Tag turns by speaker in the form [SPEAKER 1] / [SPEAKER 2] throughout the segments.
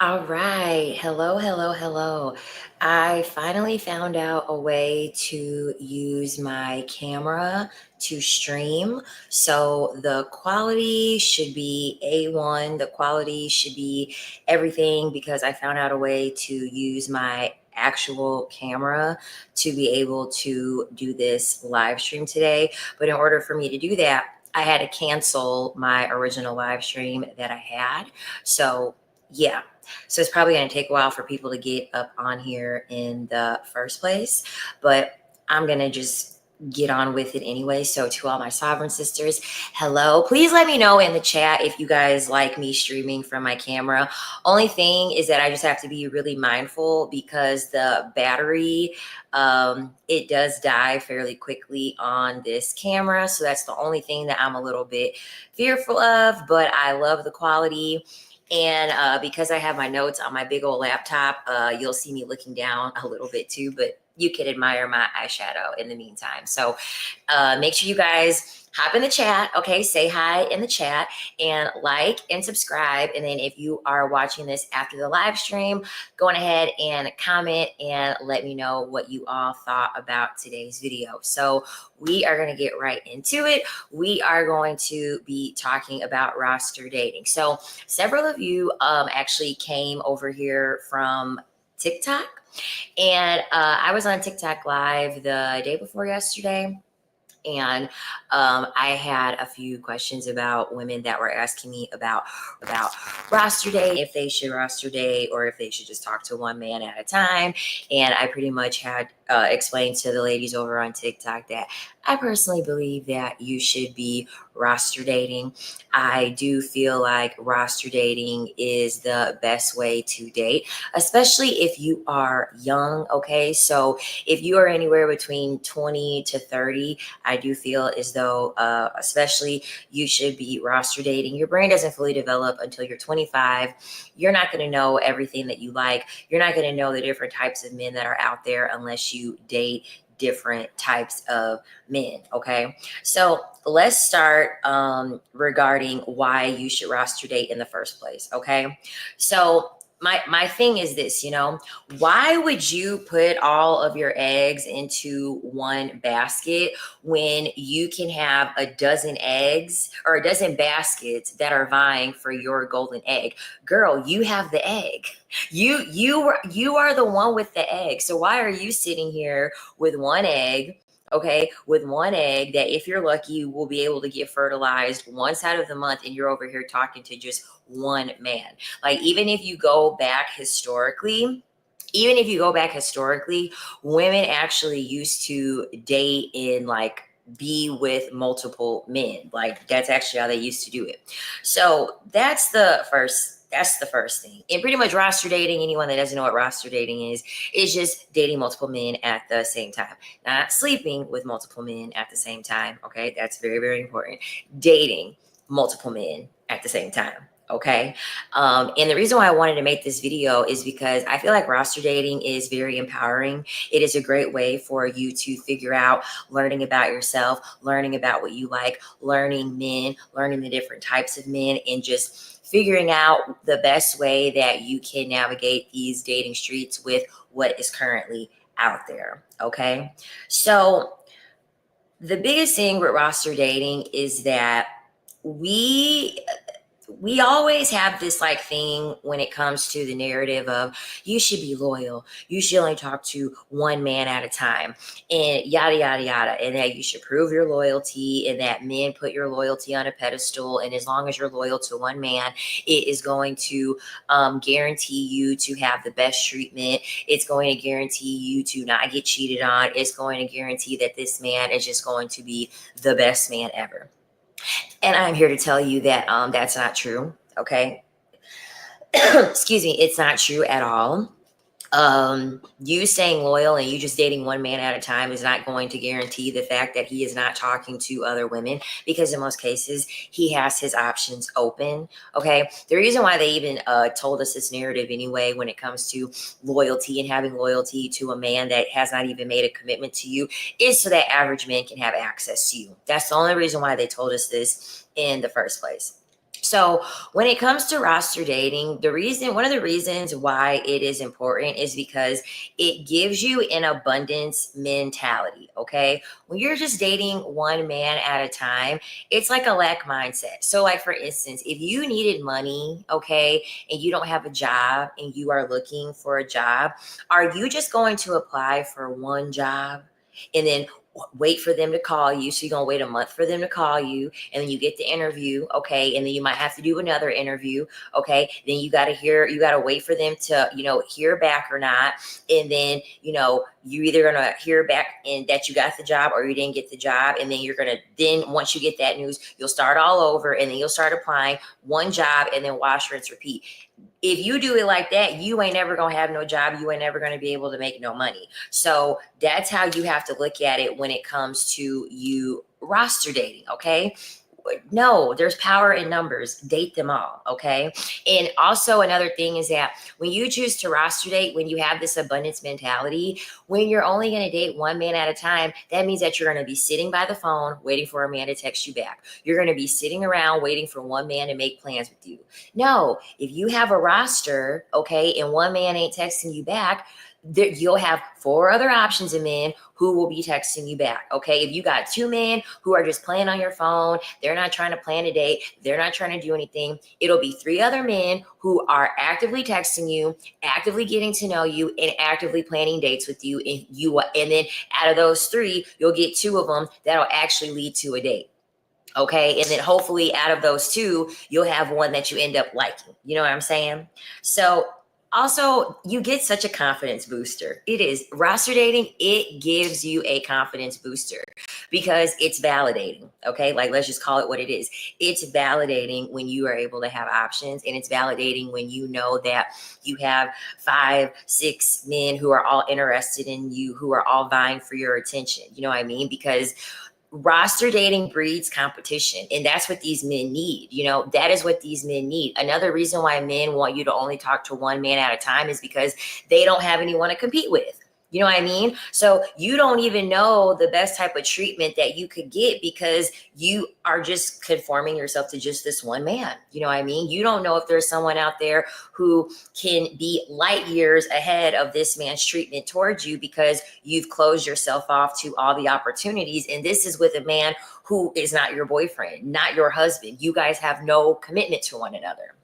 [SPEAKER 1] All right. Hello, hello, hello. I finally found out a way to use my camera to stream. So the quality should be A1. The quality should be everything because I found out a way to use my actual camera to be able to do this live stream today. But in order for me to do that, I had to cancel my original live stream that I had. So, yeah. So it's probably going to take a while for people to get up on here in the first place, but I'm going to just get on with it anyway. So to all my sovereign sisters, hello. Please let me know in the chat if you guys like me streaming from my camera. Only thing is that I just have to be really mindful because the battery, it does die fairly quickly on this camera. So that's the only thing that I'm a little bit fearful of, but I love the quality. And because I have my notes on my big old laptop, you'll see me looking down a little bit too, but you can admire my eyeshadow in the meantime. So make sure you guys hop in the chat. Okay. Say hi in the chat and like and subscribe. And then if you are watching this after the live stream, go on ahead and comment and let me know what you all thought about today's video. So we are going to get right into it. We are going to be talking about roster dating. So several of you actually came over here from TikTok, and I was on TikTok live the day before yesterday. And I had a few questions about women that were asking me about roster date, if they should roster date or if they should just talk to one man at a time. And I pretty much had explained to the ladies over on TikTok that I personally believe that you should be roster dating. I do feel like roster dating is the best way to date, especially if you are young. Okay, so if you are anywhere between 20 to 30, I do feel as though, especially, you should be roster dating. Your brain doesn't fully develop until you're 25. You're not going to know everything that you like. You're not going to know the different types of men that are out there unless you date different types of men. Okay. So let's start regarding why you should roster date in the first place. Okay. So my thing is this, why would you put all of your eggs into one basket when you can have a dozen eggs or a dozen baskets that are vying for your golden egg? Girl, you have the egg. You are the one with the egg. So why are you sitting here with one egg? Okay, with one egg that, if you're lucky, will be able to get fertilized one side of the month, and you're over here talking to just one man. Like, even if you go back historically, women actually used to date and like be with multiple men. Like, that's actually how they used to do it. So that's the first thing. And pretty much roster dating, anyone that doesn't know what roster dating is just dating multiple men at the same time. Not sleeping with multiple men at the same time. Okay. That's very, very important. Dating multiple men at the same time. Okay. And the reason why I wanted to make this video is because I feel like roster dating is very empowering. It is a great way for you to figure out learning about yourself, learning about what you like, learning men, learning the different types of men, and just figuring out the best way that you can navigate these dating streets with what is currently out there. Okay. So the biggest thing with roster dating is that we we always have this like thing when it comes to the narrative of you should be loyal, you should only talk to one man at a time, and yada yada yada, and that you should prove your loyalty, and that men put your loyalty on a pedestal, and as long as you're loyal to one man, it is going to guarantee you to have the best treatment. It's going to guarantee you to not get cheated on. It's going to guarantee that this man is just going to be the best man ever. And I'm here to tell you that that's not true. Okay. Excuse me. It's not true at all. You staying loyal and you just dating one man at a time is not going to guarantee the fact that he is not talking to other women, because in most cases he has his options open. Okay. The reason why they even told us this narrative anyway, when it comes to loyalty and having loyalty to a man that has not even made a commitment to you, is so that average men can have access to you. That's the only reason why they told us this in the first place. So when it comes to roster dating, one of the reasons why it is important is because it gives you an abundance mentality. Okay. When you're just dating one man at a time, it's like a lack mindset. So, like for instance, if you needed money, okay, and you don't have a job and you are looking for a job, are you just going to apply for one job and then wait for them to call you? So you're gonna wait a month for them to call you, and then you get the interview, okay, and then you might have to do another interview, okay, then you gotta wait for them to, hear back or not, and then you're either gonna hear back and that you got the job or you didn't get the job, and then once you get that news, you'll start all over, and then you'll start applying one job and then wash, rinse, repeat. If you do it like that, you ain't never gonna have no job. You ain't never gonna be able to make no money. So that's how you have to look at it when it comes to you roster dating. Okay. No, there's power in numbers. Date them all. Okay. And also another thing is that when you choose to roster date, when you have this abundance mentality, when you're only going to date one man at a time, that means that you're going to be sitting by the phone waiting for a man to text you back. You're going to be sitting around waiting for one man to make plans with you. No, if you have a roster, okay, and one man ain't texting you back, you'll have four other options of men who will be texting you back. Okay. If you got two men who are just playing on your phone, they're not trying to plan a date, they're not trying to do anything, it'll be three other men who are actively texting you, actively getting to know you, and actively planning dates with you. And then out of those three, you'll get two of them that'll actually lead to a date. Okay. And then hopefully out of those two, you'll have one that you end up liking. You know what I'm saying? So also, you get such a confidence booster. It is roster dating. It gives you a confidence booster because it's validating. Okay. Like, let's just call it what it is. It's validating when you are able to have options, and it's validating when you know that you have 5, 6 men who are all interested in you, who are all vying for your attention. You know what I mean? Because roster dating breeds competition, and that's what these men need. That is what these men need. Another reason why men want you to only talk to one man at a time is because they don't have anyone to compete with. You know what I mean? So you don't even know the best type of treatment that you could get because you are just conforming yourself to just this one man. You know what I mean? You don't know if there's someone out there who can be light years ahead of this man's treatment towards you because you've closed yourself off to all the opportunities. And this is with a man who is not your boyfriend, not your husband. You guys have no commitment to one another.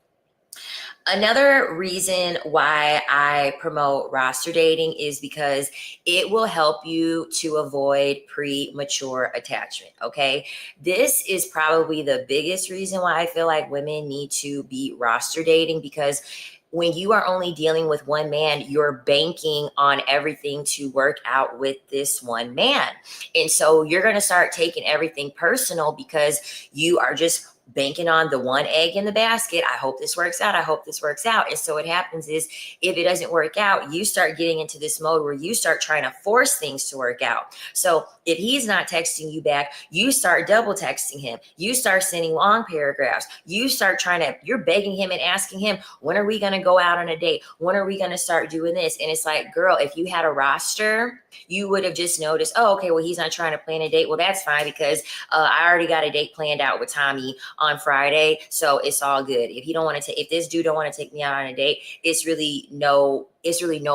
[SPEAKER 1] Another reason why I promote roster dating is because it will help you to avoid premature attachment. Okay. This is probably the biggest reason why I feel like women need to be roster dating, because when you are only dealing with one man, you're banking on everything to work out with this one man. And so you're going to start taking everything personal because you are just banking on the one egg in the basket. I hope this works out. I hope this works out. And so what happens is, if it doesn't work out, you start getting into this mode where you start trying to force things to work out. So if he's not texting you back, you start double texting him. You start sending long paragraphs. You're begging him and asking him, when are we going to go out on a date? When are we going to start doing this? And it's like, girl, if you had a roster, you would have just noticed, oh, okay, well, he's not trying to plan a date. Well, that's fine because I already got a date planned out with Tommy on Friday, so it's all good. If this dude don't want to take me out on a date, it's really no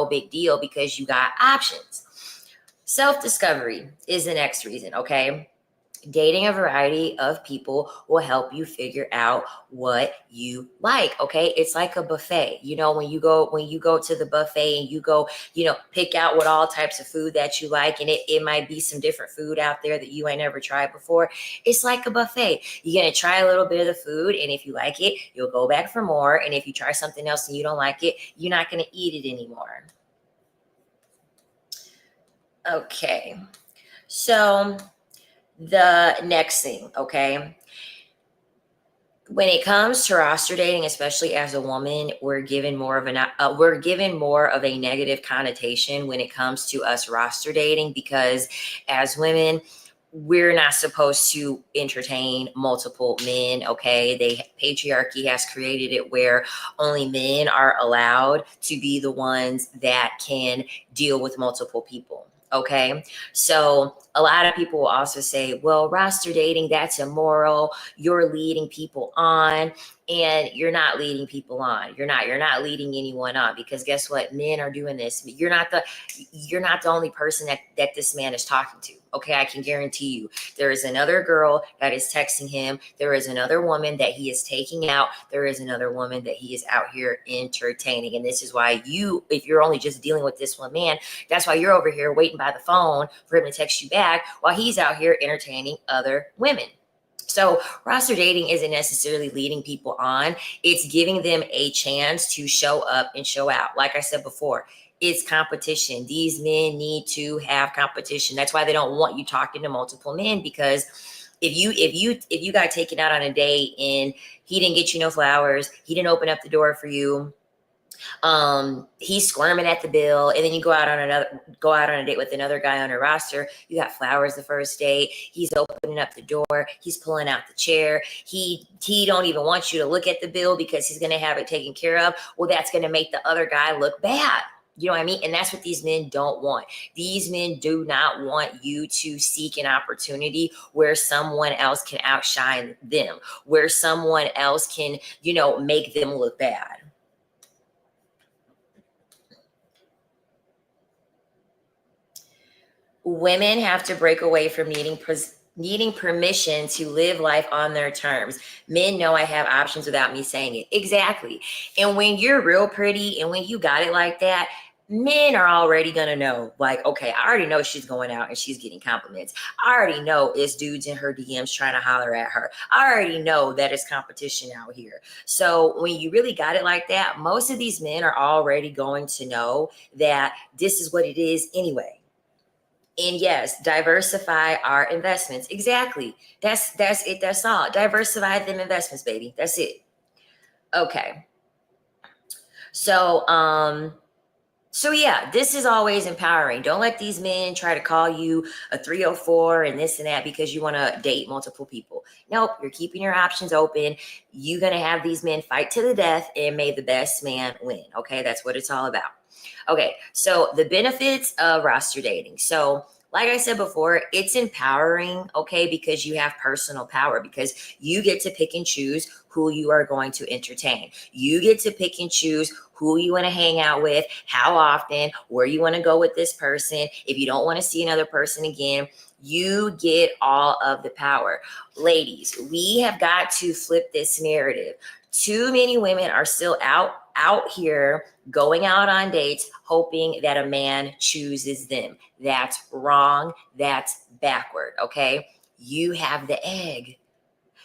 [SPEAKER 1] big deal because you got options. Self-discovery is the next reason. Okay. Dating a variety of people will help you figure out what you like. Okay. It's like a buffet. When you go to the buffet and you go, pick out what all types of food that you like. And it might be some different food out there that you ain't never tried before. It's like a buffet. You're going to try a little bit of the food. And if you like it, you'll go back for more. And if you try something else and you don't like it, you're not going to eat it anymore. Okay. So the next thing, okay, when it comes to roster dating, especially as a woman, we're given more of a negative connotation when it comes to us roster dating, because as women, we're not supposed to entertain multiple men. Okay. Patriarchy has created it where only men are allowed to be the ones that can deal with multiple people. Okay. So a lot of people will also say, well, roster dating, that's immoral. You're leading people on. and you're not leading people on. You're not leading anyone on, because guess what? Men are doing this. You're not the only person that this man is talking to. Okay, I can guarantee you. There is another girl that is texting him. There is another woman that he is taking out. There is another woman that he is out here entertaining. And this is why if you're only just dealing with this one man, that's why you're over here waiting by the phone for him to text you back while he's out here entertaining other women. So roster dating isn't necessarily leading people on. It's giving them a chance to show up and show out. Like I said before, it's competition. These men need to have competition. That's why they don't want you talking to multiple men, because if you got taken out on a date and he didn't get you no flowers, he didn't open up the door for you, he's squirming at the bill, and then you go out on a date with another guy on a roster. You got flowers the first date. He's opening up the door. He's pulling out the chair. He don't even want you to look at the bill because he's going to have it taken care of. Well, that's going to make the other guy look bad. You know what I mean? And that's what these men don't want. These men do not want you to seek an opportunity where someone else can outshine them, where someone else can, make them look bad. Women have to break away from needing permission to live life on their terms. Men know I have options without me saying it. Exactly. And when you're real pretty and when you got it like that, men are already going to know, like, okay, I already know she's going out and she's getting compliments. I already know it's dudes in her DMs trying to holler at her. I already know that it's competition out here. So when you really got it like that, most of these men are already going to know that this is what it is anyway. And yes, diversify our investments. Exactly. That's it. That's all. Diversify them investments, baby. That's it. Okay. So yeah, this is always empowering. Don't let these men try to call you a 304 and this and that because you want to date multiple people. Nope, you're keeping your options open. You're going to have these men fight to the death, and may the best man win. Okay, that's what it's all about. Okay, so the benefits of roster dating. So like I said before, it's empowering, okay, because you have personal power, because you get to pick and choose who you are going to entertain. You get to pick and choose who you want to hang out with, how often, where you want to go with this person. If you don't want to see another person again, you get all of the power. Ladies, we have got to flip this narrative. Too many women are still out here going out on dates hoping that a man chooses them. That's wrong. That's backward. Okay. You have the egg.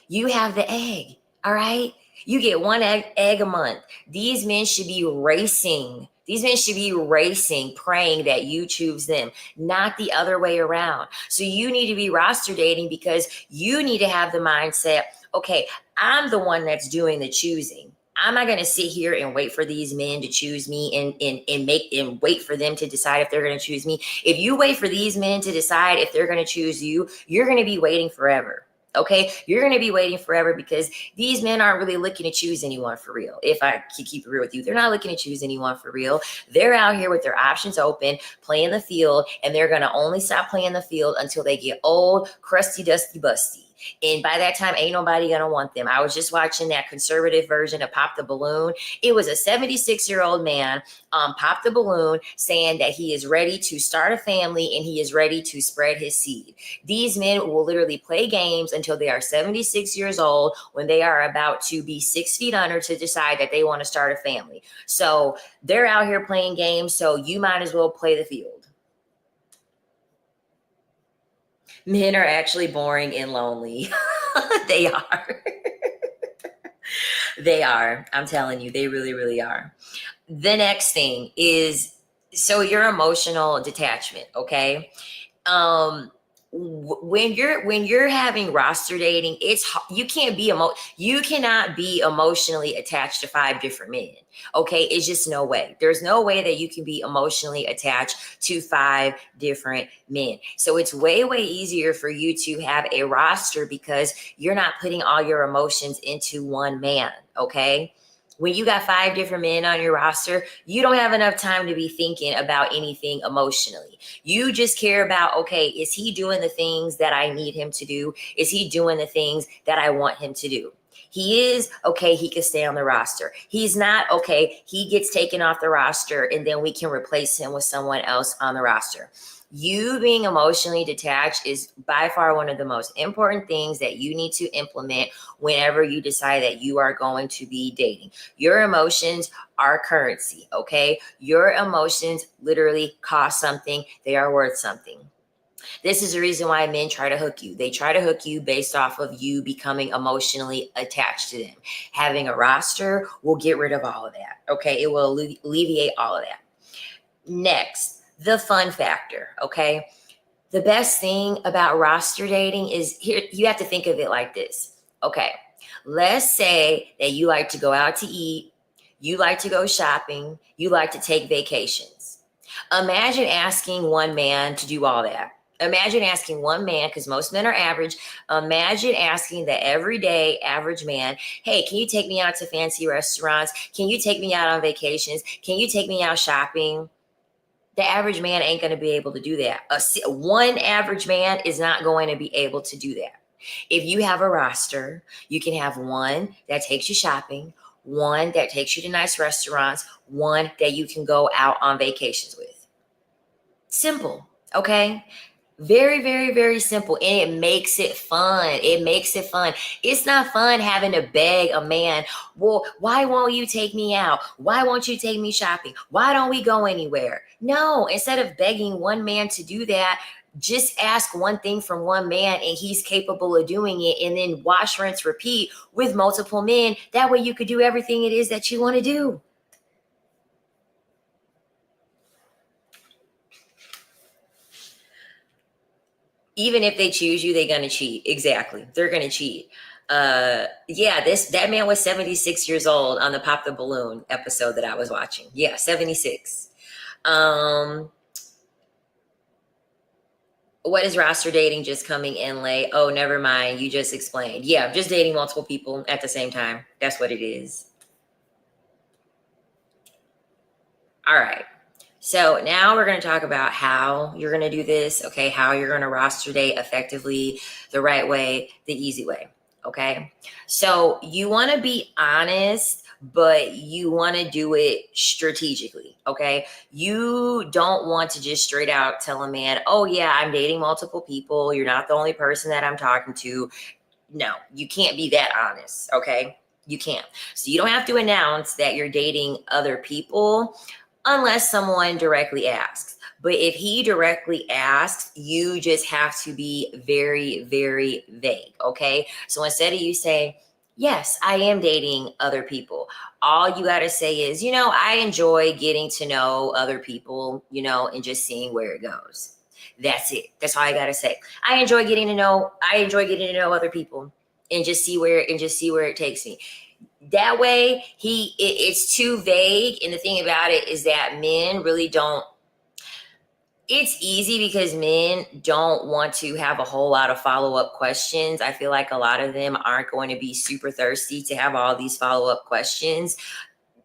[SPEAKER 1] You have the egg. All right. You get one egg a month. These men should be racing. These men should be racing, praying that you choose them, not the other way around. So you need to be roster dating because you need to have the mindset, okay, I'm the one that's doing the choosing. I'm not going to sit here and wait for these men to choose me and wait for them to decide if they're going to choose me. If you wait for these men to decide if they're going to choose you, you're going to be waiting forever. Okay, you're going to be waiting forever because these men aren't really looking to choose anyone for real. If I can keep it real with you, they're not looking to choose anyone for real. They're out here with their options open, playing the field, and they're going to only stop playing the field until they get old, crusty, dusty, busty. And by that time, ain't nobody going to want them. I was just watching that conservative version of Pop the Balloon. It was a 76-year-old man Pop the Balloon saying that he is ready to start a family and he is ready to spread his seed. These men will literally play games until they are 76 years old when they are about to be 6 feet under to decide that they want to start a family. So they're out here playing games, so you might as well play the field. Men are actually boring and lonely. They are. They are. I'm telling you, they really, really are. The next thing is, so your emotional detachment, okay? When you're having roster dating, you cannot be emotionally attached to 5 different men. Okay, it's just no way. There's no way that you can be emotionally attached to 5 different men. So it's way easier for you to have a roster because you're not putting all your emotions into one man. Okay. When you got 5 different men on your roster, you don't have enough time to be thinking about anything emotionally. You just care about, okay, is he doing the things that I need him to do? Is he doing the things that I want him to do? He is okay, he can stay on the roster. He's not okay, he gets taken off the roster and then we can replace him with someone else on the roster. You being emotionally detached is by far one of the most important things that you need to implement whenever you decide that you are going to be dating. Your emotions are currency, okay? Your emotions literally cost something, they are worth something. This is the reason why men try to hook you. They try to hook you based off of you becoming emotionally attached to them. Having a roster will get rid of all of that, okay? It will alleviate all of that. Next, the fun factor, okay? The best thing about roster dating is here, you have to think of it like this. Okay, let's say that you like to go out to eat, you like to go shopping, you like to take vacations. Imagine asking one man to do all that. Imagine asking one man, because most men are average. Imagine asking the everyday average man, hey, can you take me out to fancy restaurants? Can you take me out on vacations? Can you take me out shopping? The average man ain't going to be able to do that. One average man is not going to be able to do that. If you have a roster, you can have one that takes you shopping, one that takes you to nice restaurants, one that you can go out on vacations with. Simple, okay? Very, very, very simple. And it makes it fun. It makes it fun. It's not fun having to beg a man, well, why won't you take me out? Why won't you take me shopping? Why don't we go anywhere? No, instead of begging one man to do that, just ask one thing from one man and he's capable of doing it. And then wash, rinse, repeat with multiple men. That way you could do everything it is that you want to do. Even if they choose you, they're gonna cheat. Exactly, they're gonna cheat. Yeah, that man was 76 years old on the Pop the Balloon episode that I was watching. Yeah, 76. Um, what is roster dating? Just coming in late? Oh, never mind. You just explained. Yeah, just dating multiple people at the same time. That's what it is. All right. So now we're going to talk about how you're going to do this, okay? How you're going to roster date effectively, the right way, the easy way, okay? So you want to be honest, but you want to do it strategically, okay? You don't want to just straight out tell a man, oh yeah, I'm dating multiple people. You're not the only person that I'm talking to. No, you can't be that honest, okay? You can't. So you don't have to announce that you're dating other people unless someone directly asks. But if he directly asks, you just have to be very, very vague, okay? So instead of you saying, yes, I am dating other people, all you got to say is, I enjoy getting to know other people, and just seeing where it goes. That's it. That's all I got to say. I enjoy getting to know other people and just see where it takes me. That way it's too vague. And the thing about it is that men really don't, it's easy because men don't want to have a whole lot of follow-up questions. I feel like a lot of them aren't going to be super thirsty to have all these follow-up questions.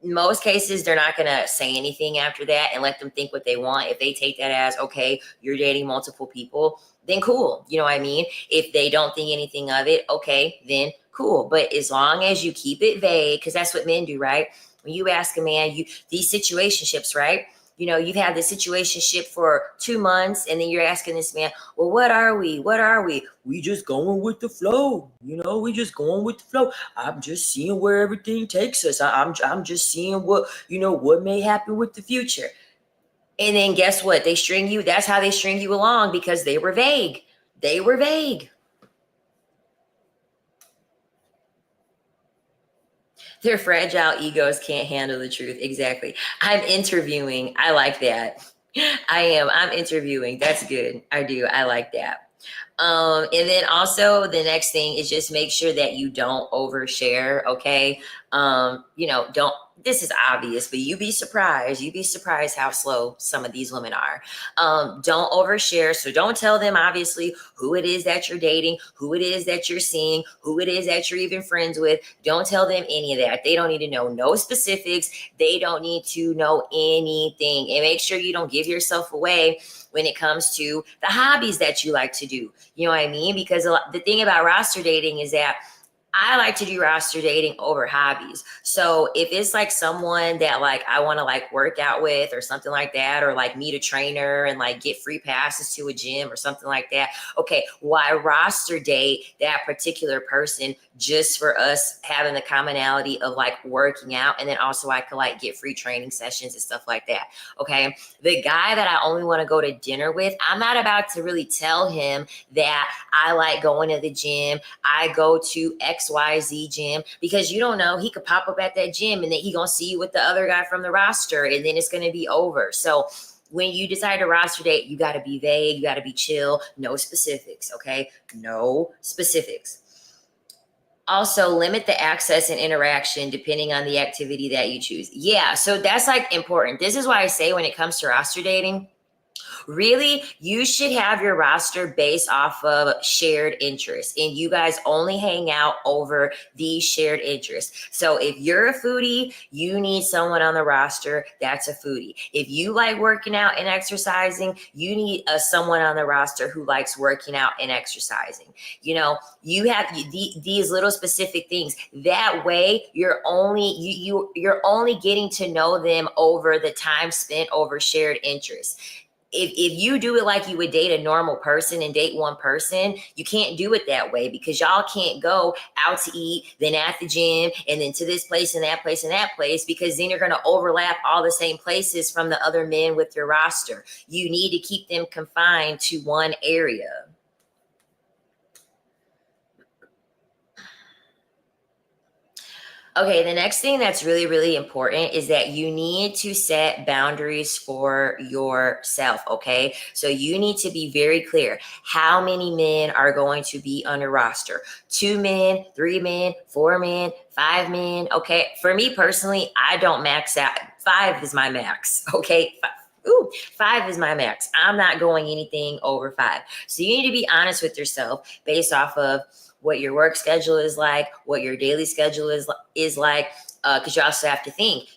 [SPEAKER 1] In most cases, they're not going to say anything after that and let them think what they want. If they take that as, okay, you're dating multiple people, then cool. You know what I mean? If they don't think anything of it, okay, then cool. But as long as you keep it vague, because that's what men do, right? When you ask a man, these situationships, right? You've had this situationship for 2 months, and then you're asking this man, well, what are we? What are we? We just going with the flow. We just going with the flow. I'm just seeing where everything takes us. I'm just seeing what may happen with the future. And then guess what? They string you. That's how they string you along, because they were vague. They were vague. Their fragile egos can't handle the truth. Exactly. I'm interviewing. I like that. I'm interviewing. That's good. I do. I like that. And then also the next thing is just make sure that you don't overshare. Okay. Don't, this is obvious, but you'd be surprised how slow some of these women are. Don't overshare. So don't tell them obviously who it is that you're dating, who it is that you're seeing, who it is that you're even friends with. Don't tell them any of that. They don't need to know no specifics. They don't need to know anything. And make sure you don't give yourself away when it comes to the hobbies that you like to do. You know what I mean? Because the thing about roster dating is that I like to do roster dating over hobbies. So if it's like someone that like I want to like work out with or something like that, or like meet a trainer and like get free passes to a gym or something like that. Okay, why roster date that particular person just for us having the commonality of like working out, and then also I could like get free training sessions and stuff like that. Okay. The guy that I only want to go to dinner with, I'm not about to really tell him that I like going to the gym. I go to XYZ gym, because you don't know, he could pop up at that gym and then he gonna see you with the other guy from the roster, and then it's gonna be over. So when you decide to roster date, you got to be vague, you got to be chill, no specifics. Okay, no specifics. Also, limit the access and interaction depending on the activity that you choose. Yeah, so that's like important. This is why I say when it comes to roster dating, really, you should have your roster based off of shared interests, and you guys only hang out over these shared interests. So if you're a foodie, you need someone on the roster that's a foodie. If you like working out and exercising, you need someone on the roster who likes working out and exercising. You know, you have these little specific things. That way, you're only getting to know them over the time spent over shared interests. If you do it like you would date a normal person and date one person, you can't do it that way, because y'all can't go out to eat, then at the gym, and then to this place and that place and that place, because then you're going to overlap all the same places from the other men with your roster. You need to keep them confined to one area. Okay, the next thing that's really, really important is that you need to set boundaries for yourself. Okay, so you need to be very clear how many men are going to be on your roster: 2 men, 3 men, 4 men, 5 men. Okay, for me personally, I don't max out. 5 is my max. Okay, Ooh, 5 is my max. I'm not going anything over 5. So you need to be honest with yourself based off of what your work schedule is like, what your daily schedule is like, because you also have to think,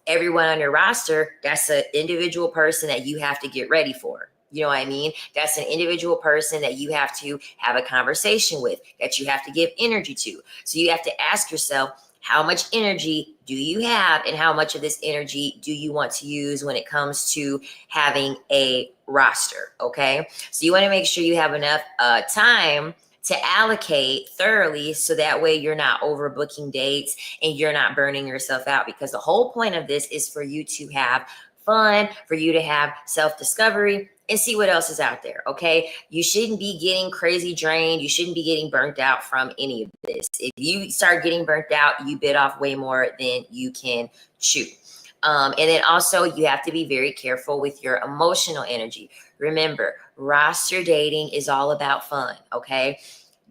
[SPEAKER 1] everyone on your roster, that's an individual person that you have to get ready for. You know what I mean? That's an individual person that you have to have a conversation with, that you have to give energy to. So you have to ask yourself, how much energy do you have, and how much of this energy do you want to use when it comes to having a roster? Okay. So you want to make sure you have enough time to allocate thoroughly, so that way you're not overbooking dates and you're not burning yourself out, because the whole point of this is for you to have fun, for you to have self-discovery and see what else is out there. Okay, you shouldn't be getting crazy drained, you shouldn't be getting burnt out from any of this. If you start getting burnt out, you bit off way more than you can chew. And then also, you have to be very careful with your emotional energy. Remember, roster dating is all about fun. Okay,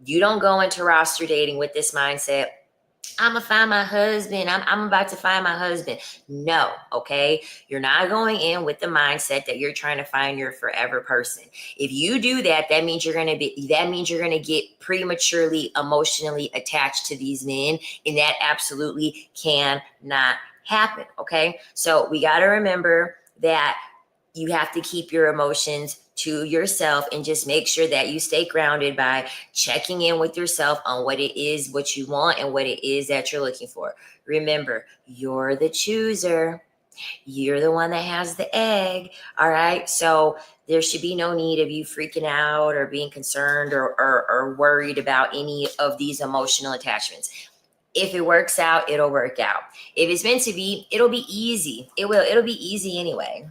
[SPEAKER 1] you don't go into roster dating with this mindset, I'm gonna find my husband. I'm about to find my husband. No, okay. You're not going in with the mindset that you're trying to find your forever person. If you do that, that means you're gonna get prematurely emotionally attached to these men, and that absolutely cannot happen. Okay. So we gotta remember that you have to keep your emotions to yourself, and just make sure that you stay grounded by checking in with yourself on what it is, what you want, and what it is that you're looking for. Remember, you're the chooser. You're the one that has the egg. All right. So there should be no need of you freaking out or being concerned or worried about any of these emotional attachments. If it works out, it'll work out. If it's meant to be, it'll be easy. It'll be easy anyway.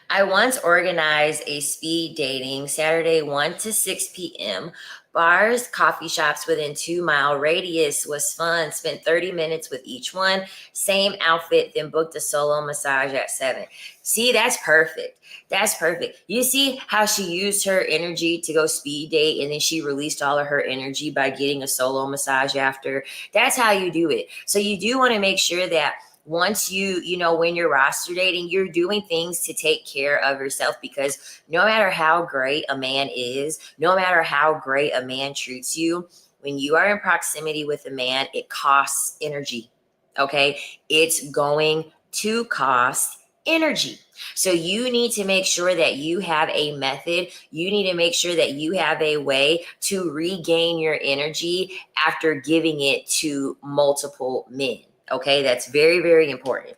[SPEAKER 1] I once organized a speed dating Saturday 1 to 6 p.m. Bars, coffee shops within 2 mile radius was fun. Spent 30 minutes with each one. Same outfit, then booked a solo massage at 7. See, that's perfect. That's perfect. You see how she used her energy to go speed date, and then she released all of her energy by getting a solo massage after. That's how you do it. So you do want to make sure that once when you're roster dating, you're doing things to take care of yourself, because no matter how great a man is, no matter how great a man treats you, when you are in proximity with a man, it costs energy. Okay. It's going to cost energy. So you need to make sure that you have a method. You need to make sure that you have a way to regain your energy after giving it to multiple men. Okay, that's very, very important.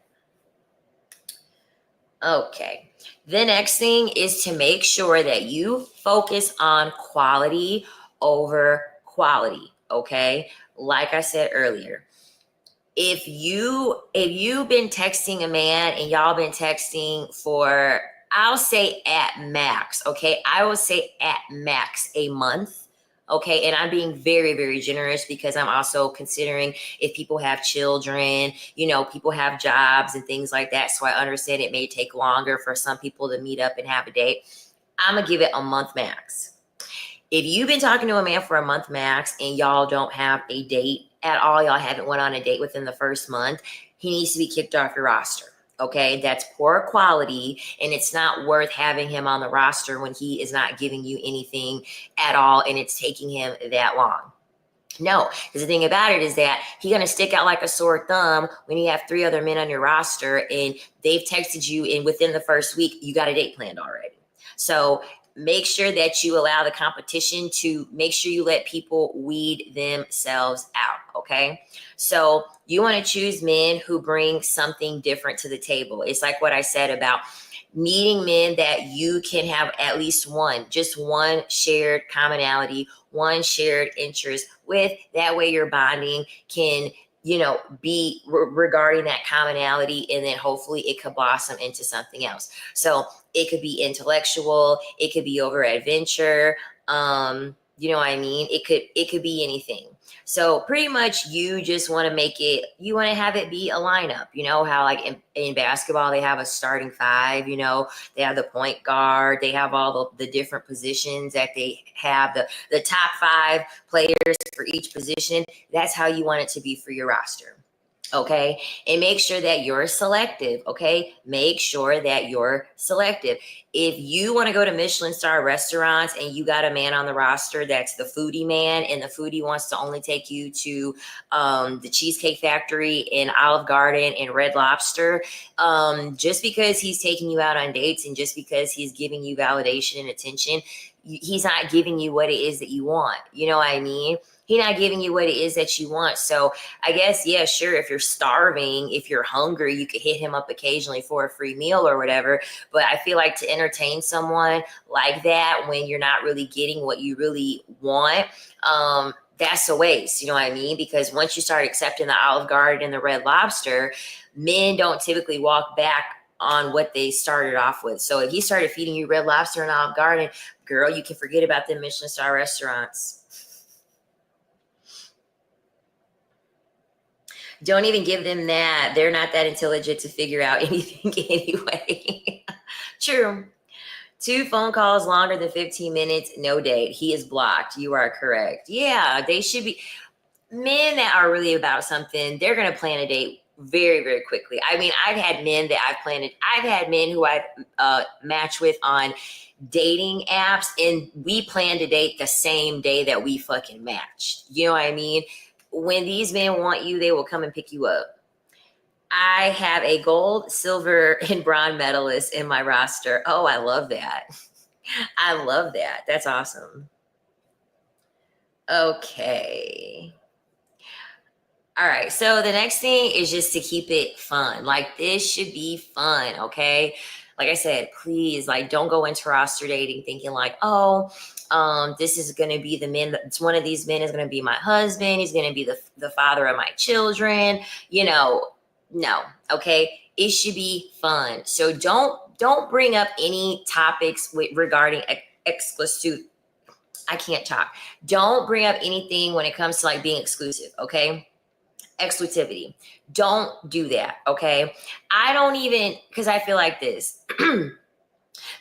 [SPEAKER 1] Okay. The next thing is to make sure that you focus on quality over quality. Okay. Like I said earlier, if you've been texting a man and y'all been texting for, I'll say at max, okay, I will say at max a month, okay, and I'm being very, very generous because I'm also considering if people have children, people have jobs and things like that, so I understand it may take longer for some people to meet up and have a date. I'm gonna give it a month max. If you've been talking to a man for a month max and y'all don't have a date at all, y'all haven't went on a date within the first month, he needs to be kicked off your roster. Okay, that's poor quality, and it's not worth having him on the roster when he is not giving you anything at all and it's taking him that long. No, because the thing about it is that he's going to stick out like a sore thumb when you have 3 other men on your roster and they've texted you, and within the first week, you got a date planned already. So make sure that you allow the competition to make sure you let people weed themselves out. Okay. So you want to choose men who bring something different to the table. It's like what I said about meeting men that you can have at least just one shared commonality, one shared interest with. That way your bonding can, be regarding that commonality, and then hopefully it could blossom into something else. So it could be intellectual, it could be over adventure. You know what I mean? It could be anything. So pretty much you just want to you want to have it be a lineup. You know how like in basketball, they have a starting five, they have the point guard, they have all the different positions that they have, the top 5 players for each position. That's how you want it to be for your roster. Okay. And make sure that you're selective. Okay. Make sure that you're selective. If you want to go to Michelin star restaurants and you got a man on the roster that's the foodie man, and the foodie wants to only take you to the Cheesecake Factory and Olive Garden and Red Lobster, just because he's taking you out on dates and just because he's giving you validation and attention, he's not giving you what it is that you want. You know what I mean? He's not giving you what it is that you want. So I guess, yeah, sure, if you're starving, if you're hungry, you could hit him up occasionally for a free meal or whatever. But I feel like to entertain someone like that when you're not really getting what you really want, that's a waste. You know what I mean? Because once you start accepting the Olive Garden and the Red Lobster, men don't typically walk back on what they started off with. So if he started feeding you Red Lobster and Olive Garden, girl, you can forget about the Michelin star restaurants. Don't even give them that. They're not that intelligent to figure out anything anyway. True. 2 phone calls longer than 15 minutes, no date. He is blocked. You are correct. Yeah, they should be. Men that are really about something, they're going to plan a date very, very quickly. I mean, I've had men who I've matched with on dating apps, and we planned a date the same day that we fucking matched. You know what I mean? When these men want you, they will come and pick you up. I have a gold, silver, and bronze medalist in my roster. Oh, I love that. I love that. That's awesome. Okay. All right. So the next thing is just to keep it fun. Like, this should be fun. Okay. Like I said, please, like, don't go into roster dating thinking like, oh, this is going to be the men. It's one of these men is going to be my husband. He's going to be the father of my children. No. Okay. It should be fun. So don't bring up any topics regarding exclusive. I can't talk. Don't bring up anything when it comes to like being exclusive. Okay. Exclusivity. Don't do that. Okay. I don't even, because I feel like this.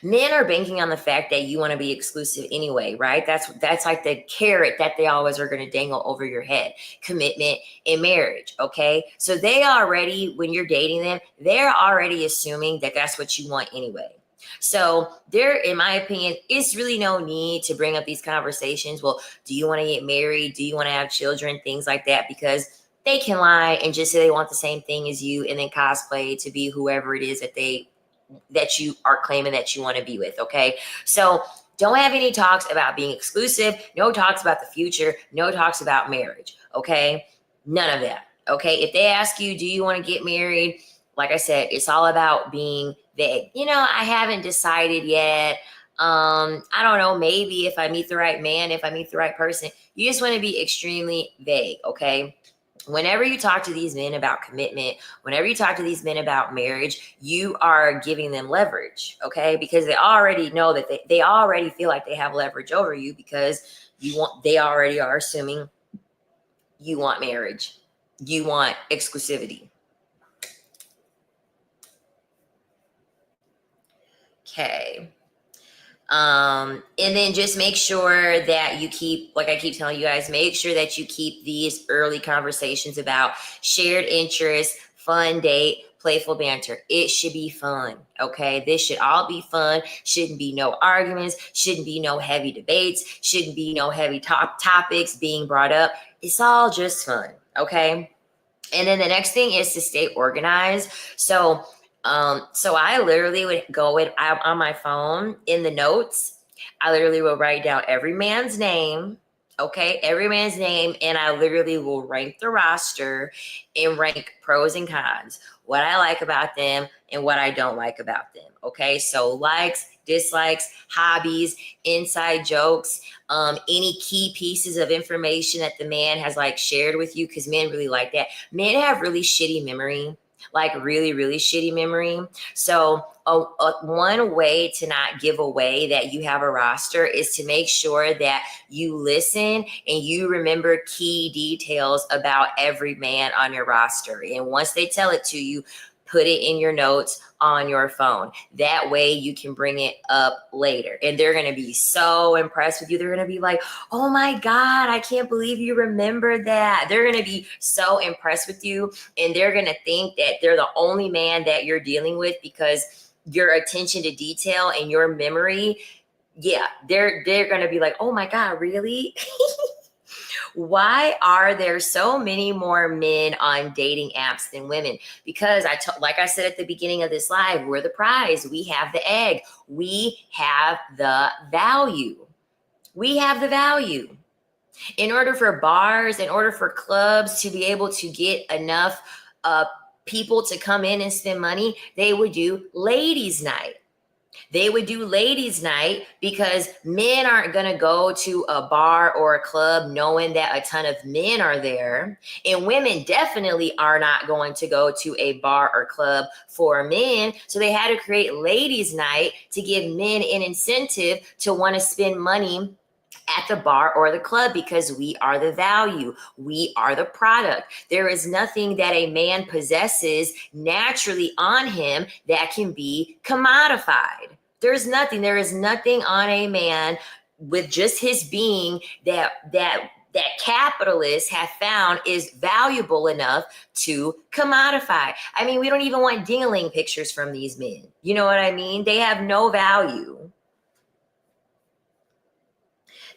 [SPEAKER 1] Men are banking on the fact that you want to be exclusive anyway, right? That's like the carrot that they always are going to dangle over your head. Commitment in marriage, okay? So they already, when you're dating them, they're already assuming that that's what you want anyway. So there, in my opinion, is really no need to bring up these conversations. Well, do you want to get married? Do you want to have children? Things like that, because they can lie and just say they want the same thing as you and then cosplay to be whoever it is that they that you are claiming that you want to be with. Okay. So don't have any talks about being exclusive. No talks about the future. No talks about marriage. Okay. None of that. Okay. If they ask you, do you want to get married? Like I said, it's all about being vague. I haven't decided yet. I don't know, maybe if I meet the right man, if I meet the right person. You just want to be extremely vague. Okay. Whenever you talk to these men about commitment, whenever you talk to these men about marriage, you are giving them leverage, okay? Because they already know that they already feel like they have leverage over you, because they already are assuming you want marriage. You want exclusivity. Okay. And then just make sure that you keep, like I keep telling you guys, make sure that you keep these early conversations about shared interests, fun date, playful banter. It should be fun. Okay. This should all be fun. Shouldn't be no arguments. Shouldn't be no heavy debates. Shouldn't be no heavy topics being brought up. It's all just fun. Okay. And then the next thing is to stay organized. So I literally would go on my phone in the notes. I literally will write down every man's name. Okay, every man's name, and I literally will rank the roster and rank pros and cons, what I like about them and what I don't like about them. Okay, so likes, dislikes, hobbies, inside jokes, any key pieces of information that the man has like shared with you, because men really like that. Men have really shitty memory, like really, really shitty memory. So one way to not give away that you have a roster is to make sure that you listen and you remember key details about every man on your roster. And once they tell it to you, put it in your notes on your phone. That way you can bring it up later. And they're going to be so impressed with you. They're going to be like, oh my God, I can't believe you remember that. They're going to be so impressed with you. And they're going to think that they're the only man that you're dealing with, because your attention to detail and your memory. Yeah, they're going to be like, oh my God, really? Why are there so many more men on dating apps than women? Because like I said at the beginning of this live, we're the prize. We have the egg. We have the value. We have the value. In order for bars, in order for clubs to be able to get enough people to come in and spend money, they would do ladies' night. They would do ladies' night because men aren't going to go to a bar or a club knowing that a ton of men are there. And women definitely are not going to go to a bar or club for men. So they had to create ladies' night to give men an incentive to want to spend money at the bar or the club, because we are the value. We are the product. There is nothing that a man possesses naturally on him that can be commodified. There is nothing on a man with just his being that capitalists have found is valuable enough to commodify. I mean, we don't even want ding-a-ling pictures from these men. You know what I mean? They have no value.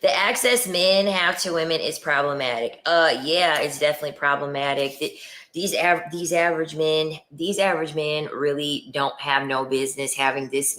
[SPEAKER 1] The access men have to women is problematic. Yeah, it's definitely problematic. These average men really don't have no business having this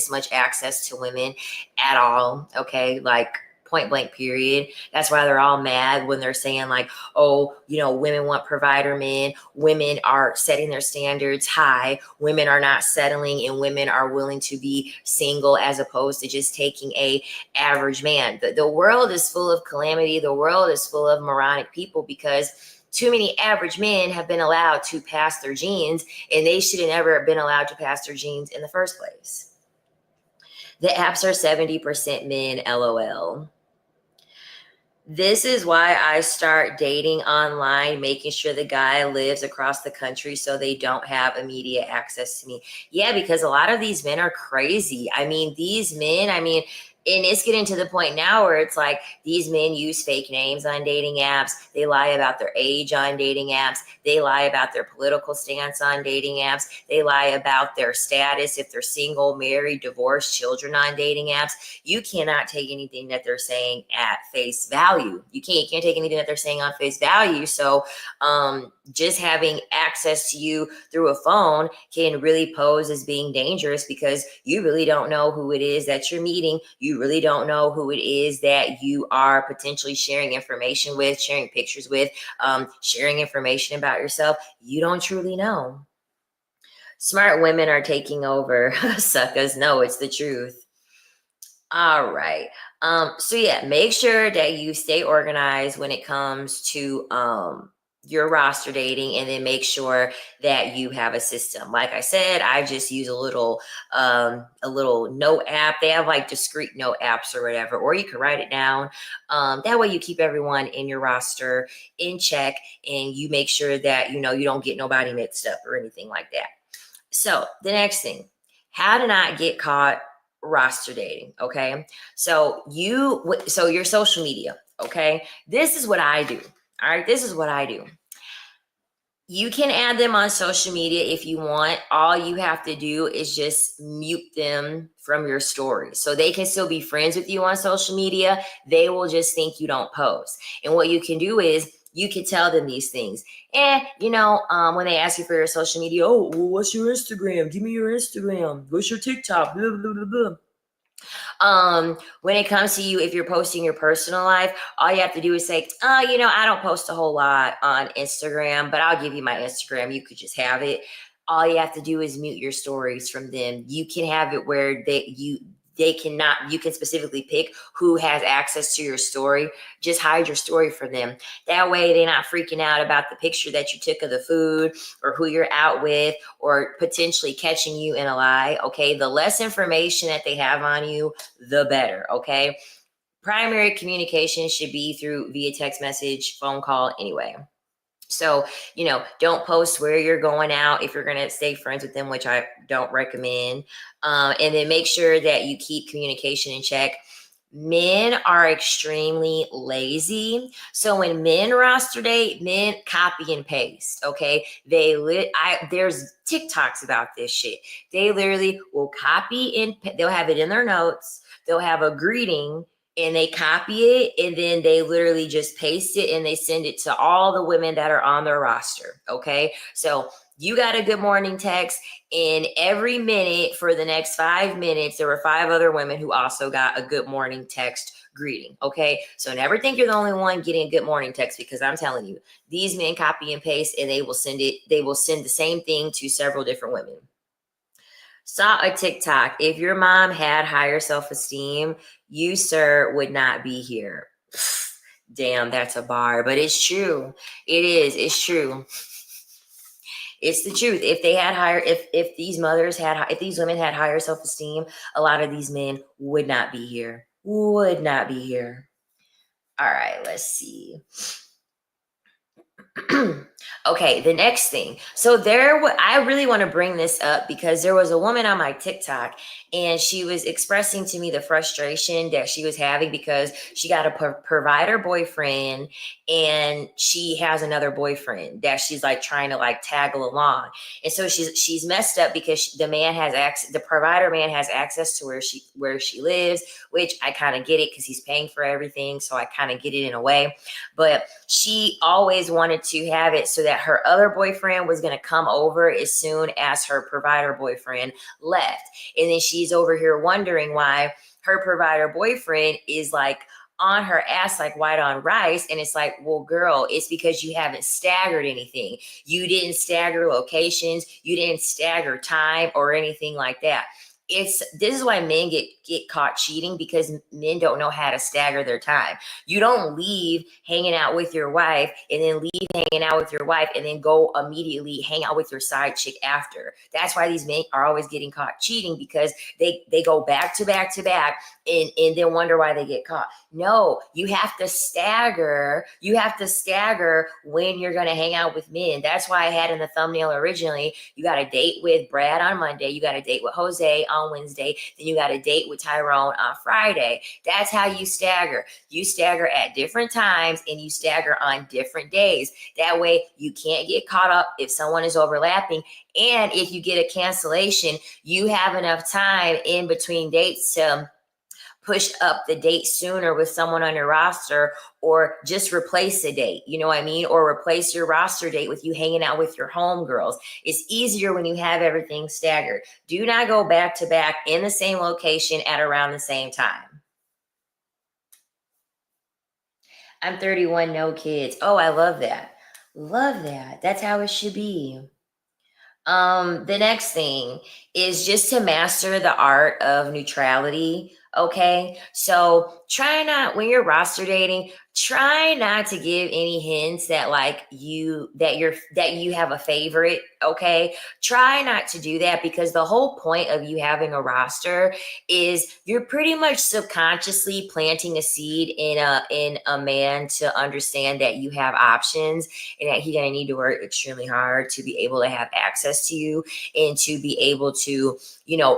[SPEAKER 1] much access to women at all. Okay, like point blank period. That's why they're all mad when they're saying like, oh, women want provider men. Women are setting their standards high. Women are not settling, and women are willing to be single as opposed to just taking a average man. The world is full of calamity. The world is full of moronic people, because too many average men have been allowed to pass their genes, and they should have never been allowed to pass their genes in the first place. The apps are 70% men, LOL. This is why I start dating online, making sure the guy lives across the country so they don't have immediate access to me. Yeah, because a lot of these men are crazy. I mean, these men, it's getting to the point now where it's like these men use fake names on dating apps. They lie about their age on dating apps. They lie about their political stance on dating apps. They lie about their status, if they're single, married, divorced, children on dating apps. You cannot take anything that they're saying at face value. You can't take anything that they're saying on face value. So just having access to you through a phone can really pose as being dangerous, because you really don't know who it is that you're meeting. You really don't know who it is that you are potentially sharing information with, sharing pictures with, sharing information about yourself. You don't truly know. Smart women are taking over. Suckers. No, it's the truth. All right. So yeah, make sure that you stay organized when it comes to your roster dating, and then make sure that you have a system. Like I said, I just use a little note app. They have like discrete note apps or whatever, or you can write it down. That way you keep everyone in your roster in check, and you make sure that you don't get nobody mixed up or anything like that. So the next thing, how to not get caught roster dating. Okay. So your social media. Okay. This is what I do. All right. This is what I do. You can add them on social media if you want. All you have to do is just mute them from your story. So they can still be friends with you on social media. They will just think you don't post. And what you can do is you can tell them these things. And, when they ask you for your social media, oh, well, what's your Instagram? Give me your Instagram. What's your TikTok? Blah, blah, blah, blah. When it comes to you, if you're posting your personal life, all you have to do is say, I don't post a whole lot on Instagram, but I'll give you my Instagram. You could just have it. All you have to do is mute your stories from them. You can have it where you can specifically pick who has access to your story. Just hide your story from them. That way they're not freaking out about the picture that you took of the food, or who you're out with, or potentially catching you in a lie. Okay. The less information that they have on you, the better. Okay. Primary communication should be via text message, phone call, anyway. So, don't post where you're going out if you're going to stay friends with them, which I don't recommend. And then make sure that you keep communication in check. Men are extremely lazy. So when men roster date, men copy and paste. Okay. There's TikToks about this shit. They literally will copy and they'll have it in their notes. They'll have a greeting, and they copy it, and then they literally just paste it, and they send it to all the women that are on their roster. Okay. So you got a good morning text, and every minute for the next 5 minutes, there were 5 other women who also got a good morning text greeting. Okay. So never think you're the only one getting a good morning text, because I'm telling you, these men copy and paste, and they will send the same thing to several different women. Saw a TikTok. If your mom had higher self-esteem, you, sir, would not be here. Damn, that's a bar, but it's true. It is. It's true. It's the truth. If they had if these women had higher self-esteem, a lot of these men would not be here. Would not be here. All right, let's see. Okay, the next thing. So I really want to bring this up, because there was a woman on my TikTok, and she was expressing to me the frustration that she was having because she got a provider boyfriend, and she has another boyfriend that she's like trying to like tag along. And so she's messed up because the provider man has access to where she lives, which I kind of get it, because he's paying for everything. So I kind of get it in a way. But she always wanted to have it so that her other boyfriend was going to come over as soon as her provider boyfriend left. And then she's over here wondering why her provider boyfriend is like on her ass like white on rice. And it's like, well, girl, it's because you haven't staggered anything. You didn't stagger locations. You didn't stagger time or anything like that. This is why men get caught cheating, because men don't know how to stagger their time. You don't leave hanging out with your wife and then leave hanging out with your wife and then go immediately hang out with your side chick after. That's why these men are always getting caught cheating, because they go back to back to back and then wonder why they get caught. No, you have to stagger. You have to stagger when you're going to hang out with men. That's why I had in the thumbnail originally, you got a date with Brad on Monday. You got a date with Jose on Wednesday. Then you got a date with Tyrone on Friday. That's how you stagger. You stagger at different times and you stagger on different days. That way you can't get caught up if someone is overlapping. And if you get a cancellation, you have enough time in between dates to push up the date sooner with someone on your roster, or just replace a date, you know what I mean? Or replace your roster date with you hanging out with your homegirls. It's easier when you have everything staggered. Do not go back to back in the same location at around the same time. I'm 31, no kids. Oh, I love that. Love that. That's how it should be. The next thing is just to master the art of neutrality. Okay. So try not, when you're roster dating, try not to give any hints that that you have a favorite. Okay. Try not to do that, because the whole point of you having a roster is you're pretty much subconsciously planting a seed in a man to understand that you have options, and that he's going to need to work extremely hard to be able to have access to you and to be able to,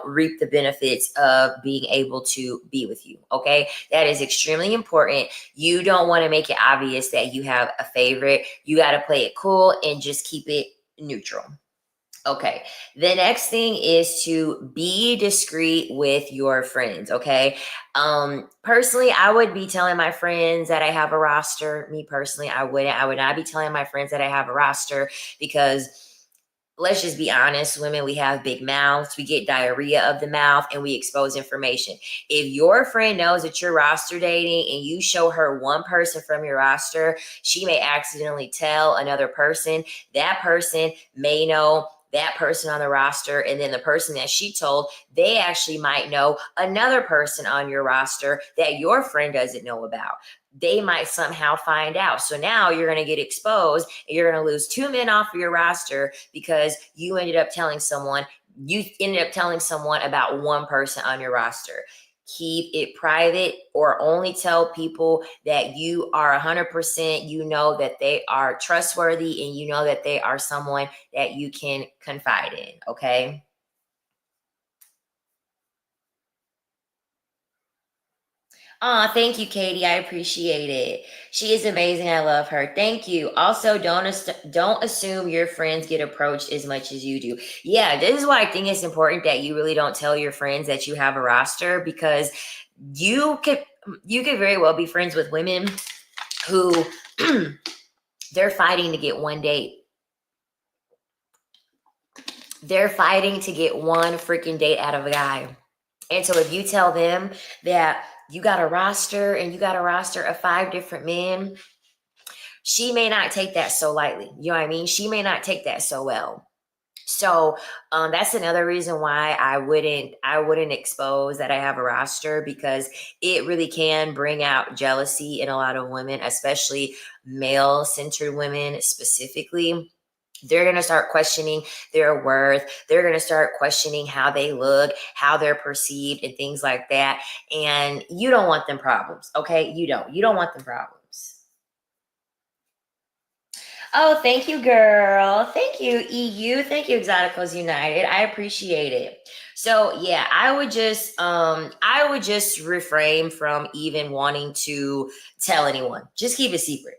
[SPEAKER 1] reap the benefits of being able to be with you. Okay. That is extremely important. You don't want to make it obvious that you have a favorite. You got to play it cool and just keep it neutral. Okay. The next thing is to be discreet with your friends. Okay. Personally, I would be telling my friends that I have a roster. Me personally, I would not be telling my friends that I have a roster, because let's just be honest, women, we have big mouths. We get diarrhea of the mouth and we expose information. If your friend knows that you're roster dating and you show her one person from your roster, she may accidentally tell another person. That person may know that person on the roster, and then the person that she told, they actually might know another person on your roster that your friend doesn't know about. They might somehow find out. So now you're going to get exposed, and you're going to lose 2 men off of your roster because you ended up telling someone about one person on your roster. Keep it private, or only tell people that you are 100%, that they are trustworthy, and that they are someone that you can confide in. Okay. Aw, thank you, Katie. I appreciate it. She is amazing. I love her. Thank you. Also, don't assume your friends get approached as much as you do. Yeah, this is why I think it's important that you really don't tell your friends that you have a roster, because you could very well be friends with women who they're fighting to get one date. They're fighting to get one freaking date out of a guy. And so if you tell them that you got a roster and you got a roster of 5 different men, she may not take that so lightly. You know what I mean? She may not take that so well. So that's another reason why I wouldn't expose that I have a roster, because it really can bring out jealousy in a lot of women, especially male-centered women specifically. They're going to start questioning their worth. They're going to start questioning how they look, how they're perceived, and things like that. And you don't want them problems. Okay. You don't want them problems. Oh, thank you, girl. Thank you, EU. Thank you, Exoticals United. I appreciate it. So yeah, I would just refrain from even wanting to tell anyone. Just keep it secret.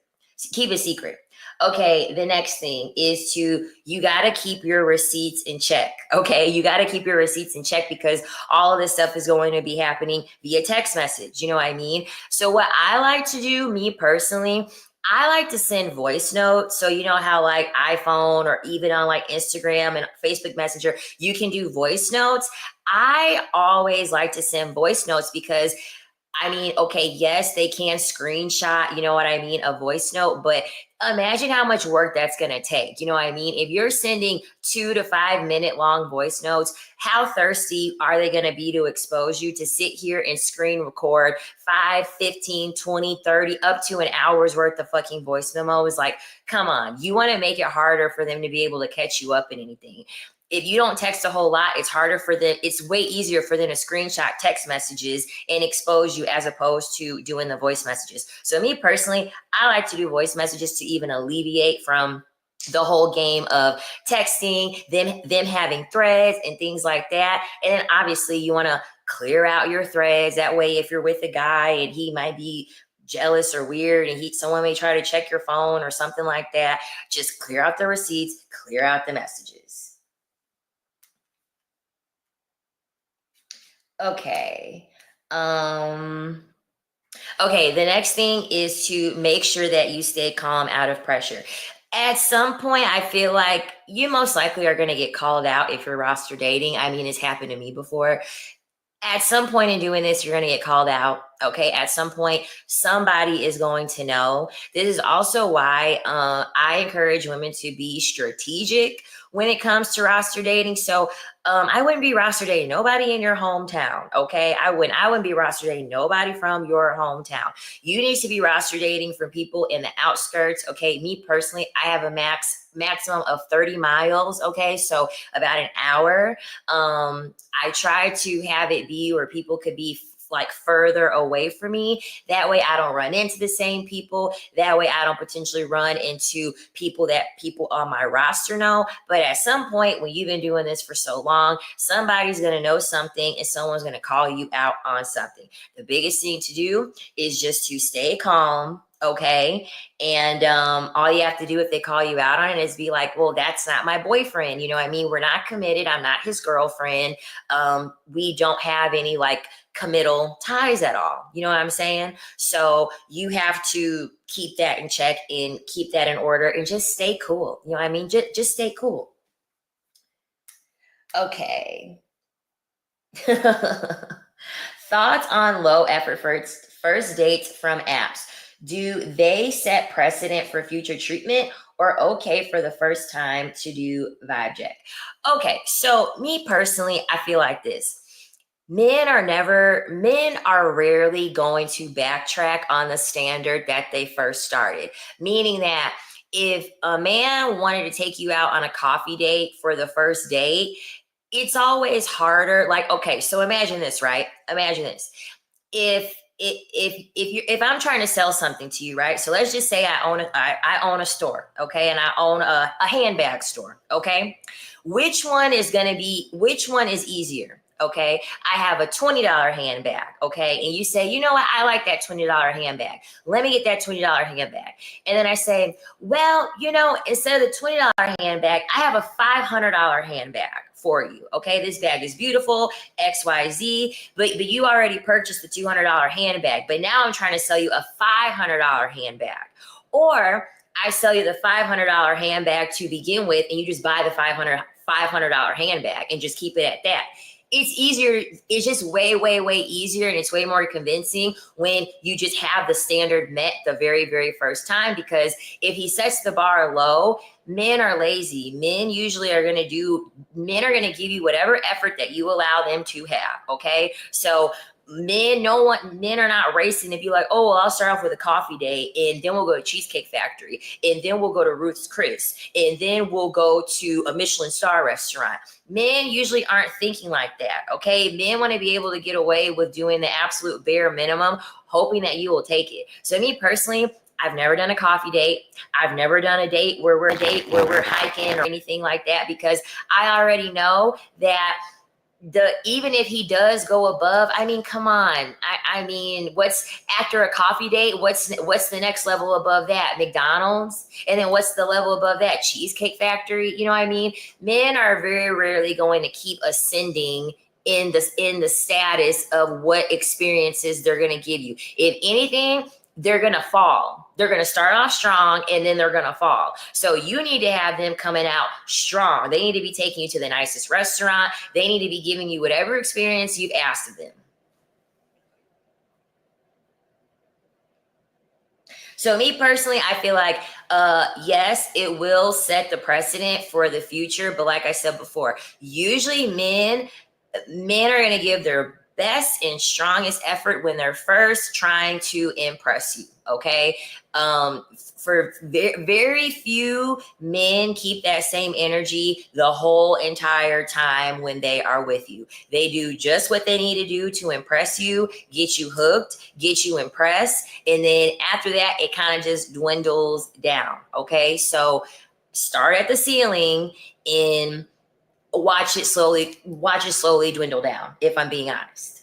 [SPEAKER 1] Keep it secret. Okay, the next thing is you got to keep your receipts in check. Okay, you got to keep your receipts in check, because all of this stuff is going to be happening via text message. You know what I mean? So what I like to do, me personally, I like to send voice notes. So you know how like iPhone or even on like Instagram and Facebook Messenger, you can do voice notes. I always like to send voice notes, because I mean, okay, yes, they can screenshot, you know what I mean, a voice note, but imagine how much work that's going to take. You know what I mean? If you're sending 2 to 5 minute long voice notes, how thirsty are they going to be to expose you to sit here and screen record 5, 15, 20, 30, up to an hour's worth of fucking voice memos? Like, come on, you want to make it harder for them to be able to catch you up in anything. If you don't text a whole lot, it's harder for them. It's way easier for them to screenshot text messages and expose you, as opposed to doing the voice messages. So me personally, I like to do voice messages to even alleviate from the whole game of texting, them having threads and things like that. And then obviously you want to clear out your threads. That way, if you're with a guy and he might be jealous or weird and someone may try to check your phone or something like that, just clear out the receipts, clear out the messages. Okay. Okay, the next thing is to make sure that you stay calm out of pressure. At some point, I feel like you most likely are going to get called out if you're roster dating. I mean, it's happened to me before. At some point in doing this, you're going to get called out. Okay. At some point, somebody is going to know. This is also why I encourage women to be strategic when it comes to roster dating. So I wouldn't be roster dating nobody in your hometown. Okay. I wouldn't be roster dating nobody from your hometown. You need to be roster dating from people in the outskirts. Okay. Me personally, I have a maximum of 30 miles. Okay. So about an hour. I try to have it be where people could be like further away from me. That way I don't run into the same people. That way I don't potentially run into people that people on my roster know. But at some point when you've been doing this for so long, somebody's going to know something and someone's going to call you out on something. The biggest thing to do is just to stay calm. Okay. And all you have to do if they call you out on it is be like, well, that's not my boyfriend. You know what I mean? We're not committed. I'm not his girlfriend. We don't have any like committal ties at all. You know what I'm saying? So you have to keep that in check and keep that in order and just stay cool. You know what I mean? Just stay cool. Okay. Thoughts on low effort first dates from apps. Do they set precedent for future treatment or okay for the first time to do vibe check? Okay, so me personally, I feel like this. Men are rarely going to backtrack on the standard that they first started. Meaning that if a man wanted to take you out on a coffee date for the first date, it's always harder. Like, okay, so imagine this, right? Imagine this. If I'm trying to sell something to you, right? So let's just say I own a store, okay, and I own a handbag store, okay. Which one is easier? Okay, I have a $20 handbag, okay, and you say, you know what, I like that $20 handbag. Let me get that $20 handbag, and then I say, well, instead of the $20 handbag, I have a $500 handbag for you. Okay, this bag is beautiful, XYZ, but you already purchased the $200 handbag, but now I'm trying to sell you a $500 handbag. Or I sell you the $500 handbag to begin with, and you just buy the $500 handbag and just keep it at that. It's easier. It's just way, way, way easier. And it's way more convincing when you just have the standard met the very, very first time. Because if he sets the bar low, men are lazy. Men are going to give you whatever effort that you allow them to have. Okay. So men are not racing to be like, oh, well, I'll start off with a coffee date and then we'll go to Cheesecake Factory and then we'll go to Ruth's Chris and then we'll go to a Michelin star restaurant. Men usually aren't thinking like that. Okay. Men want to be able to get away with doing the absolute bare minimum, hoping that you will take it. So me personally, I've never done a coffee date. I've never done a date where we're hiking or anything like that, because I already know that even if he does go above, I mean, come on. I mean, what's after a coffee date? What's the next level above that? McDonald's? And then what's the level above that? Cheesecake Factory? You know what I mean? Men are very rarely going to keep ascending in the status of what experiences they're going to give you. If anything, they're going to fall. They're going to start off strong and then they're going to fall. So you need to have them coming out strong. They need to be taking you to the nicest restaurant. They need to be giving you whatever experience you've asked of them. So me personally, I feel like, yes, it will set the precedent for the future. But like I said before, usually men are going to give their best and strongest effort when they're first trying to impress you. Okay. For very few men keep that same energy the whole entire time when they are with you. They do just what they need to do to impress you, get you hooked, get you impressed. And then after that, it kind of just dwindles down. Okay. So Start at the ceiling and watch it slowly dwindle down, if I'm being honest.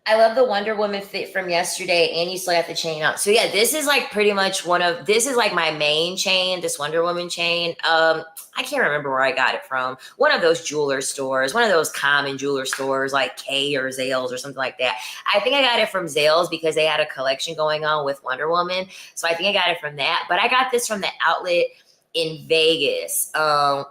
[SPEAKER 1] I love the Wonder Woman fit from yesterday, and you still got the chain out. So yeah, this is like pretty much this is like my main chain, this Wonder Woman chain. I can't remember where I got it from. One of those jeweler stores, one of those common jeweler stores like Kay or Zales or something like that. I think I got it from Zales because they had a collection going on with Wonder Woman. So I think I got it from that. But I got this from the outlet in Vegas. I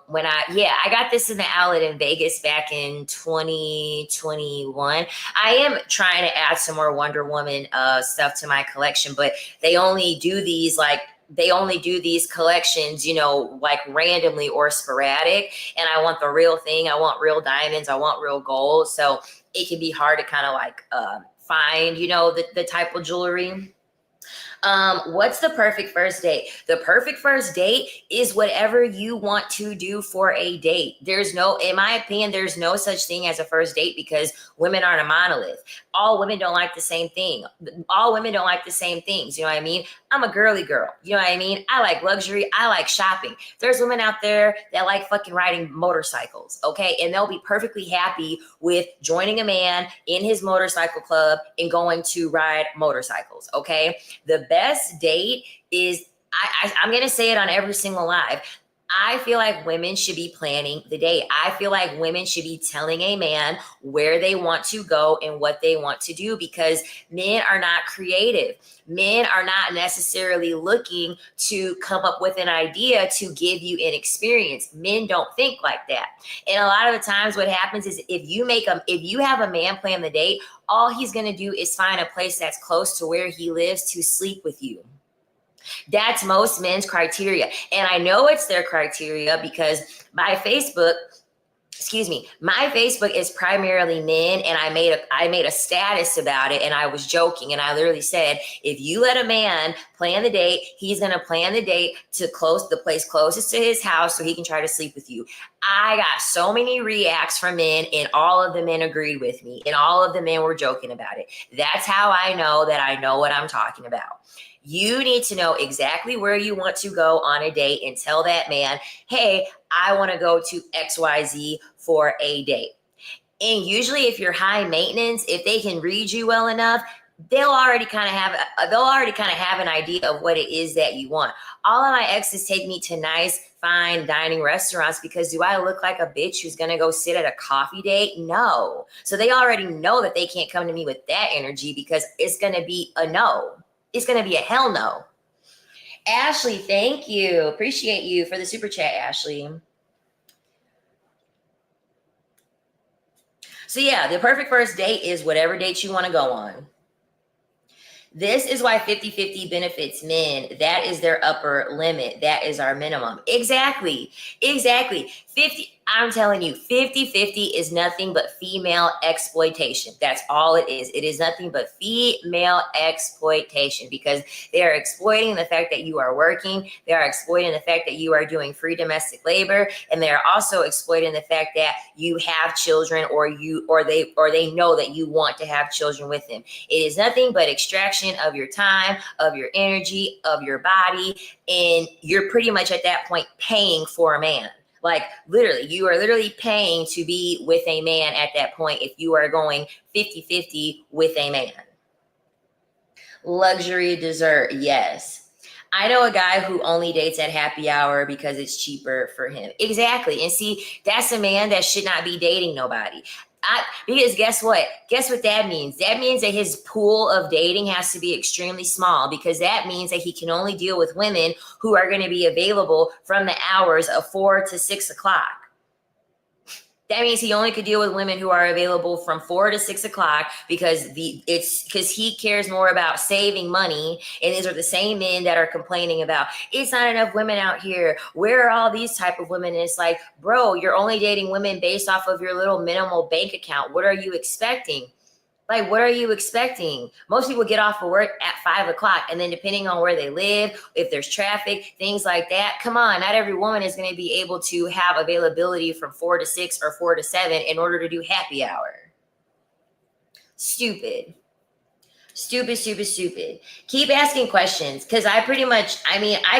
[SPEAKER 1] got this in the outlet in Vegas back in 2021. I am trying to add some more Wonder Woman stuff to my collection, but they only do these collections, like randomly or sporadic. And I want the real thing. I want real diamonds. I want real gold. So it can be hard to kind of like find, the type of jewelry. What's the perfect first date? The perfect first date is whatever you want to do for a date. In my opinion, there's no such thing as a first date because women aren't a monolith. All women don't like the same thing. All women don't like the same things. You know what I mean? I'm a girly girl. You know what I mean? I like luxury. I like shopping. There's women out there that like fucking riding motorcycles. Okay. And they'll be perfectly happy with joining a man in his motorcycle club and going to ride motorcycles. Okay. The best date is, I'm going to say it on every single live. I feel like women should be planning the date. I feel like women should be telling a man where they want to go and what they want to do because men are not creative. Men are not necessarily looking to come up with an idea to give you an experience. Men don't think like that. And a lot of the times what happens is if you have a man plan the date, all he's going to do is find a place that's close to where he lives to sleep with you. That's most men's criteria. And I know it's their criteria because my Facebook is primarily men, and I made a status about it, and I was joking, and I literally said, if you let a man plan the date, he's going to plan the date to close the place closest to his house so he can try to sleep with you. I got so many reacts from men, and all of the men agreed with me, and all of the men were joking about it. That's how I know that I know what I'm talking about. You need to know exactly where you want to go on a date and tell that man, hey, I want to go to XYZ for a date. And usually if you're high maintenance, if they can read you well enough, they'll already kind of have an idea of what it is that you want. All of my exes take me to nice, fine dining restaurants because do I look like a bitch who's going to go sit at a coffee date? No. So they already know that they can't come to me with that energy because it's going to be a no. It's going to be a hell no. Ashley, thank you. Appreciate you for the super chat, Ashley. So yeah, the perfect first date is whatever date you want to go on. This is why 50-50 benefits men. That is their upper limit. That is our minimum. Exactly. 50. I'm telling you, 50-50 is nothing but female exploitation. That's all it is. It is nothing but female exploitation because they are exploiting the fact that you are working. They are exploiting the fact that you are doing free domestic labor. And they are also exploiting the fact that you have children or they know that you want to have children with them. It is nothing but extraction of your time, of your energy, of your body. And you're pretty much at that point paying for a man. Like literally, you are literally paying to be with a man at that point if you are going 50-50 with a man. Luxury dessert, yes. I know a guy who only dates at happy hour because it's cheaper for him. Exactly. And see, that's a man that should not be dating nobody. Because guess what? Guess what that means? That means that his pool of dating has to be extremely small because that means that he can only deal with women who are going to be available from the hours of 4 to 6 o'clock. That means he only could deal with women who are available from 4 to 6 o'clock because he cares more about saving money. And these are the same men that are complaining about it's not enough women out here. Where are all these type of women? And it's like, bro, you're only dating women based off of your little minimal bank account. What are you expecting? Like, what are you expecting? Most people get off of work at 5 o'clock, and then depending on where they live, if there's traffic, things like that, come on, not every woman is going to be able to have availability from 4 to 6 or 4 to 7 in order to do happy hour. Stupid. Stupid, stupid, stupid. Keep asking questions because I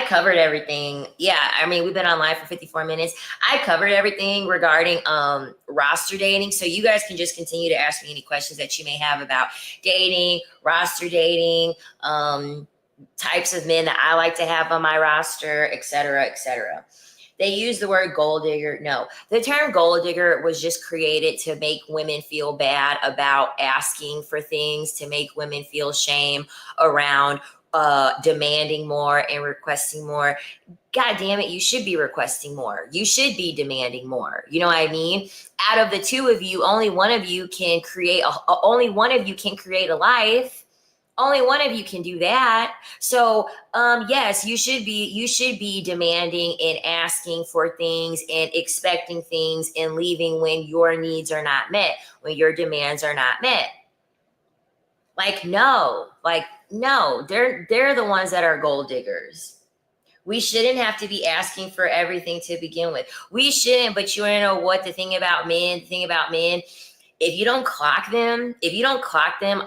[SPEAKER 1] covered everything. Yeah, we've been on live for 54 minutes. I covered everything regarding roster dating. So you guys can just continue to ask me any questions that you may have about dating, roster dating, types of men that I like to have on my roster, et cetera, et cetera. They use the word gold digger. No, the term gold digger was just created to make women feel bad about asking for things, to make women feel shame around demanding more and requesting more. God damn it, you should be requesting more. You should be demanding more. You know what I mean? Out of the two of you, only one of you can create a life. Only one of you can do that. So yes, you should be demanding and asking for things and expecting things and leaving when your needs are not met, when your demands are not met. No, they're the ones that are gold diggers. We shouldn't have to be asking for everything to begin with. We shouldn't, but you want to know what the thing about men, if you don't clock them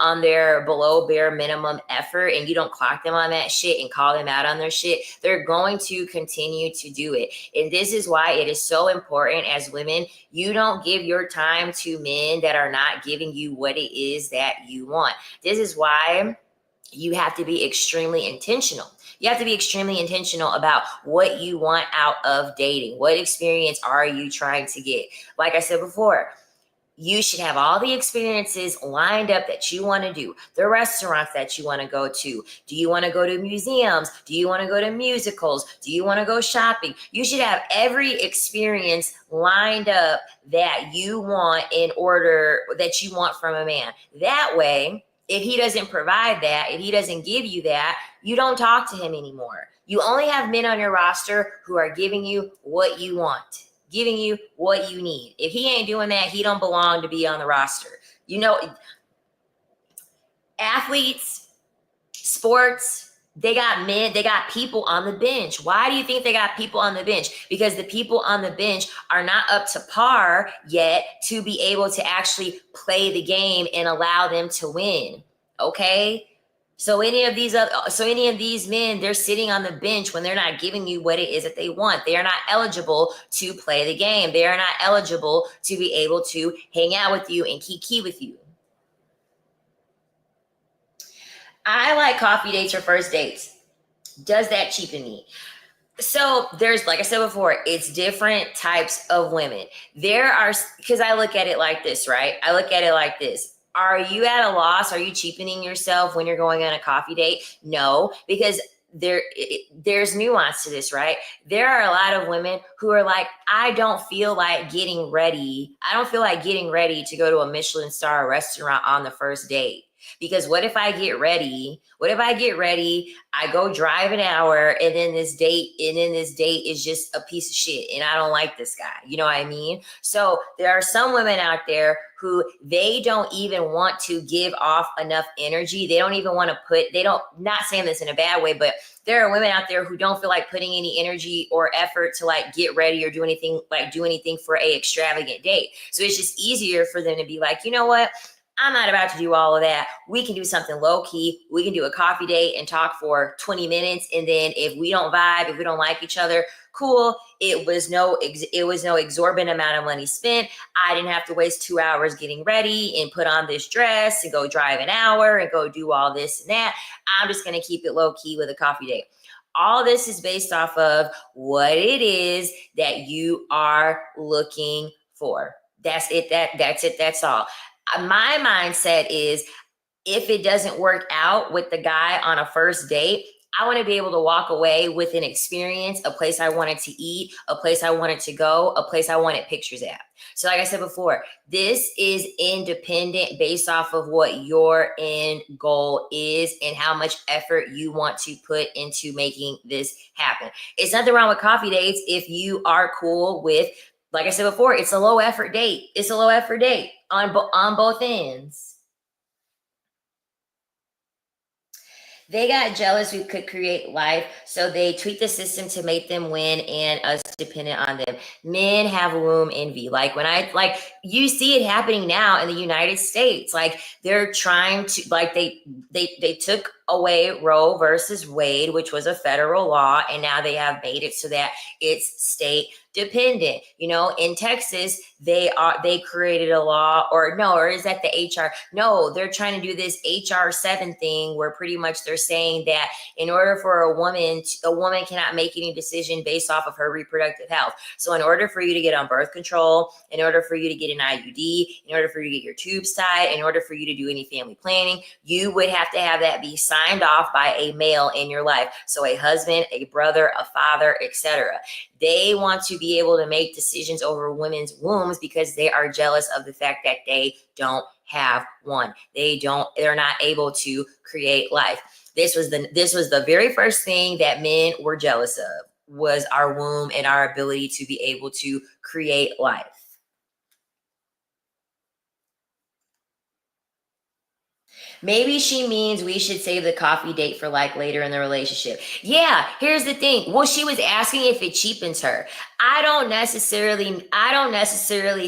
[SPEAKER 1] on their below bare minimum effort and you don't clock them on that shit and call them out on their shit, they're going to continue to do it. And this is why it is so important as women, you don't give your time to men that are not giving you what it is that you want. This is why you have to be extremely intentional. You have to be extremely intentional about what you want out of dating. What experience are you trying to get? Like I said before, you should have all the experiences lined up that you want to do, the restaurants that you want to go to. Do you want to go to museums? Do you want to go to musicals? Do you want to go shopping? You should have every experience lined up that you want from a man. That way, if he doesn't provide that, if he doesn't give you that, you don't talk to him anymore. You only have men on your roster who are giving you what you want, giving you what you need. If he ain't doing that, he don't belong to be on the roster. You know, athletes, sports, they got people on the bench. Why do you think they got people on the bench? Because the people on the bench are not up to par yet to be able to actually play the game and allow them to win. Okay? So any of these men, they're sitting on the bench when they're not giving you what it is that they want. They are not eligible to play the game. They are not eligible to be able to hang out with you and kiki with you. I like coffee dates or first dates. Does that cheapen me? So there's, like I said before, it's different types of women. Because I look at it like this, right? I look at it like this. Are you at a loss? Are you cheapening yourself when you're going on a coffee date? No, because there's nuance to this, right? There are a lot of women who are like, I don't feel like getting ready. I don't feel like getting ready to go to a Michelin star restaurant on the first date. Because what if I get ready? I go drive an hour and then this date is just a piece of shit and I don't like this guy. You know what I mean? So there are some women out there who they don't even want to give off enough energy. They don't even want to not saying this in a bad way, but there are women out there who don't feel like putting any energy or effort to like get ready or do anything for a extravagant date. So it's just easier for them to be like, you know what? I'm not about to do all of that. We can do something low key. We can do a coffee date and talk for 20 minutes. And then if we don't vibe, if we don't like each other, cool. It was no exorbitant amount of money spent. I didn't have to waste 2 hours getting ready and put on this dress and go drive an hour and go do all this and that. I'm just going to keep it low key with a coffee date. All this is based off of what it is that you are looking for. That's it. That's all. My mindset is if it doesn't work out with the guy on a first date, I want to be able to walk away with an experience, a place I wanted to eat, a place I wanted to go, a place I wanted pictures at. So like I said before, this is independent based off of what your end goal is and how much effort you want to put into making this happen. It's nothing wrong with coffee dates if you are cool with, like I said before, it's a low effort date. It's a low effort date on both ends. They got jealous we could create life, so they tweak the system to make them win and us dependent on them. Men have womb envy. Like when I like you see it happening now in the United States. Like they're trying to like they took away Roe versus Wade, which was a federal law, and now they have made it so that it's state dependent. You know, in Texas, they created a law, or no, or is that the HR? No, they're trying to do this HR 7 thing where pretty much they're saying that in order for a woman cannot make any decision based off of her reproductive health. So in order for you to get on birth control, in order for you to get an IUD, in order for you to get your tubes tied, in order for you to do any family planning, you would have to have that be signed off by a male in your life. So a husband, a brother, a father, etc. They want to be able to make decisions over women's wombs because they are jealous of the fact that they don't have one. They're not able to create life. This was the very first thing that men were jealous of, was our womb and our ability to be able to create life. Maybe she means we should save the coffee date for like later in the relationship. Yeah, here's the thing. Well, she was asking if it cheapens her. I don't necessarily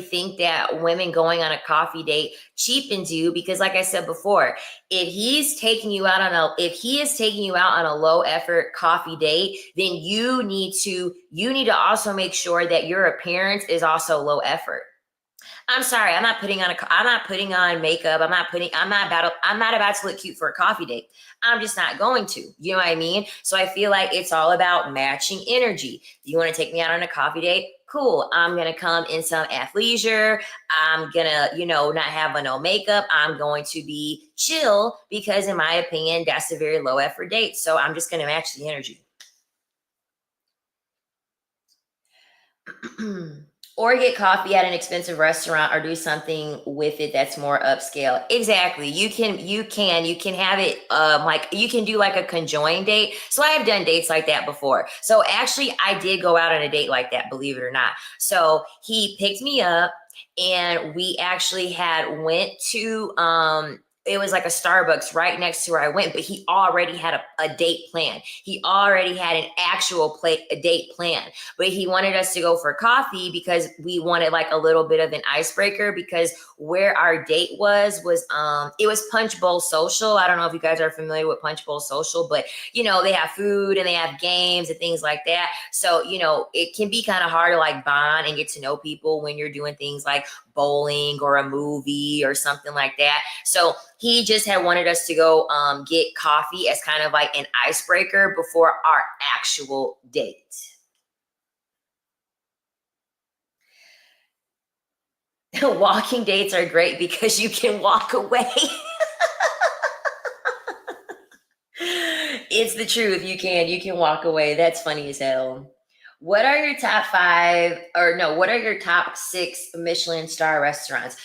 [SPEAKER 1] think that women going on a coffee date cheapens you, because like I said before, if he is taking you out on a low effort coffee date, then you need to also make sure that your appearance is also low effort. I'm sorry, I'm not putting on makeup. I'm not about to look cute for a coffee date. I'm just not going to. You know what I mean? So I feel like it's all about matching energy. You want to take me out on a coffee date? Cool. I'm gonna come in some athleisure. I'm gonna, not have no makeup. I'm going to be chill because, in my opinion, that's a very low effort date. So I'm just gonna match the energy. Or get coffee at an expensive restaurant, or do something with it that's more upscale. Exactly. You can have it, like you can do like a conjoined date. So I have done dates like that before. So actually I did go out on a date like that, believe it or not. So he picked me up, and we actually had went to it was like a Starbucks right next to where I went, but he already had a date plan. He already had an actual a date plan, but he wanted us to go for coffee because we wanted like a little bit of an icebreaker, because where our date was it was Punch Bowl Social. I don't know if you guys are familiar with Punch Bowl Social, but they have food and they have games and things like that. So, it can be kind of hard to like bond and get to know people when you're doing things like bowling or a movie or something like that. So he just had wanted us to go get coffee as kind of like an icebreaker before our actual date. Walking dates are great because you can walk away. It's the truth. You can walk away. That's funny as hell. What are your top five, or no, what are your top six Michelin star restaurants?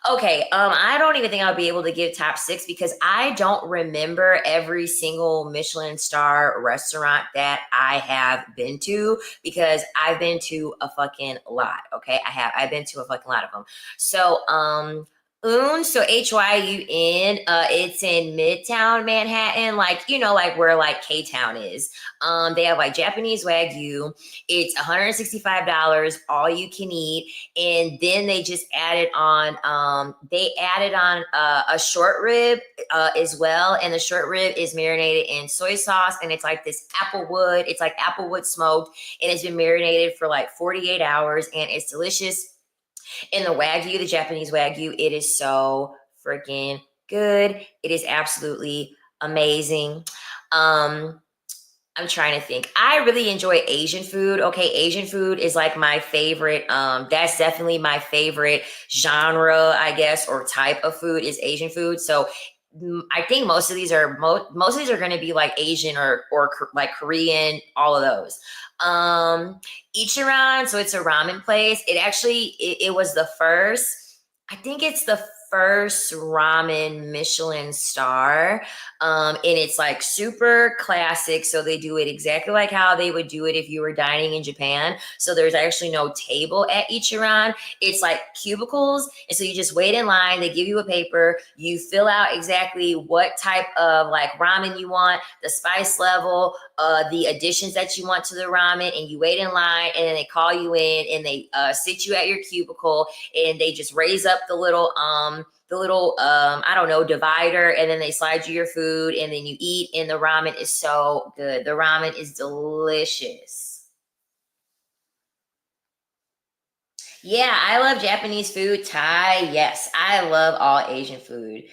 [SPEAKER 1] Okay, I don't even think I'll be able to give top six because I don't remember every single Michelin star restaurant that I have been to, because I've been to a fucking lot. Okay, I've been to a fucking lot of them. So, so HYUN, it's in Midtown Manhattan, like, like where like K Town is. They have like Japanese Wagyu. It's $165, all you can eat. And then they just added on a short rib as well. And the short rib is marinated in soy sauce, and it's like this applewood. It's like applewood smoked, and it's been marinated for like 48 hours, and it's delicious. And the Wagyu, the Japanese Wagyu, it is so freaking good. It is absolutely amazing. Um, I'm trying to think. I really enjoy Asian food. Okay, Asian food is like my favorite. That's definitely my favorite genre, I guess, or type of food is Asian food. So I think most of these are going to be like Asian or like Korean, all of those. Ichiran, so it's a ramen place. It was the first. I think it's the first ramen Michelin star. And it's like super classic. So they do it exactly like how they would do it if you were dining in Japan. So there's actually no table at Ichiran. It's like cubicles. And so you just wait in line. They give you a paper. You fill out exactly what type of like ramen you want, the spice level, the additions that you want to the ramen, and you wait in line, and then they call you in, and they sit you at your cubicle, and they just raise up the little I don't know, divider, and then they slide you your food, and then you eat, and the ramen is so good. The ramen is delicious. Yeah, I love Japanese food. Thai, yes, I love all Asian food.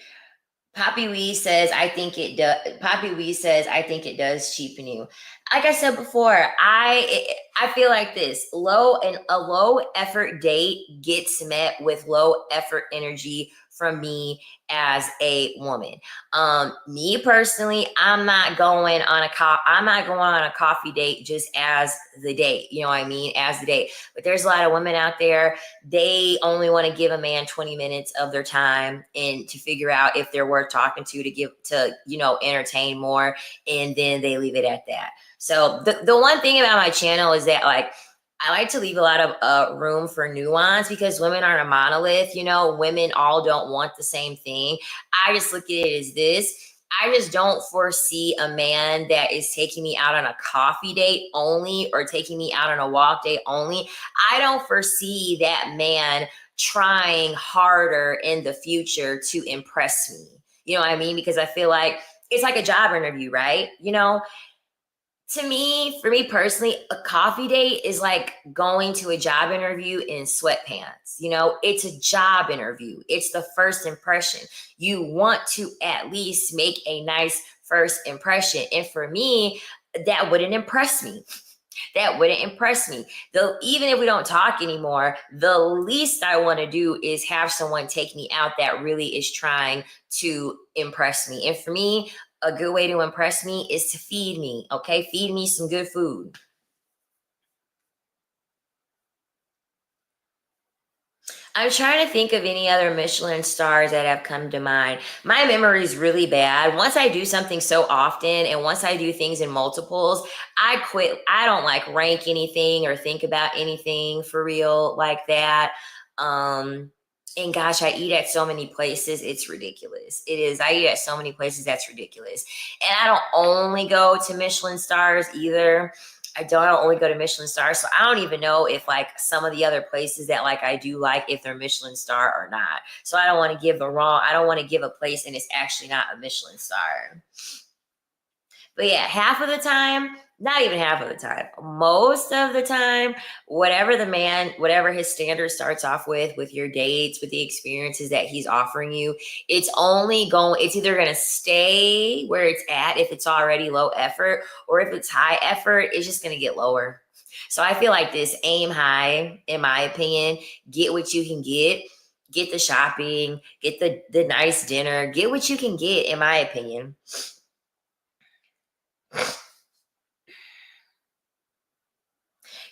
[SPEAKER 1] Poppy Wee says, I think it does. Poppy Wee says, I think it does cheapen you. Like I said before, I feel like this a low effort date gets met with low effort energy from me as a woman. Me personally, I'm not going on a coffee date just as the date. You know what I mean? As the date. But there's a lot of women out there, they only want to give a man 20 minutes of their time and to figure out if they're worth talking to give to, entertain more. And then they leave it at that. So the one thing about my channel is that like I like to leave a lot of room for nuance because women aren't a monolith. Women all don't want the same thing. I just look at it as this. I just don't foresee a man that is taking me out on a coffee date only or taking me out on a walk date only. I don't foresee that man trying harder in the future to impress me. You know what I mean? Because I feel like it's like a job interview, right? To me, for me personally, a coffee date is like going to a job interview in sweatpants. It's a job interview. It's the first impression. You want to at least make a nice first impression. And for me, that wouldn't impress me. That wouldn't impress me. Though, even if we don't talk anymore, the least I want to do is have someone take me out that really is trying to impress me. And for me, a good way to impress me is to feed me. Okay. Feed me some good food. I'm trying to think of any other Michelin stars that have come to mind. My memory is really bad. Once I do something so often and once I do things in multiples, I quit. I don't like rank anything or think about anything for real like that. Um, and gosh, I eat at so many places. It's ridiculous. It is. I eat at so many places. That's ridiculous. And I don't only go to Michelin stars either. I don't only go to Michelin stars. So I don't even know if like some of the other places that like I do like if they're Michelin star or not. So I don't want to give a place and it's actually not a Michelin star. But yeah, half of the time, not even half of the time, most of the time, whatever his standard starts off with your dates, with the experiences that he's offering you, it's either going to stay where it's at if it's already low effort, or if it's high effort, it's just going to get lower. So I feel like this: aim high, in my opinion, get what you can get the shopping, get the nice dinner, get what you can get, in my opinion.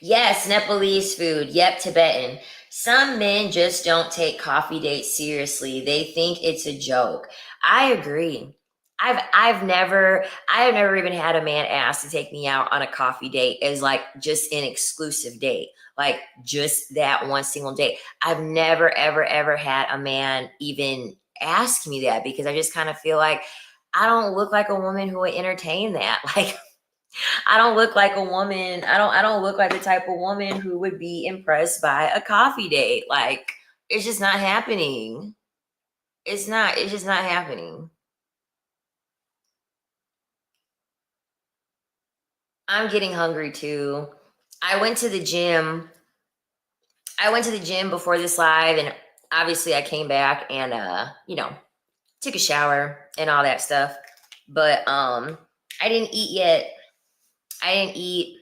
[SPEAKER 1] Yes, Nepalese food. Yep, Tibetan. Some men just don't take coffee dates seriously. They think it's a joke. I agree. I've never even had a man ask to take me out on a coffee date as like just an exclusive date, like just that one single date. I've never ever ever had a man even ask me that because I just kind of feel like I don't look like a woman who would entertain that. Like I don't look like a woman. I don't look like the type of woman who would be impressed by a coffee date. Like it's just not happening. It's just not happening. I'm getting hungry too. I went to the gym. I went to the gym before this live and obviously I came back and took a shower and all that stuff. But I didn't eat yet. I didn't eat.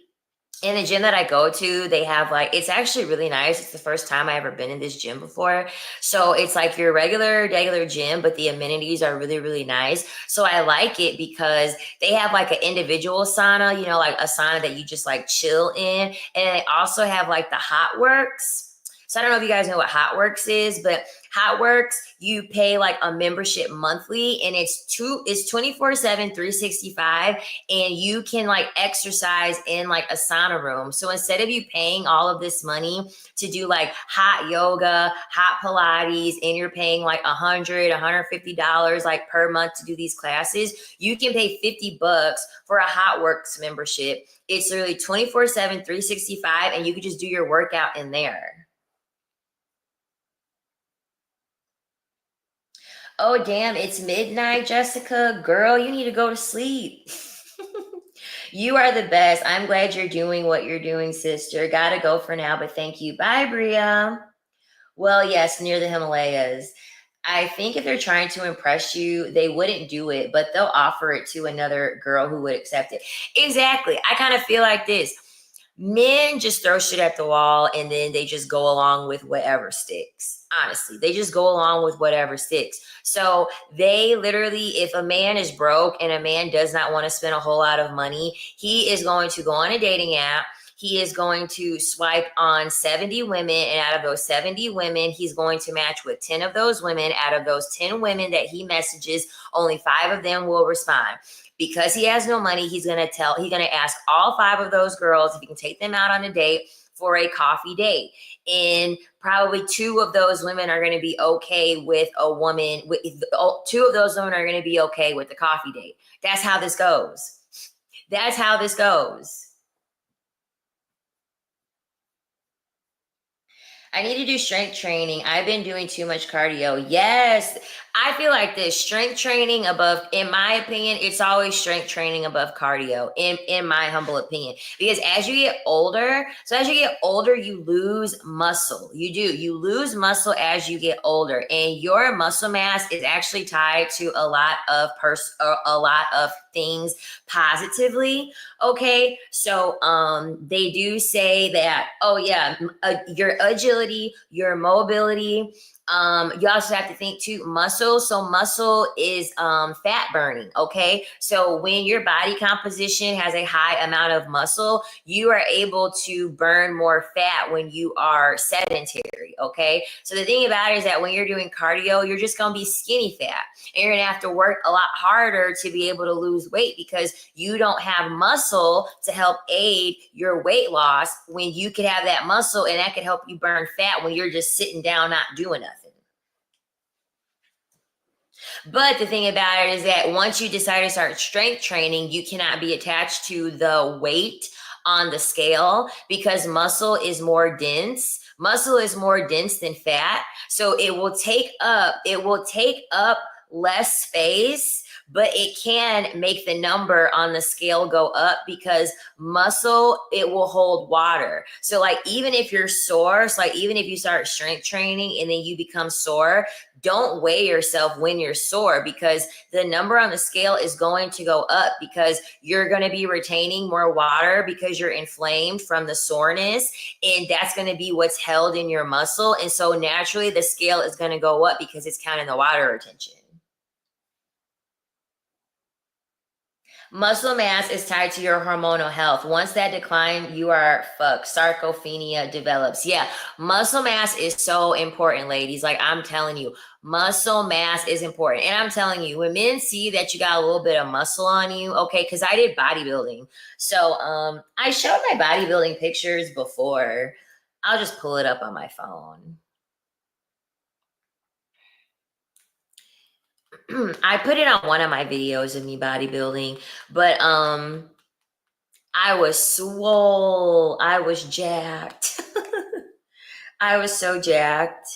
[SPEAKER 1] In the gym that I go to, they have like, it's actually really nice. It's the first time I ever been in this gym before. So it's like your regular gym, but the amenities are really, really nice. So I like it because they have like an individual sauna, like a sauna that you just like chill in. And they also have like the hot works. So I don't know if you guys know what HotWorks is, but HotWorks, you pay like a membership monthly, and it's 24/7, 365, and you can like exercise in like a sauna room. So instead of you paying all of this money to do like hot yoga, hot Pilates, and you're paying like $150 like per month to do these classes, you can pay $50 for a HotWorks membership. It's literally 24/7, 365, and you can just do your workout in there. Oh, damn, it's midnight, Jessica. Girl, you need to go to sleep. You are the best. I'm glad you're doing what you're doing, sister. Gotta go for now, but thank you. Bye, Bria. Well, yes, near the Himalayas. I think if they're trying to impress you, they wouldn't do it, but they'll offer it to another girl who would accept it. Exactly. I kind of feel like this. Men just throw shit at the wall and then they just go along with whatever sticks. Honestly, they just go along with whatever sticks. So they literally, if a man is broke and a man does not want to spend a whole lot of money, he is going to go on a dating app. He is going to swipe on 70 women, and out of those 70 women, he's going to match with 10 of those women. Out of those 10 women that he messages, only 5 of them will respond. Because he has no money, he's gonna ask all 5 of those girls if he can take them out on a date for a coffee date. And probably 2 of those women are gonna be okay with a woman, 2 of those women are gonna be okay with the coffee date. That's how this goes. That's how this goes. I need to do strength training. I've been doing too much cardio. Yes. I feel like this strength training above, in my opinion, it's always strength training above cardio, in my humble opinion. Because as you get older, you lose muscle. You do. You lose muscle as you get older. And your muscle mass is actually tied to a lot of things positively. Okay, so they do say that, oh yeah, your agility, your mobility. You also have to think too, muscle. So muscle is fat burning. Okay, so when your body composition has a high amount of muscle, you are able to burn more fat when you are sedentary. Okay, so the thing about it is that when you're doing cardio, you're just gonna be skinny fat, and you're gonna have to work a lot harder to be able to lose weight because you don't have muscle to help aid your weight loss, when you could have that muscle and that could help you burn fat when you're just sitting down not doing nothing. But the thing about it is that once you decide to start strength training, you cannot be attached to the weight on the scale because muscle is more dense than fat, so it will take up less space, but it can make the number on the scale go up because muscle, it will hold water. So like even if you're sore, so like even if you start strength training and then you become sore, don't weigh yourself when you're sore because the number on the scale is going to go up because you're going to be retaining more water because you're inflamed from the soreness, and that's going to be what's held in your muscle. And so naturally the scale is going to go up because it's counting the water retention. Muscle mass is tied to your hormonal health. Once that decline, you are fucked. Sarcopenia develops. Yeah, muscle mass is so important, ladies. Like I'm telling you, muscle mass is important. And I'm telling you, when men see that you got a little bit of muscle on you, okay, because I did bodybuilding. So I showed my bodybuilding pictures before. I'll just pull it up on my phone. I put it on one of my videos of me bodybuilding, but I was swole. I was jacked. I was so jacked.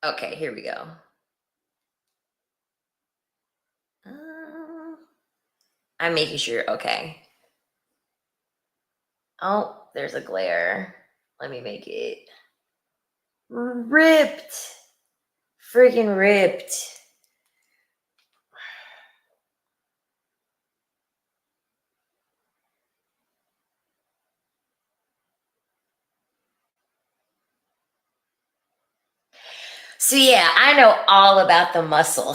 [SPEAKER 1] Okay, here we go. Uh, I'm making sure. Okay. Oh, there's a glare. Let me make it ripped. Freaking ripped. So yeah, I know all about the muscle.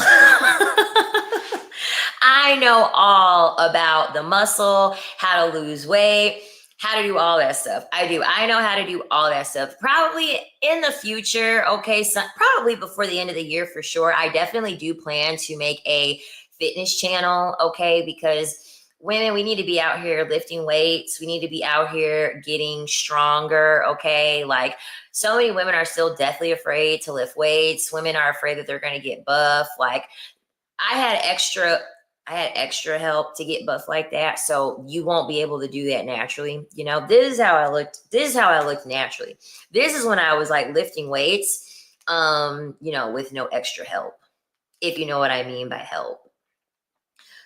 [SPEAKER 1] I know all about the muscle, how to lose weight, how to do all that stuff. I do. I know how to do all that stuff. Probably in the future. Okay. So probably before the end of the year for sure. I definitely do plan to make a fitness channel. Okay. Because women, we need to be out here lifting weights. We need to be out here getting stronger. Okay. Like so many women are still deathly afraid to lift weights. Women are afraid that they're going to get buff. Like I had extra I had extra help to get buff like that. So you won't be able to do that naturally. You know, this is how I looked. This is how I looked naturally. This is when I was like lifting weights, with no extra help, if you know what I mean by help.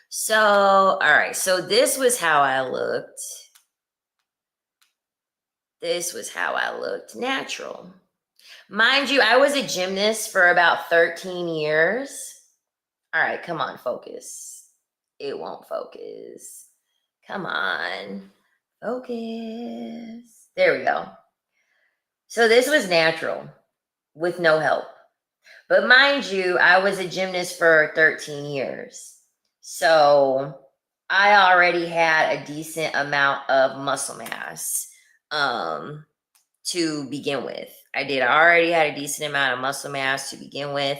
[SPEAKER 1] So, all right. So this was how I looked. This was how I looked natural. Mind you, I was a gymnast for about 13 years. All right, come on, focus. It won't focus. Come on, focus. There we go. So this was natural with no help. But mind you, I was a gymnast for 13 years. So I already had a decent amount of muscle mass to begin with. I already had a decent amount of muscle mass to begin with.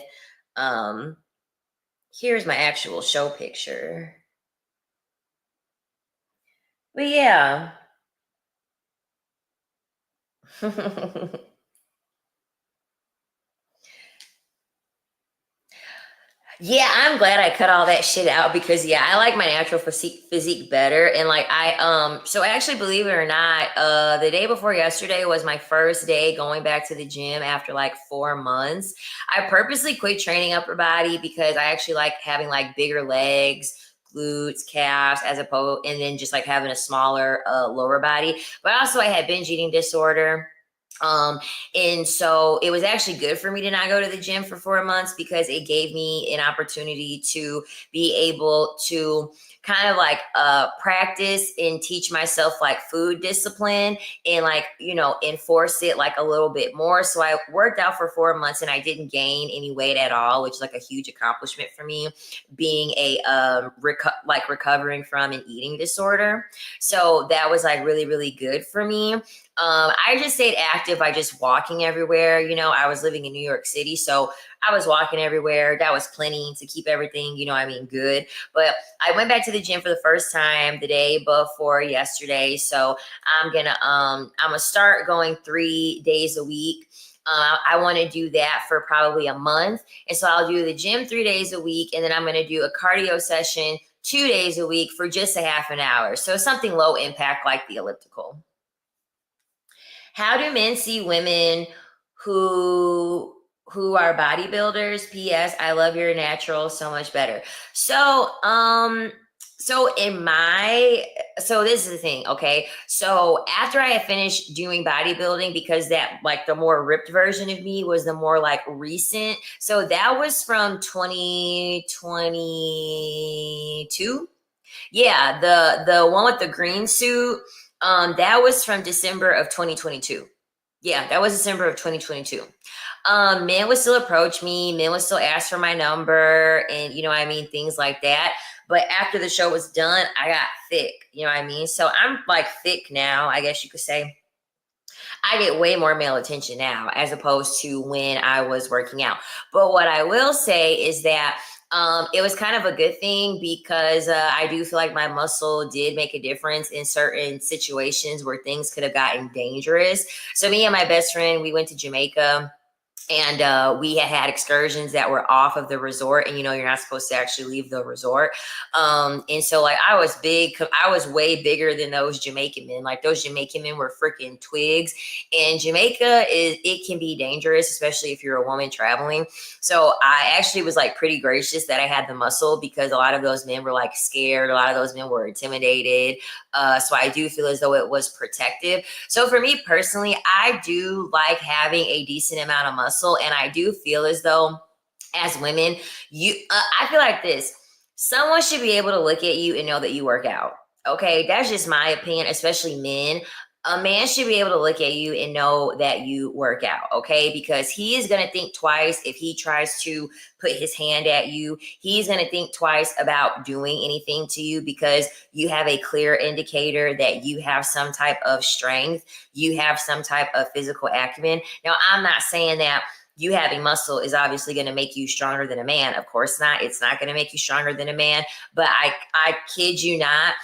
[SPEAKER 1] Here's my actual show picture. But yeah. Yeah, I'm glad I cut all that shit out because yeah, I like my natural physique better. And like so actually believe it or not, the day before yesterday was my first day going back to the gym after like 4 months. I purposely quit training upper body because I actually like having like bigger legs, glutes, calves, as opposed, and then just like having a smaller lower body. But also I had binge eating disorder. Um, and so it was actually good for me to not go to the gym for 4 months because it gave me an opportunity to be able to kind of like practice and teach myself like food discipline and like, enforce it like a little bit more. So I worked out for 4 months and I didn't gain any weight at all, which is like a huge accomplishment for me being a recovering from an eating disorder. So that was like really, really good for me. I just stayed active by just walking everywhere. I was living in New York City, so I was walking everywhere. That was plenty to keep everything, good. But I went back to the gym for the first time the day before yesterday. So I'm gonna start going 3 days a week. I want to do that for probably a month. And so I'll do the gym 3 days a week, and then I'm going to do a cardio session 2 days a week for just a half an hour. So something low impact like the elliptical. How do men see women who are bodybuilders? P.S. I love your natural so much better. So this is the thing, okay? So after I had finished doing bodybuilding, because that like the more ripped version of me was the more like recent. So that was from 2022. Yeah, the one with the green suit, that was from December of 2022. Yeah, that was December of 2022. Men would still approach me, men would still ask for my number, and things like that. But after the show was done, I got thick, So I'm like thick now, I guess you could say. I get way more male attention now as opposed to when I was working out. But what I will say is that it was kind of a good thing because I do feel like my muscle did make a difference in certain situations where things could have gotten dangerous. So me and my best friend, we went to Jamaica. And we had excursions that were off of the resort, and you're not supposed to actually leave the resort. And so like I was big, I was way bigger than those Jamaican men. Like those Jamaican men were freaking twigs. And Jamaica it can be dangerous, especially if you're a woman traveling. So I actually was like pretty gracious that I had the muscle because a lot of those men were like scared. A lot of those men were intimidated. So I do feel as though it was protective. So for me personally, I do like having a decent amount of muscle. And I do feel as though as women, I feel like this, someone should be able to look at you and know that you work out. Okay. That's just my opinion, especially men. A man should be able to look at you and know that you work out, okay? Because he is going to think twice if he tries to put his hand at you. He's going to think twice about doing anything to you because you have a clear indicator that you have some type of strength, you have some type of physical acumen. Now, I'm not saying that you having muscle is obviously going to make you stronger than a man. Of course not. It's not going to make you stronger than a man, but I kid you not,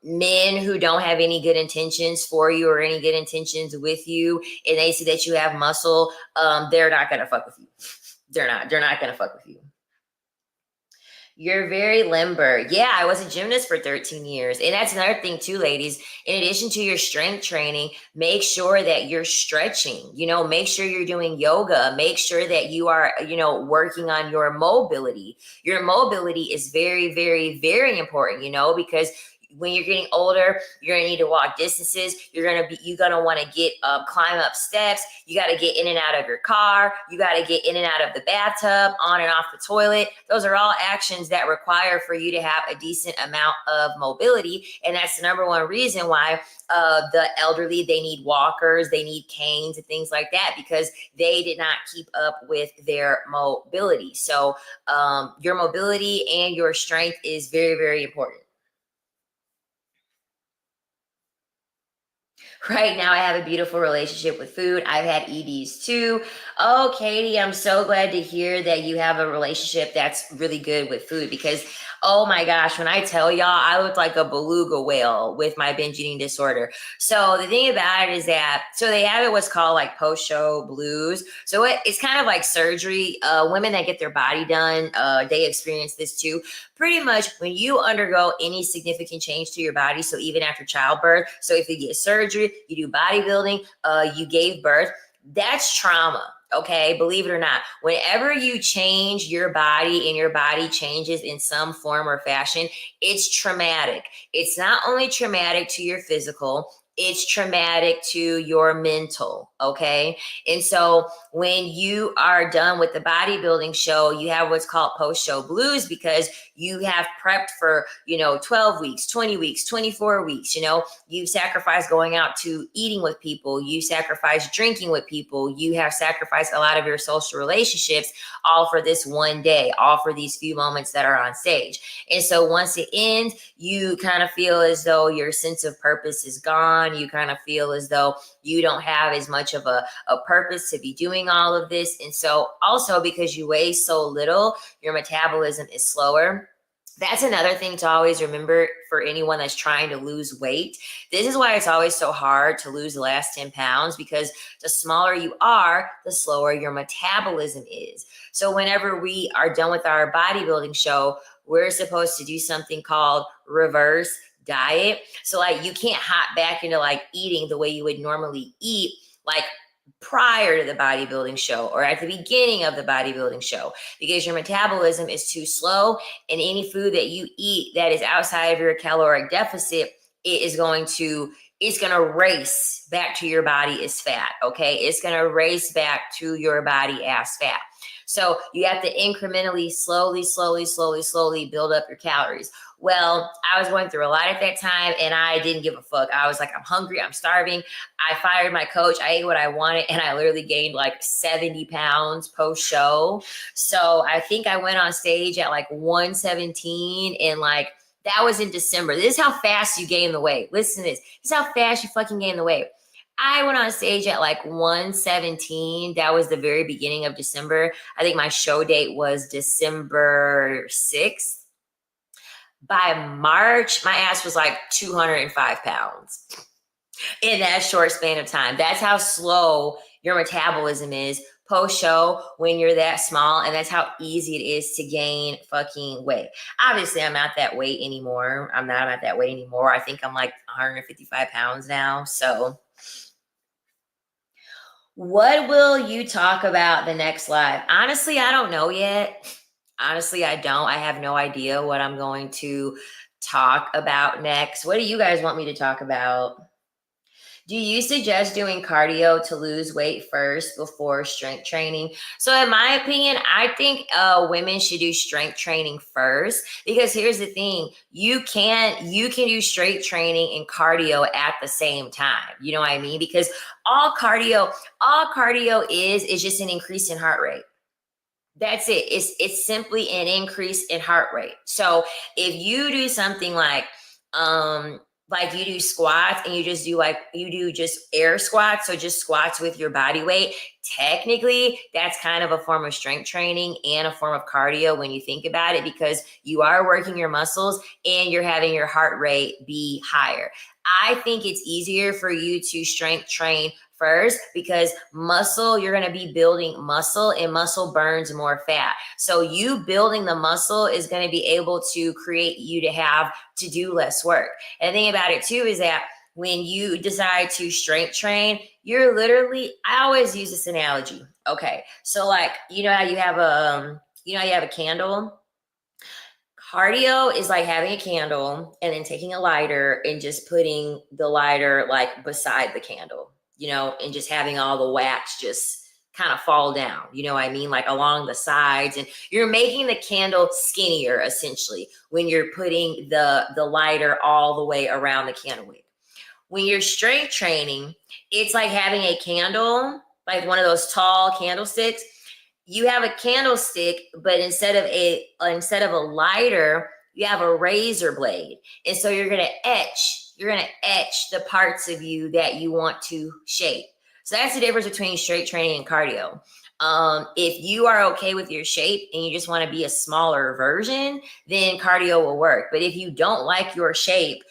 [SPEAKER 1] men who don't have any good intentions for you or any good intentions with you, and they see that you have muscle, they're not going to fuck with you. They're not going to fuck with you. You're very limber. Yeah, I was a gymnast for 13 years. And that's another thing too, ladies. In addition to your strength training, make sure that you're stretching, make sure you're doing yoga, make sure that you are, working on your mobility. Your mobility is very, very, very important, because when you're getting older, you're gonna need to walk distances. You're gonna want to get climb up steps. You got to get in and out of your car. You got to get in and out of the bathtub, on and off the toilet. Those are all actions that require for you to have a decent amount of mobility, and that's the number one reason why the elderly, they need walkers, they need canes and things like that, because they did not keep up with their mobility. So your mobility and your strength is very, very important. Right now, I have a beautiful relationship with food. I've had EDs too. Oh, Katie, I'm so glad to hear that you have a relationship that's really good with food because, oh my gosh, when I tell y'all, I look like a beluga whale with my binge eating disorder. So the thing about it is that, so they have it what's called like post-show blues. So it's kind of like surgery. Women that get their body done, they experience this too. Pretty much when you undergo any significant change to your body, so even after childbirth, so if you get surgery, you do bodybuilding, you gave birth, that's trauma. Okay, believe it or not, whenever you change your body and your body changes in some form or fashion, it's traumatic. It's not only traumatic to your physical, it's traumatic to your mental. Okay. And so when you are done with the bodybuilding show, you have what's called post-show blues because you have prepped for, 12 weeks, 20 weeks, 24 weeks, you've sacrificed going out to eating with people, you sacrificed drinking with people, you have sacrificed a lot of your social relationships, all for this one day, all for these few moments that are on stage. And so once it ends, you kind of feel as though your sense of purpose is gone. You kind of feel as though you don't have as much of a purpose to be doing all of this. And so also because you weigh so little, your metabolism is slower. That's another thing to always remember for anyone that's trying to lose weight. This is why it's always so hard to lose the last 10 pounds because the smaller you are, the slower your metabolism is. So whenever we are done with our bodybuilding show, we're supposed to do something called reverse diet. So like you can't hop back into like eating the way you would normally eat, like prior to the bodybuilding show or at the beginning of the bodybuilding show because your metabolism is too slow and any food that you eat that is outside of your caloric deficit, it's going to race back to your body as fat. Okay. It's going to race back to your body as fat. So you have to incrementally, slowly build up your calories. Well, I was going through a lot at that time and I didn't give a fuck. I was like, I'm hungry, I'm starving. I fired my coach. I ate what I wanted and I literally gained like 70 pounds post show. So I think I went on stage at like 117 and like, that was in December. This is how fast you gain the weight. Listen to this. This is how fast you fucking gain the weight. I went on stage at like 117. That was the very beginning of December. I think my show date was December 6th. By March, my ass was like 205 pounds in that short span of time. That's how slow your metabolism is post-show when you're that small, and that's how easy it is to gain fucking weight. Obviously, I'm not that weight anymore. I'm not at that weight anymore. I think I'm like 155 pounds now. So what will you talk about the next live? Honestly, I don't know yet. Honestly, I don't. I have no idea what I'm going to talk about next. What do you guys want me to talk about? Do you suggest doing cardio to lose weight first before strength training? So, in my opinion, I think women should do strength training first, because here's the thing: you can do strength training and cardio at the same time. You know what I mean? Because all cardio all cardio is just an increase in heart rate. That's it. It's simply an increase in heart rate. So if you do something like you do squats and you do just air squats, so just squats with your body weight, technically that's kind of a form of strength training and a form of cardio when you think about it, because you are working your muscles and you're having your heart rate be higher. I think it's easier for you to strength train first, because you're going to be building muscle, and muscle burns more fat. So you building the muscle is going to be able to create you to have to do less work. And the thing about it too is that when you decide to strength train, you're literally, I always use this analogy. Okay. So like, you know, you have a candle. Cardio is like having a candle and then taking a lighter and just putting the lighter like beside the candle, and just having all the wax just kind of fall down, you know what I mean? Like along the sides. And you're making the candle skinnier essentially when you're putting the lighter all the way around the candle wick. When you're strength training, it's like having a candle, like one of those tall candlesticks. You have a candlestick, but instead of a lighter, you have a razor blade. And so you're gonna etch the parts of you that you want to shape. So that's the difference between strength training and cardio. If you are okay with your shape and you just want to be a smaller version, then cardio will work. But if you don't like your shape,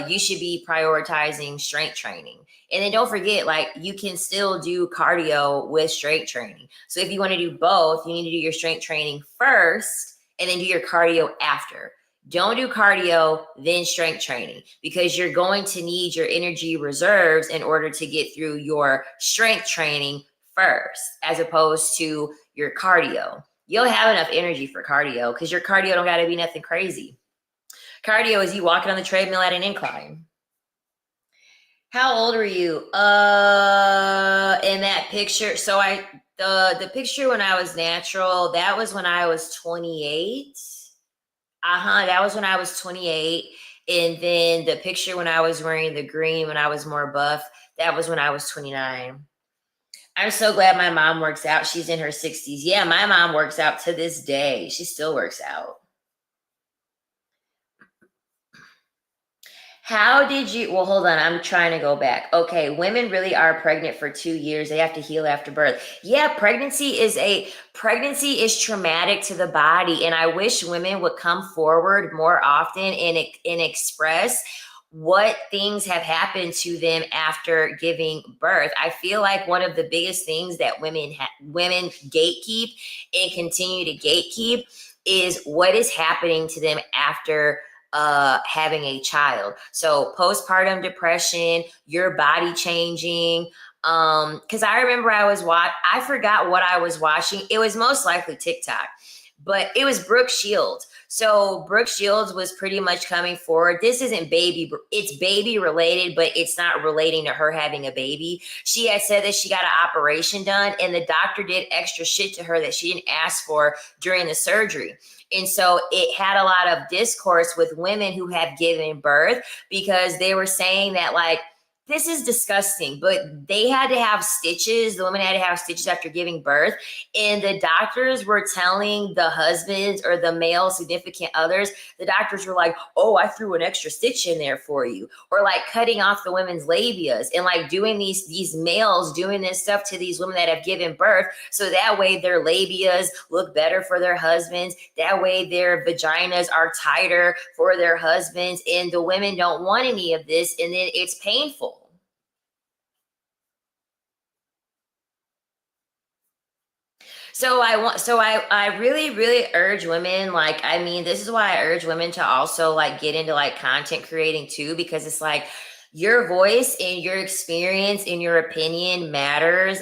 [SPEAKER 1] you should be prioritizing strength training. And then don't forget, like, you can still do cardio with strength training. So if you want to do both, you need to do your strength training first and then do your cardio after. Don't do cardio, then strength training, because you're going to need your energy reserves in order to get through your strength training first, as opposed to your cardio. You'll have enough energy for cardio because your cardio don't got to be nothing crazy. Cardio is you walking on the treadmill at an incline. How old were you? In that picture. So the picture when I was natural, that was when I was 28. That was when I was 28. And then the picture when I was wearing the green, when I was more buff, that was when I was 29. I'm so glad my mom works out. She's in her 60s. Yeah, my mom works out to this day. She still works out. Well, hold on. I'm trying to go back. Okay. Women really are pregnant for 2 years. They have to heal after birth. Yeah. Pregnancy is traumatic to the body. And I wish women would come forward more often and express what things have happened to them after giving birth. I feel like one of the biggest things that women gatekeep and continue to gatekeep is what is happening to them after having a child. So postpartum depression, your body changing. Because I remember I forgot what I was watching. It was most likely TikTok, but it was Brooke Shields. So Brooke Shields was pretty much coming forward. This isn't it's baby related, but it's not relating to her having a baby. She had said that she got an operation done and the doctor did extra shit to her that she didn't ask for during the surgery. And so it had a lot of discourse with women who have given birth, because they were saying that, like, this is disgusting, but they had to have stitches. The women had to have stitches after giving birth. And the doctors were telling the husbands or the male significant others, the doctors were like, oh, I threw an extra stitch in there for you. Or like cutting off the women's labias and like doing these males doing this stuff to these women that have given birth. So that way their labias look better for their husbands. That way their vaginas are tighter for their husbands. And the women don't want any of this. And then it's painful. So I really, really urge women, like, I mean, this is why I urge women to also like get into like content creating too, because it's like Your voice and your experience and your opinion matters.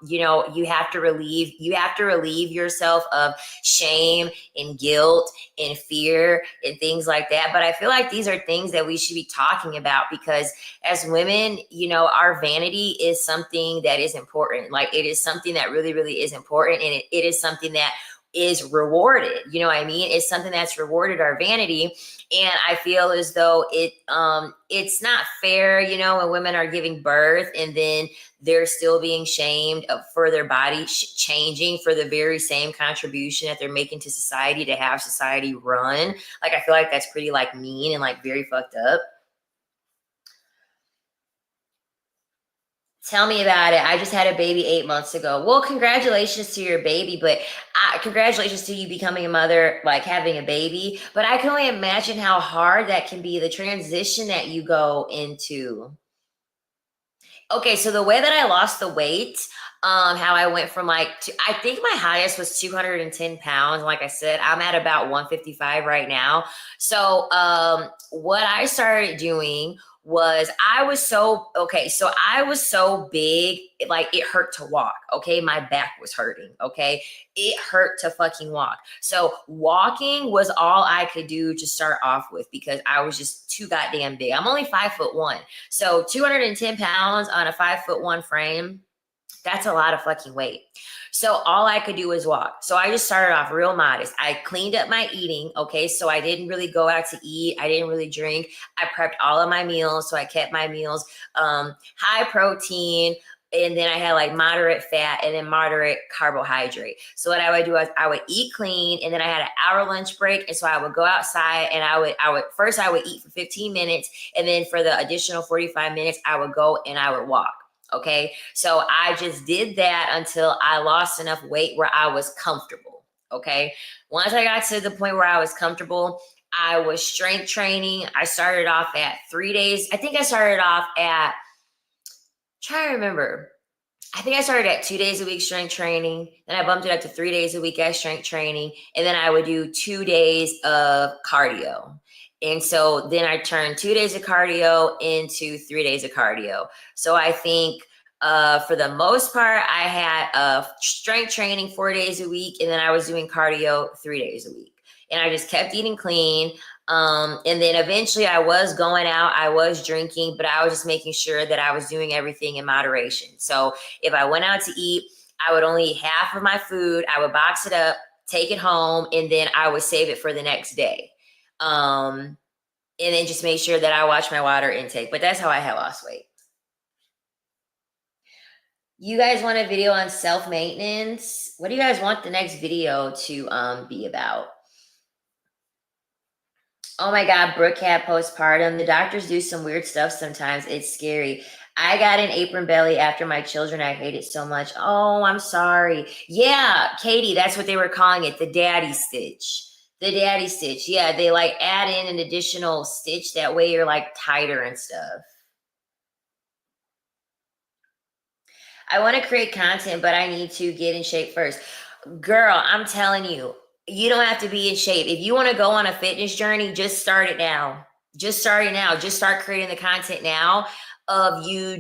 [SPEAKER 1] You have to relieve yourself of shame and guilt and fear and things like that. But I feel like these are things that we should be talking about, because as women, our vanity is something that is important. Like, it is something that really, really is important. And it is something that is rewarded. You know what I mean? It's something that's rewarded, our vanity. And I feel as though it's not fair, when women are giving birth and then they're still being shamed for their body changing for the very same contribution that they're making to society, to have society run. Like, I feel like that's pretty like mean and like very fucked up. Tell me about it. I just had a baby 8 months ago. Well, congratulations to your baby, but congratulations to you becoming a mother, like having a baby. But I can only imagine how hard that can be, the transition that you go into. Okay, so the way that I lost the weight, how I went from I think my highest was 210 pounds. Like I said, I'm at about 155 right now. So what I started doing was, I was so big, like it hurt to walk. Okay, my back was hurting. Okay, it hurt to fucking walk. So walking was all I could do to start off with, because I was just too goddamn big. I'm only 5'1". So 210 pounds on a 5'1" frame, that's a lot of fucking weight. So all I could do was walk. So I just started off real modest. I cleaned up my eating. Okay. So I didn't really go out to eat. I didn't really drink. I prepped all of my meals. So I kept my meals high protein. And then I had like moderate fat and then moderate carbohydrate. So what I would do is I would eat clean, and then I had an hour lunch break. And so I would go outside, and I would eat for 15 minutes. And then for the additional 45 minutes, I would go and I would walk. Okay. So I just did that until I lost enough weight where I was comfortable. Okay. Once I got to the point where I was comfortable, I was strength training. I started off at 3 days. I think I started off at, try to remember. I think I started at 2 days a week strength training. Then I bumped it up to 3 days a week as strength training. And then I would do 2 days of cardio. And so then I turned 2 days of cardio into 3 days of cardio. So I think for the most part, I had strength training 4 days a week, and then I was doing cardio 3 days a week. And I just kept eating clean. And then eventually I was going out, I was drinking, but I was just making sure that I was doing everything in moderation. So if I went out to eat, I would only eat half of my food. I would box it up, take it home, and then I would save it for the next day. And then just make sure that I watch my water intake. But that's how I have lost weight. You guys want a video on self-maintenance? What do you guys want the next video to be about? Oh my God, Brooke had postpartum. The doctors do some weird stuff sometimes. It's scary. I got an apron belly after my children. I hate it so much. Oh, I'm sorry. Yeah, Katie, that's what they were calling it, the daddy stitch. The daddy stitch. Yeah, they like add in an additional stitch. That way you're like tighter and stuff. I want to create content, but I need to get in shape first. Girl, I'm telling you, you don't have to be in shape. If you want to go on a fitness journey, just start it now. Just start it now. Just start creating the content now of you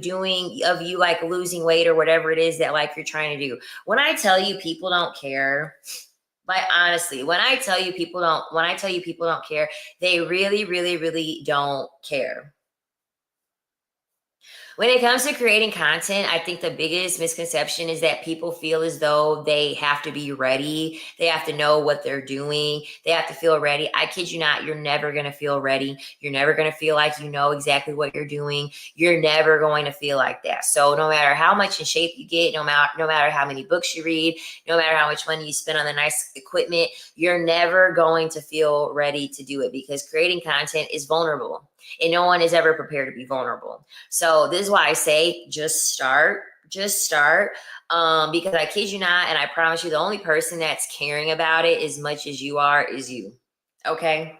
[SPEAKER 1] like losing weight or whatever it is that like you're trying to do. When I tell you people don't care, like honestly, when I tell you people don't care, they really, really, really don't care. When it comes to creating content, I think the biggest misconception is that people feel as though they have to be ready. They have to know what they're doing. They have to feel ready. I kid you not, you're never going to feel ready. You're never going to feel like you know exactly what you're doing. You're never going to feel like that. So no matter how much in shape you get, no matter how many books you read, no matter how much money you spend on the nice equipment, you're never going to feel ready to do it, because creating content is vulnerable. And no one is ever prepared to be vulnerable. So this is why I say just start. Because I kid you not, and I promise you, the only person that's caring about it as much as you are is you. Okay?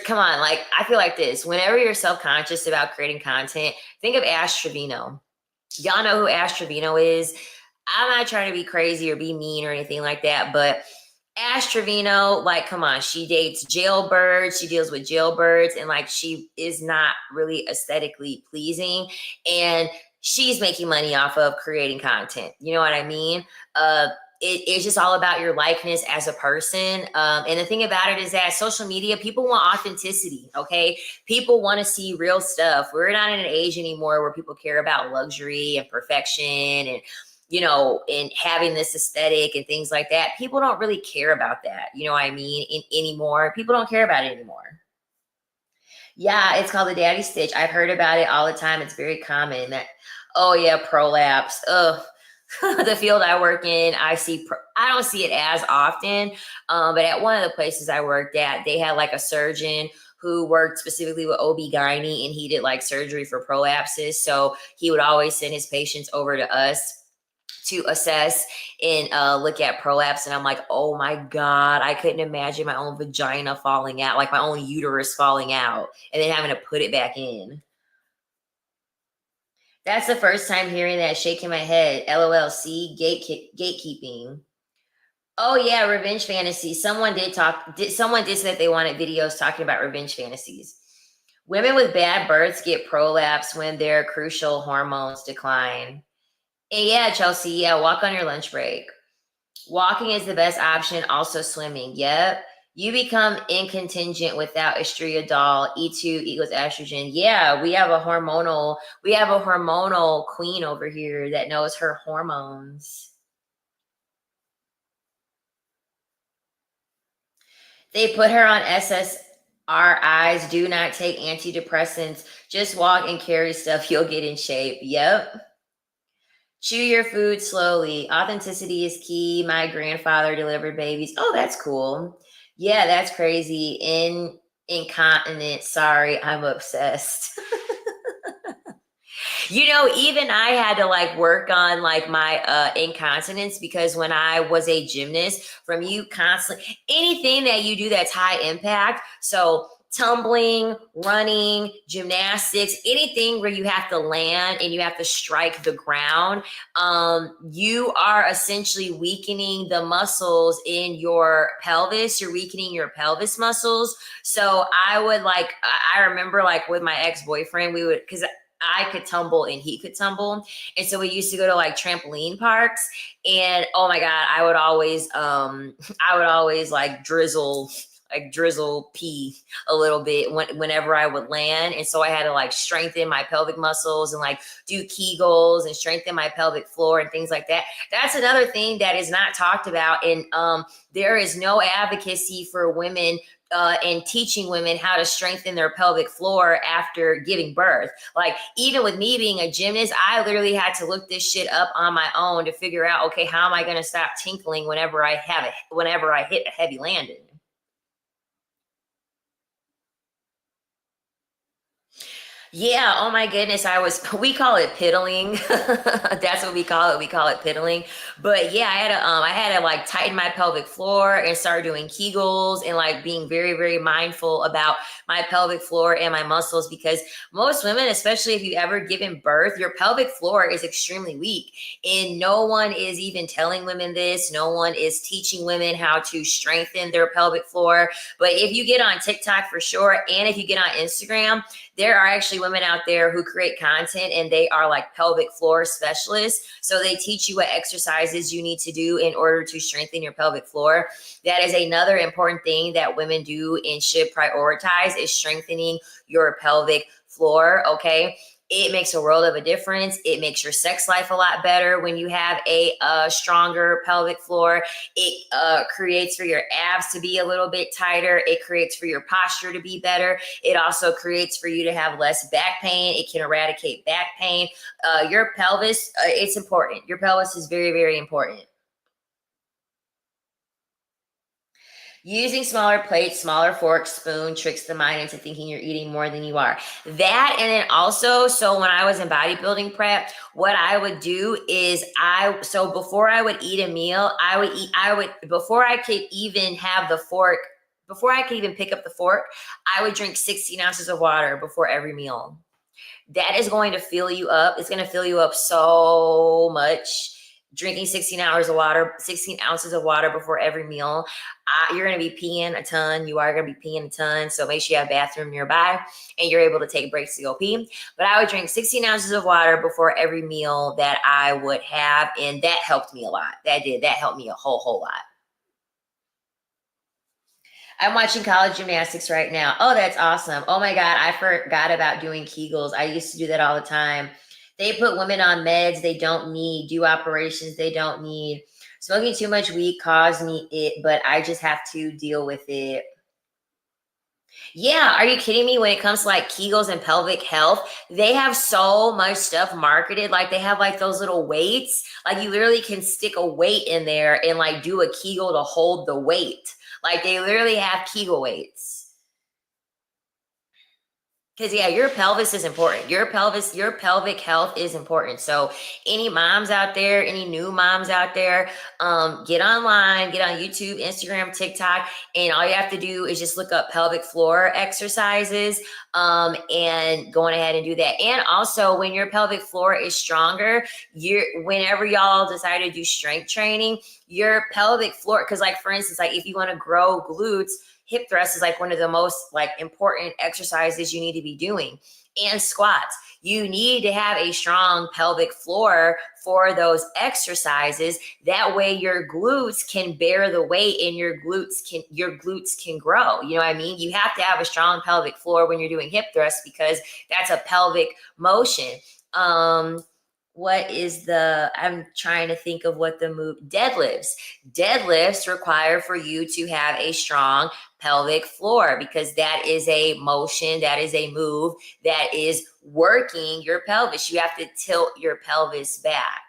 [SPEAKER 1] Come on, like, I feel like this. Whenever you're self-conscious about creating content, think of Ash Trevino. Y'all know who Ash Trevino is. I'm not trying to be crazy or be mean or anything like that, but Ash Trevino, like, come on, she dates jailbirds, she deals with jailbirds, and like she is not really aesthetically pleasing. And she's making money off of creating content. You know what I mean? It's just all about your likeness as a person. And the thing about it is that social media, people want authenticity, okay? People want to see real stuff. We're not in an age anymore where people care about luxury and perfection and and having this aesthetic and things like that. People don't really care about that. You know what I mean? Anymore. People don't care about it anymore. Yeah, it's called the daddy stitch. I've heard about it all the time. It's very common. Oh yeah, prolapse. Ugh. The field I work in, I don't see it as often, but at one of the places I worked at, they had like a surgeon who worked specifically with OB-GYN, and he did like surgery for prolapses. So he would always send his patients over to us to assess and look at prolapse. And I'm like, oh my God, I couldn't imagine my own vagina falling out, like my own uterus falling out, and then having to put it back in. That's the first time hearing that, shaking my head. LOLC, gatekeeping. Oh yeah, revenge fantasy. Someone did say that they wanted videos talking about revenge fantasies. Women with bad births get prolapse when their crucial hormones decline. And yeah, Chelsea, yeah, walk on your lunch break. Walking is the best option, also swimming. Yep. You become incontingent without estriadol. E2 equals estrogen. Yeah, we have a hormonal queen over here that knows her hormones. They put her on SSRIs. Do not take antidepressants. Just walk and carry stuff. You'll get in shape. Yep. Chew your food slowly. Authenticity is key. My grandfather delivered babies. Oh, that's cool. Yeah, that's crazy. Incontinent. Sorry, I'm obsessed. Even I had to like work on like my incontinence, because when I was a gymnast, from you constantly anything that you do that's high impact, so tumbling, running, gymnastics, anything where you have to land and you have to strike the ground, you are essentially weakening the muscles in your pelvis. You're weakening your pelvis muscles. So I remember like with my ex-boyfriend, we would, because I could tumble and he could tumble. And so we used to go to like trampoline parks, and oh my God, I would always drizzle pee a little bit whenever I would land. And so I had to like strengthen my pelvic muscles and like do Kegels and strengthen my pelvic floor and things like that. That's another thing that is not talked about. And there is no advocacy for women and teaching women how to strengthen their pelvic floor after giving birth. Like, even with me being a gymnast, I literally had to look this shit up on my own to figure out, okay, how am I going to stop tinkling whenever I hit a heavy landing? Yeah, oh my goodness. We call it piddling. That's what we call it. We call it piddling. But yeah, I had to like tighten my pelvic floor and start doing Kegels and like being very, very mindful about my pelvic floor and my muscles, because most women, especially if you've ever given birth, your pelvic floor is extremely weak. And no one is even telling women this. No one is teaching women how to strengthen their pelvic floor. But if you get on TikTok for sure, and if you get on Instagram, there are actually women out there who create content, and they are like pelvic floor specialists. So they teach you what exercises you need to do in order to strengthen your pelvic floor. That is another important thing that women do and should prioritize, is strengthening your pelvic floor. Okay. It makes a world of a difference. It makes your sex life a lot better when you have a stronger pelvic floor. It creates for your abs to be a little bit tighter. It creates for your posture to be better. It also creates for you to have less back pain. It can eradicate back pain. Your pelvis, it's important. Your pelvis is very, very important. Using smaller plates, smaller forks, spoon tricks the mind into thinking you're eating more than you are. That, and then also, so when I was in bodybuilding prep, what I would do is so before I would eat a meal, before I could even have the fork, before I could even pick up the fork, I would drink 16 ounces of water before every meal. That is going to fill you up. It's going to fill you up so much drinking 16 ounces of water before every meal. You're going to be peeing a ton. You are going to be peeing a ton. So make sure you have a bathroom nearby and you're able to take breaks to go pee. But I would drink 16 ounces of water before every meal that I would have. And that helped me a lot. That helped me a whole lot. I'm watching college gymnastics right now. Oh, that's awesome. Oh my God, I forgot about doing Kegels. I used to do that all the time. They put women on meds they don't need, do operations they don't need. Smoking too much weed caused me it, but I just have to deal with it. Yeah, are you kidding me? When it comes to like Kegels and pelvic health, they have so much stuff marketed. Like they have like those little weights. Like you literally can stick a weight in there and like do a Kegel to hold the weight. Like they literally have Kegel weights. Because yeah, your pelvis is important. Your pelvic health is important. So any moms out there, any new moms out there, get online, get on YouTube, Instagram, TikTok, and all you have to do is just look up pelvic floor exercises, and going ahead and do that. And also, when your pelvic floor is stronger, whenever y'all decide to do strength training, your pelvic floor, because like for instance, like if you want to grow glutes, hip thrust is like one of the most like important exercises you need to be doing, and squats. You need to have a strong pelvic floor for those exercises. That way your glutes can bear the weight and your glutes can grow. You know what I mean? You have to have a strong pelvic floor when you're doing hip thrust because that's a pelvic motion. I'm trying to think of what the move. Deadlifts require for you to have a strong pelvic floor because that is a motion, that is a move that is working your pelvis. You have to tilt your pelvis back.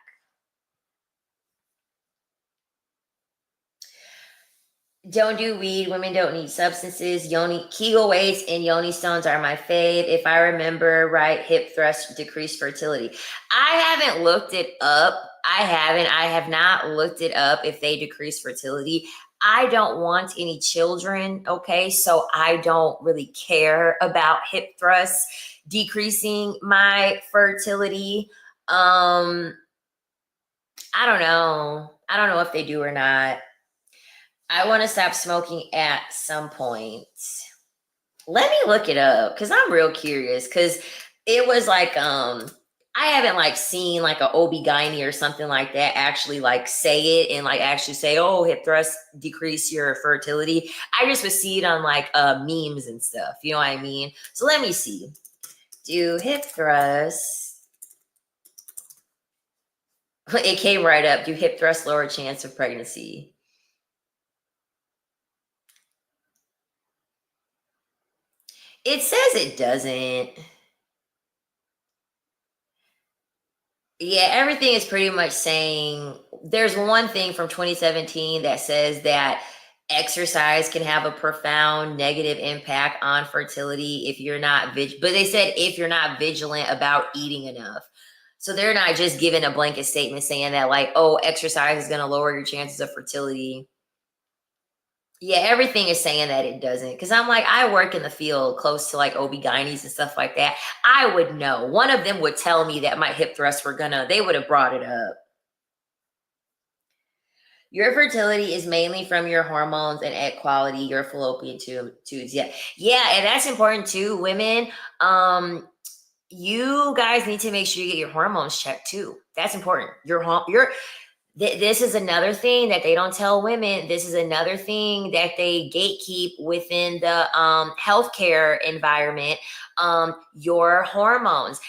[SPEAKER 1] Don't do weed. Women don't need substances. Kegel weights and yoni stones are my fave. If I remember right, hip thrust decrease fertility. I haven't looked it up. I have not looked it up if they decrease fertility. I don't want any children. Okay. So I don't really care about hip thrusts decreasing my fertility. I don't know. I don't know if they do or not. I want to stop smoking at some point. Let me look it up because I'm real curious. Because it was like I haven't like seen like a OB-GYN or something like that actually like say it and like actually say, oh, hip thrust decrease your fertility. I just would see it on like memes and stuff. You know what I mean? So let me see. Do hip thrust. It came right up. Do hip thrust lower chance of pregnancy? It says it doesn't. Yeah, everything is pretty much saying there's one thing from 2017 that says that exercise can have a profound negative impact on fertility if you're not but they said if you're not vigilant about eating enough. So they're not just giving a blanket statement saying that like, oh, exercise is going to lower your chances of fertility. Yeah, everything is saying that it doesn't. Because I'm like, I work in the field close to like OB-GYNs and stuff like that. I would know. One of them would tell me that my hip thrusts they would have brought it up. Your fertility is mainly from your hormones and egg quality, your fallopian tubes. Yeah. Yeah, and that's important too. Women, you guys need to make sure you get your hormones checked too. That's important. This is another thing that they don't tell women. This is another thing that they gatekeep within the healthcare environment. Your hormones.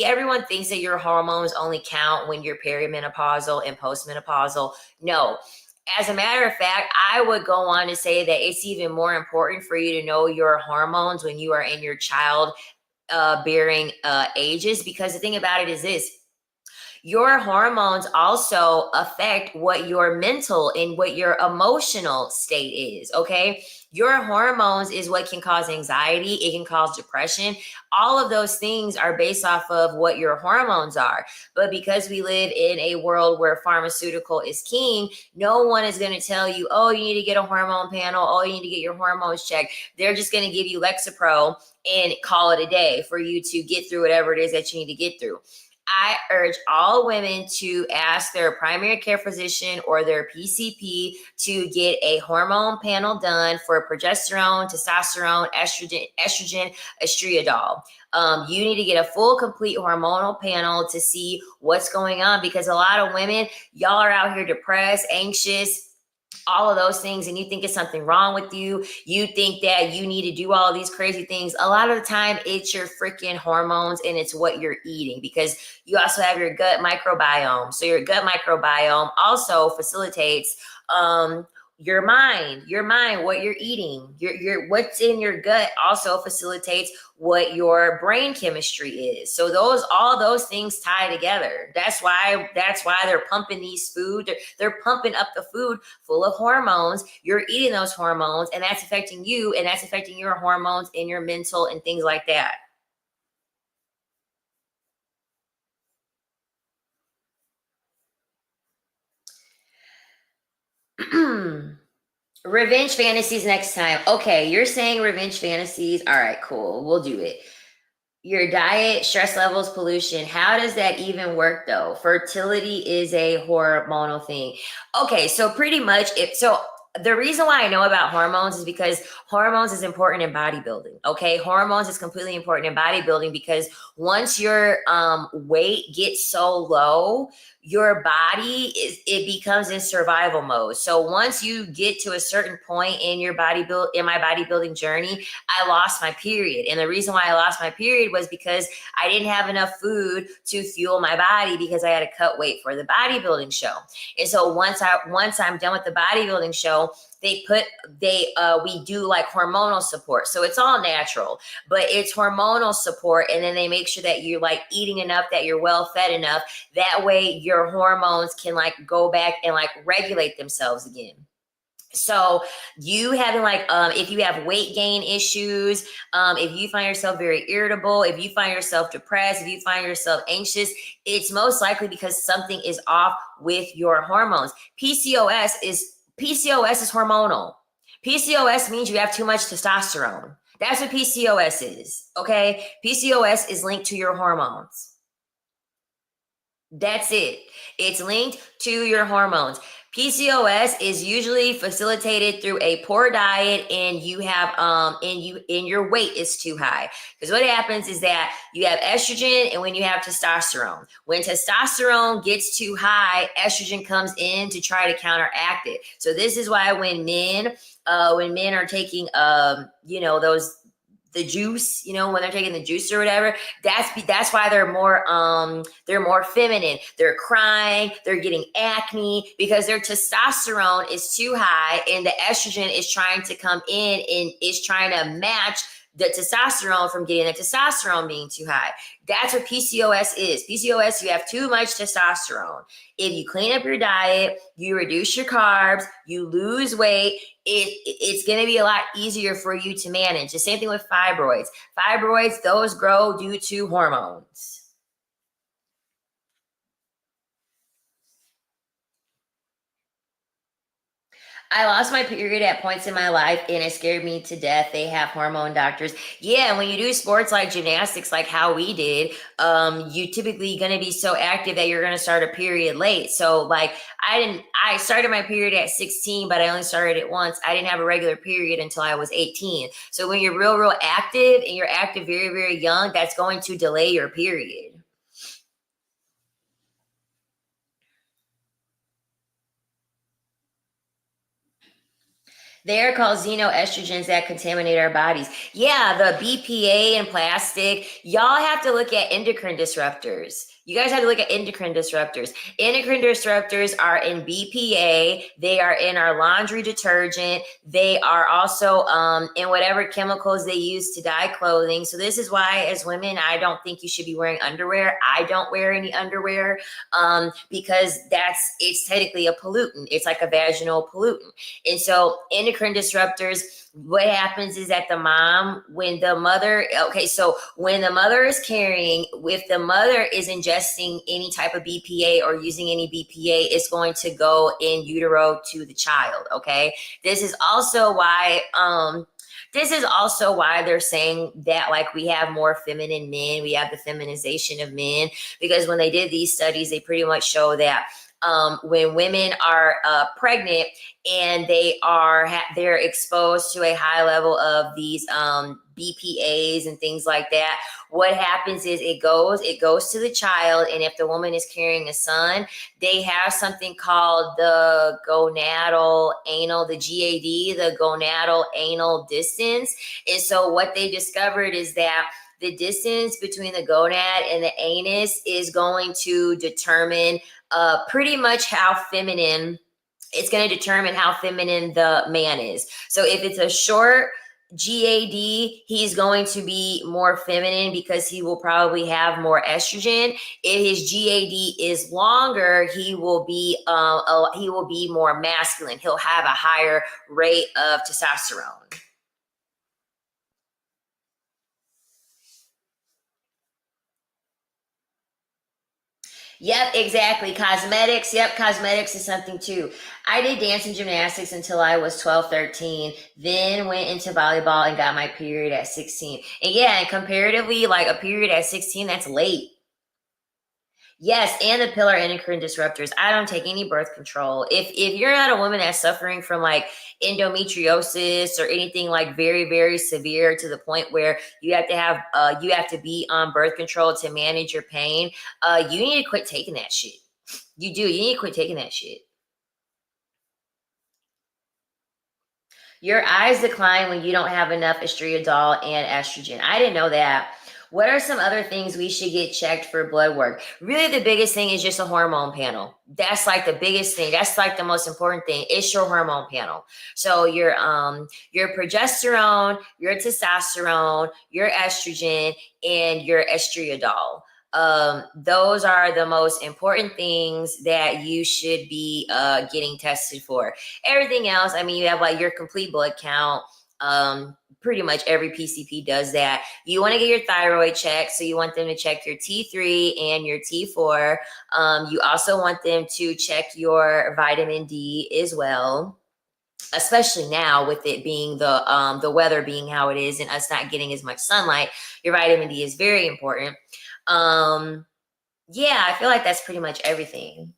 [SPEAKER 1] Everyone thinks that your hormones only count when you're perimenopausal and postmenopausal. No. As a matter of fact, I would go on to say that it's even more important for you to know your hormones when you are in your child bearing ages, because the thing about it is this: your hormones also affect what your mental and what your emotional state is. Okay. Your hormones is what can cause anxiety. It can cause depression. All of those things are based off of what your hormones are. But because we live in a world where pharmaceutical is king, no one is going to tell you, oh, you need to get a hormone panel. Oh, you need to get your hormones checked. They're just going to give you Lexapro and call it a day for you to get through whatever it is that you need to get through. I urge all women to ask their primary care physician or their PCP to get a hormone panel done for progesterone, testosterone, estrogen, estriadol. You need to get a full, complete hormonal panel to see what's going on, because a lot of women, y'all are out here depressed, anxious, all of those things, and you think it's something wrong with you. You think that you need to do all of these crazy things. A lot of the time it's your freaking hormones and it's what you're eating, because you also have your gut microbiome. So your gut microbiome also facilitates your mind, what you're eating, your what's in your gut also facilitates what your brain chemistry is. So all those things tie together. That's why they're pumping these food. They're pumping up the food full of hormones. You're eating those hormones, and that's affecting you, and that's affecting your hormones and your mental and things like that. Revenge fantasies next time. Okay, you're saying revenge fantasies. All right, cool. We'll do it. Your diet, stress levels, pollution. How does that even work though? Fertility is a hormonal thing. Okay, so pretty much if so the reason why I know about hormones is because hormones is important in bodybuilding. Okay, hormones is completely important in bodybuilding, because once your weight gets so low, your body it becomes in survival mode. So once you get to a certain point in my bodybuilding journey, I lost my period. And the reason why I lost my period was because I didn't have enough food to fuel my body, because I had to cut weight for the bodybuilding show. And so once I'm done with the bodybuilding show, we do like hormonal support. So it's all natural, but it's hormonal support. And then they make sure that you're like eating enough, that you're well fed enough. That way your hormones can like go back and like regulate themselves again. So you having like if you have weight gain issues, if you find yourself very irritable, if you find yourself depressed, if you find yourself anxious, it's most likely because something is off with your hormones. PCOS is hormonal. PCOS means you have too much testosterone. That's what PCOS is. Okay, PCOS is linked to your hormones. That's it. It's linked to your hormones. PCOS is usually facilitated through a poor diet, and you have and your weight is too high. Because what happens is that you have estrogen, and when you have testosterone, when testosterone gets too high, estrogen comes in to try to counteract it. So this is why when men are taking those the juice, when they're taking the juice or whatever, that's why they're more feminine. They're crying, they're getting acne, because their testosterone is too high, and the estrogen is trying to come in and is trying to match the testosterone from getting the testosterone being too high. That's what PCOS is. PCOS, you have too much testosterone. If you clean up your diet, you reduce your carbs, you lose weight, it's going to be a lot easier for you to manage. The same thing with fibroids. Fibroids, those grow due to hormones. I lost my period at points in my life, and it scared me to death. They have hormone doctors. Yeah, and when you do sports like gymnastics, like how we did, you typically going to be so active that you're going to start a period late. So like I started my period at 16, but I only started it once. I didn't have a regular period until I was 18. So when you're real active, and you're active very, very young, that's going to delay your period. They are called xenoestrogens that contaminate our bodies. Yeah, the BPA and plastic. Y'all have to look at endocrine disruptors. You guys have to look at endocrine disruptors. Endocrine disruptors are in BPA. They are in our laundry detergent. They are also in whatever chemicals they use to dye clothing. So this is why, as women, I don't think you should be wearing underwear. I don't wear any underwear because it's technically a pollutant. It's like a vaginal pollutant. And so endocrine disruptors, what happens is that when the mother is carrying, if the mother is ingesting any type of BPA or using any BPA, it's going to go in utero to the child. Okay. This is also why, This is also why they're saying that, like, we have more feminine men, we have the feminization of men, because when they did these studies, they pretty much show that when women are pregnant and they're exposed to a high level of these BPAs and things like that, what happens is it goes to the child, and if the woman is carrying a son, they have something called the gonadal anal, the GAD, the gonadal anal distance. And so what they discovered is that the distance between the gonad and the anus is going to determine pretty much how feminine, it's going to determine how feminine the man is. So if it's a short GAD, he's going to be more feminine because he will probably have more estrogen. If his GAD is longer, he will be more masculine. He'll have a higher rate of testosterone. Yep, exactly. Cosmetics. Yep, cosmetics is something too. I did dance and gymnastics until I was 12, 13, then went into volleyball and got my period at 16. And yeah, and comparatively, like a period at 16, that's late. Yes, and the pillar endocrine disruptors. I don't take any birth control. If you're not a woman that's suffering from like endometriosis or anything like very, very severe to the point where you have to be on birth control to manage your pain, you need to quit taking that shit. You do. You need to quit taking that shit. Your eyes decline when you don't have enough estriadol and estrogen. I didn't know that. What are some other things we should get checked for blood work? Really, the biggest thing is just a hormone panel. That's like the biggest thing. That's like the most important thing. It's your hormone panel. So your progesterone, your testosterone, your estrogen, and your estriadol. Those are the most important things that you should be getting tested for. Everything else, I mean, you have like your complete blood count. Pretty much every PCP does that. You want to get your thyroid checked, so you want them to check your T3 and your T4. You also want them to check your vitamin D as well, especially now with it being the weather being how it is and us not getting as much sunlight. Your vitamin D is very important. Yeah, I feel like that's pretty much everything.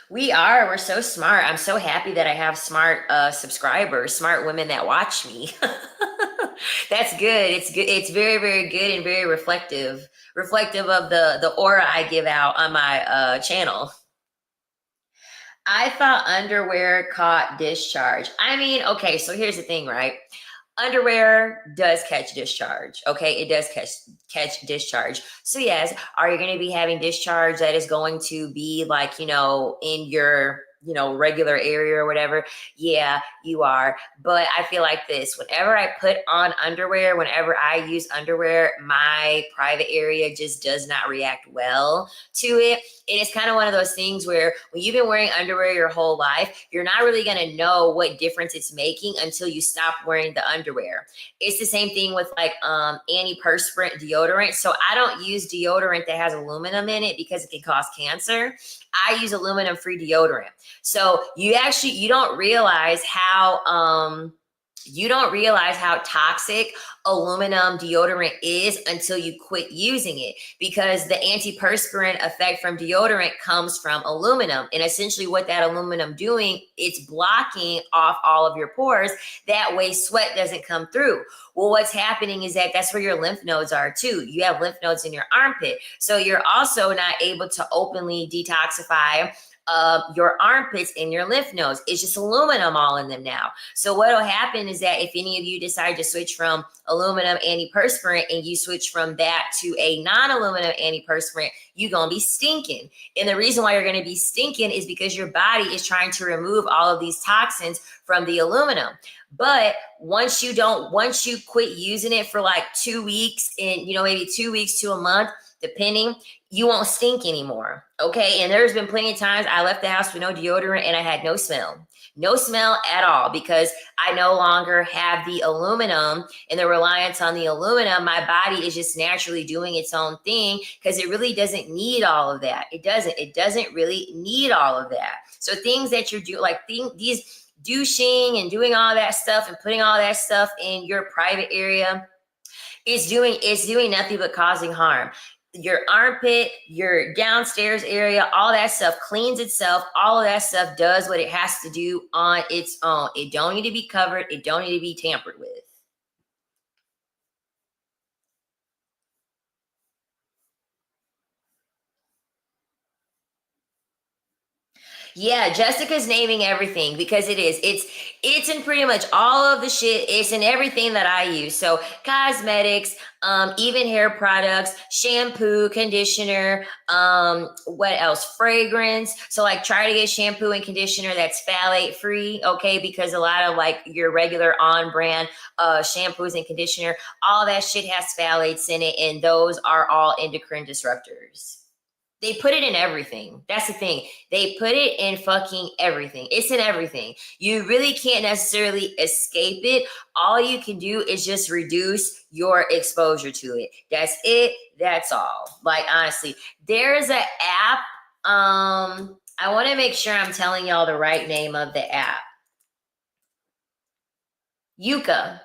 [SPEAKER 1] We're so smart. I'm so happy that I have smart subscribers, smart women that watch me. That's good. It's good. It's very, very good and very reflective of the aura I give out on my channel. I thought underwear caught discharge. I mean, okay, so here's the thing, right? Underwear does catch discharge. Okay, it does catch discharge. So yes, are you going to be having discharge that is going to be like, in your regular area or whatever? Yeah, you are. But I feel like this: whenever I put on underwear, whenever I use underwear, my private area just does not react well to it. And it's kind of one of those things where when you've been wearing underwear your whole life, you're not really going to know what difference it's making until you stop wearing the underwear. It's the same thing with like antiperspirant deodorant. So I don't use deodorant that has aluminum in it because it can cause cancer. I use aluminum free deodorant. So you don't realize how toxic aluminum deodorant is until you quit using it, because the antiperspirant effect from deodorant comes from aluminum. And essentially what that aluminum doing, it's blocking off all of your pores. That way sweat doesn't come through. Well, what's happening is that's where your lymph nodes are too. You have lymph nodes in your armpit. So you're also not able to openly detoxify your armpits and your lymph nodes. It's just aluminum all in them now. So what'll happen is that if any of you decide to switch from aluminum antiperspirant and you switch from that to a non-aluminum antiperspirant, you're going to be stinking. And the reason why you're going to be stinking is because your body is trying to remove all of these toxins from the aluminum. But once you quit using it for like 2 weeks and, maybe 2 weeks to a month, depending, you won't stink anymore. Okay. And there's been plenty of times I left the house with no deodorant and I had no smell at all, because I no longer have the aluminum and the reliance on the aluminum. My body is just naturally doing its own thing because it really doesn't need all of that. It doesn't really need all of that. So things that you're doing, like these douching and doing all that stuff and putting all that stuff in your private area, it's doing nothing but causing harm. Your armpit, your downstairs area, all that stuff cleans itself. All of that stuff does what it has to do on its own. It don't need to be covered. It don't need to be tampered with. Yeah, Jessica's naming everything because it is. It's in pretty much all of the shit. It's in everything that I use. So cosmetics, even hair products, shampoo, conditioner, what else? Fragrance. So like try to get shampoo and conditioner that's phthalate free, okay? Because a lot of like your regular on brand shampoos and conditioner, all that shit has phthalates in it, and those are all endocrine disruptors. They put it in everything. That's the thing. They put it in fucking everything. It's in everything. You really can't necessarily escape it. All you can do is just reduce your exposure to it. That's it. That's all. Like honestly, there's an app. I want to make sure I'm telling y'all the right name of the app. Yuka.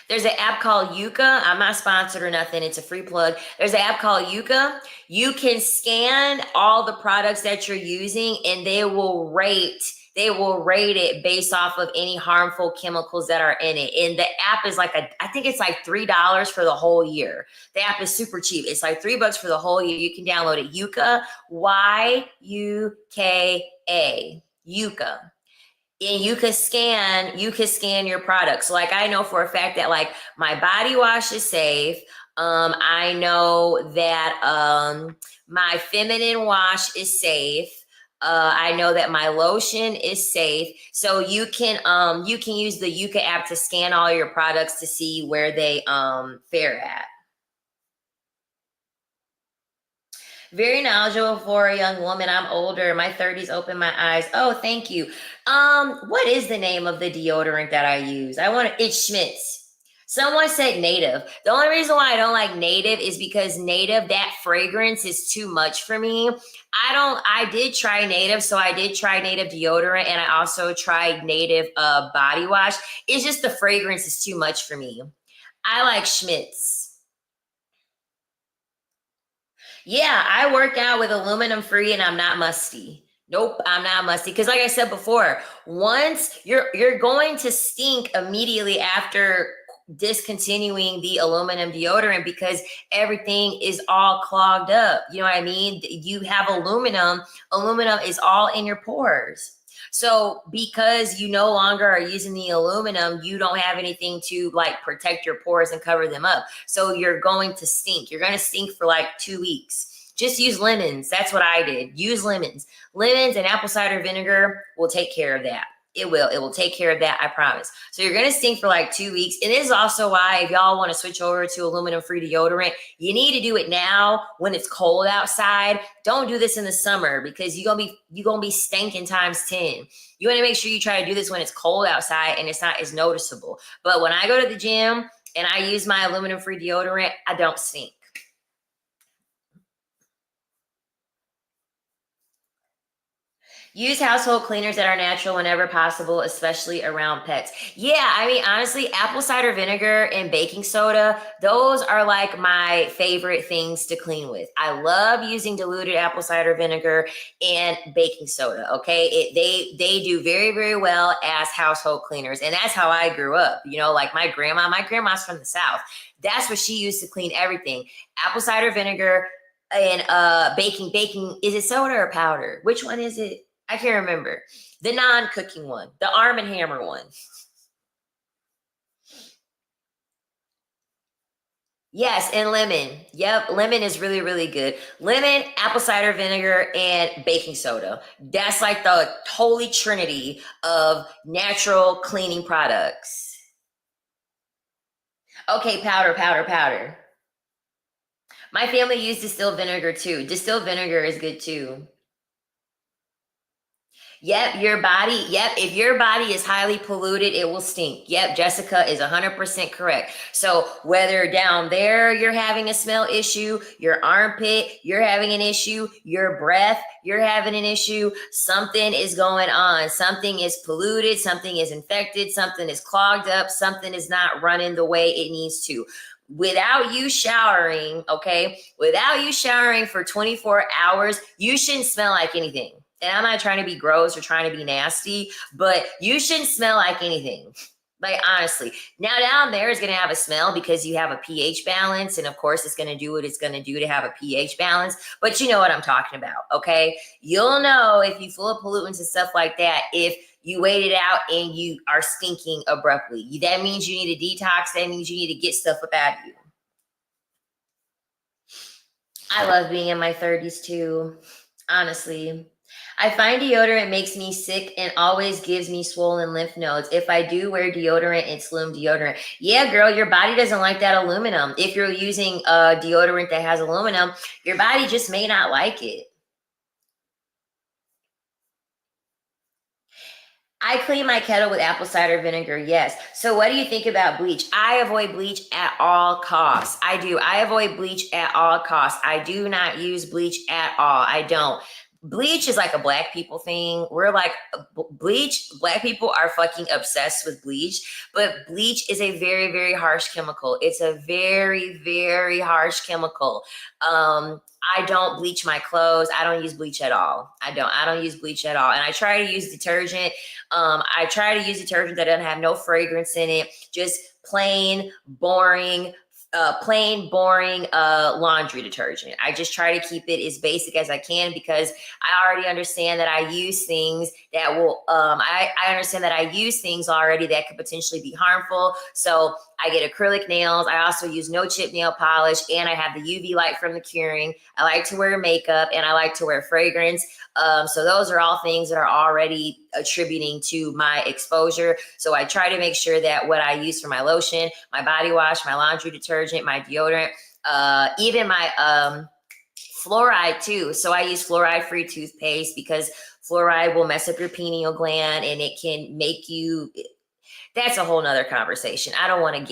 [SPEAKER 1] There's an app called Yuka. I'm not sponsored or nothing. It's a free plug. There's an app called Yuka. You can scan all the products that you're using and they will rate it based off of any harmful chemicals that are in it. And the app is like I think it's like $3 for the whole year. The app is super cheap. It's like $3 for the whole year. You can download it. Yuka, Yuka. Yuka. And you can scan your products. So like I know for a fact that like my body wash is safe. I know that my feminine wash is safe. I know that my lotion is safe. So you can use the Yuka app to scan all your products to see where they fare at. Very knowledgeable for a young woman. I'm older. My 30s opened my eyes. Oh, thank you. What is the name of the deodorant that I use? It's Schmidt's. Someone said Native. The only reason why I don't like Native is because Native, that fragrance is too much for me. I did try Native, so I did try Native deodorant and I also tried Native body wash. It's just the fragrance is too much for me. I like Schmidt's. Yeah, I work out with aluminum free and I'm not musty. Nope, I'm not musty. Because like I said before, once you're going to stink immediately after discontinuing the aluminum deodorant because everything is all clogged up. You know what I mean? You have aluminum is all in your pores. So because you no longer are using the aluminum, you don't have anything to like protect your pores and cover them up. So you're going to stink. You're going to stink for like 2 weeks. Just use lemons. That's what I did. Use lemons. Lemons and apple cider vinegar will take care of that. It will. It will take care of that. I promise. So you're going to stink for like 2 weeks. And this is also why if y'all want to switch over to aluminum free deodorant, you need to do it now when it's cold outside. Don't do this in the summer because you're gonna be stinking times 10. You want to make sure you try to do this when it's cold outside and it's not as noticeable. But when I go to the gym and I use my aluminum free deodorant, I don't stink. Use household cleaners that are natural whenever possible, especially around pets. Yeah, I mean, honestly, apple cider vinegar and baking soda, those are like my favorite things to clean with. I love using diluted apple cider vinegar and baking soda. Okay, they do very, very well as household cleaners, and that's how I grew up. You know, like my grandma's from the South. That's what she used to clean everything. Apple cider vinegar and baking. Is it soda or powder? Which one is it? I can't remember. The non-cooking one, the Arm& and Hammer one. Yes, and lemon. Yep, lemon is really, really good. Lemon, apple cider vinegar, and baking soda. That's like the holy trinity of natural cleaning products. Okay, powder, powder, powder. My family used distilled vinegar too. Distilled vinegar is good too. Yep, your body. Yep, if your body is highly polluted, it will stink. Yep, Jessica is 100% correct. So whether down there you're having a smell issue, your armpit, you're having an issue, your breath, you're having an issue, something is going on. Something is polluted, something is infected, something is clogged up, something is not running the way it needs to. Without you showering, okay, without you showering for 24 hours, you shouldn't smell like anything. And I'm not trying to be gross or trying to be nasty, but you shouldn't smell like anything. Like, honestly. Now, down there is going to have a smell because you have a pH balance. And of course, it's going to do what it's going to do to have a pH balance. But you know what I'm talking about, okay? You'll know if you full of pollutants and stuff like that, if you wait it out and you are stinking abruptly. That means you need a detox. That means you need to get stuff up out of you. I love being in my 30s too, honestly. I find deodorant makes me sick and always gives me swollen lymph nodes. If I do wear deodorant, it's Lume deodorant. Yeah, girl, your body doesn't like that aluminum. If you're using a deodorant that has aluminum, your body just may not like it. I clean my kettle with apple cider vinegar, yes. So what do you think about bleach? I avoid bleach at all costs. I do. I avoid bleach at all costs. I do not use bleach at all. I don't. Bleach is like a black people thing. We're like bleach. Black people are fucking obsessed with bleach, but bleach is a very, very harsh chemical. It's a very, very harsh chemical. I don't bleach my clothes. I don't use bleach at all. I don't use bleach at all. And I try to use detergent. I try to use detergent that doesn't have no fragrance in it. Just plain boring laundry detergent. I just try to keep it as basic as I can because I already understand that I use things that will I understand that I use things already that could potentially be harmful. So I get acrylic nails. I also use no chip nail polish, and I have the UV light from the curing. I like to wear makeup, and I like to wear fragrance. So those are all things that are already attributing to my exposure. So I try to make sure that what I use for my lotion, my body wash, my laundry detergent, my deodorant, even my fluoride too. So I use fluoride-free toothpaste because fluoride will mess up your pineal gland and it can make you. That's a whole nother conversation. I don't want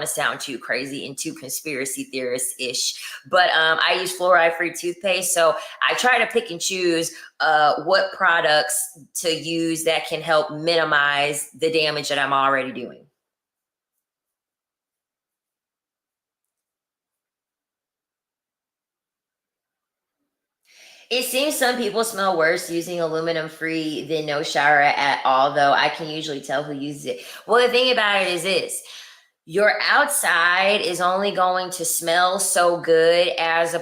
[SPEAKER 1] to sound too crazy and too conspiracy theorist-ish, but I use fluoride-free toothpaste. So I try to pick and choose what products to use that can help minimize the damage that I'm already doing. It seems some people smell worse using aluminum free than no shower at all, though I can usually tell who uses it. Well, the thing about it is this: your outside is only going to smell so good as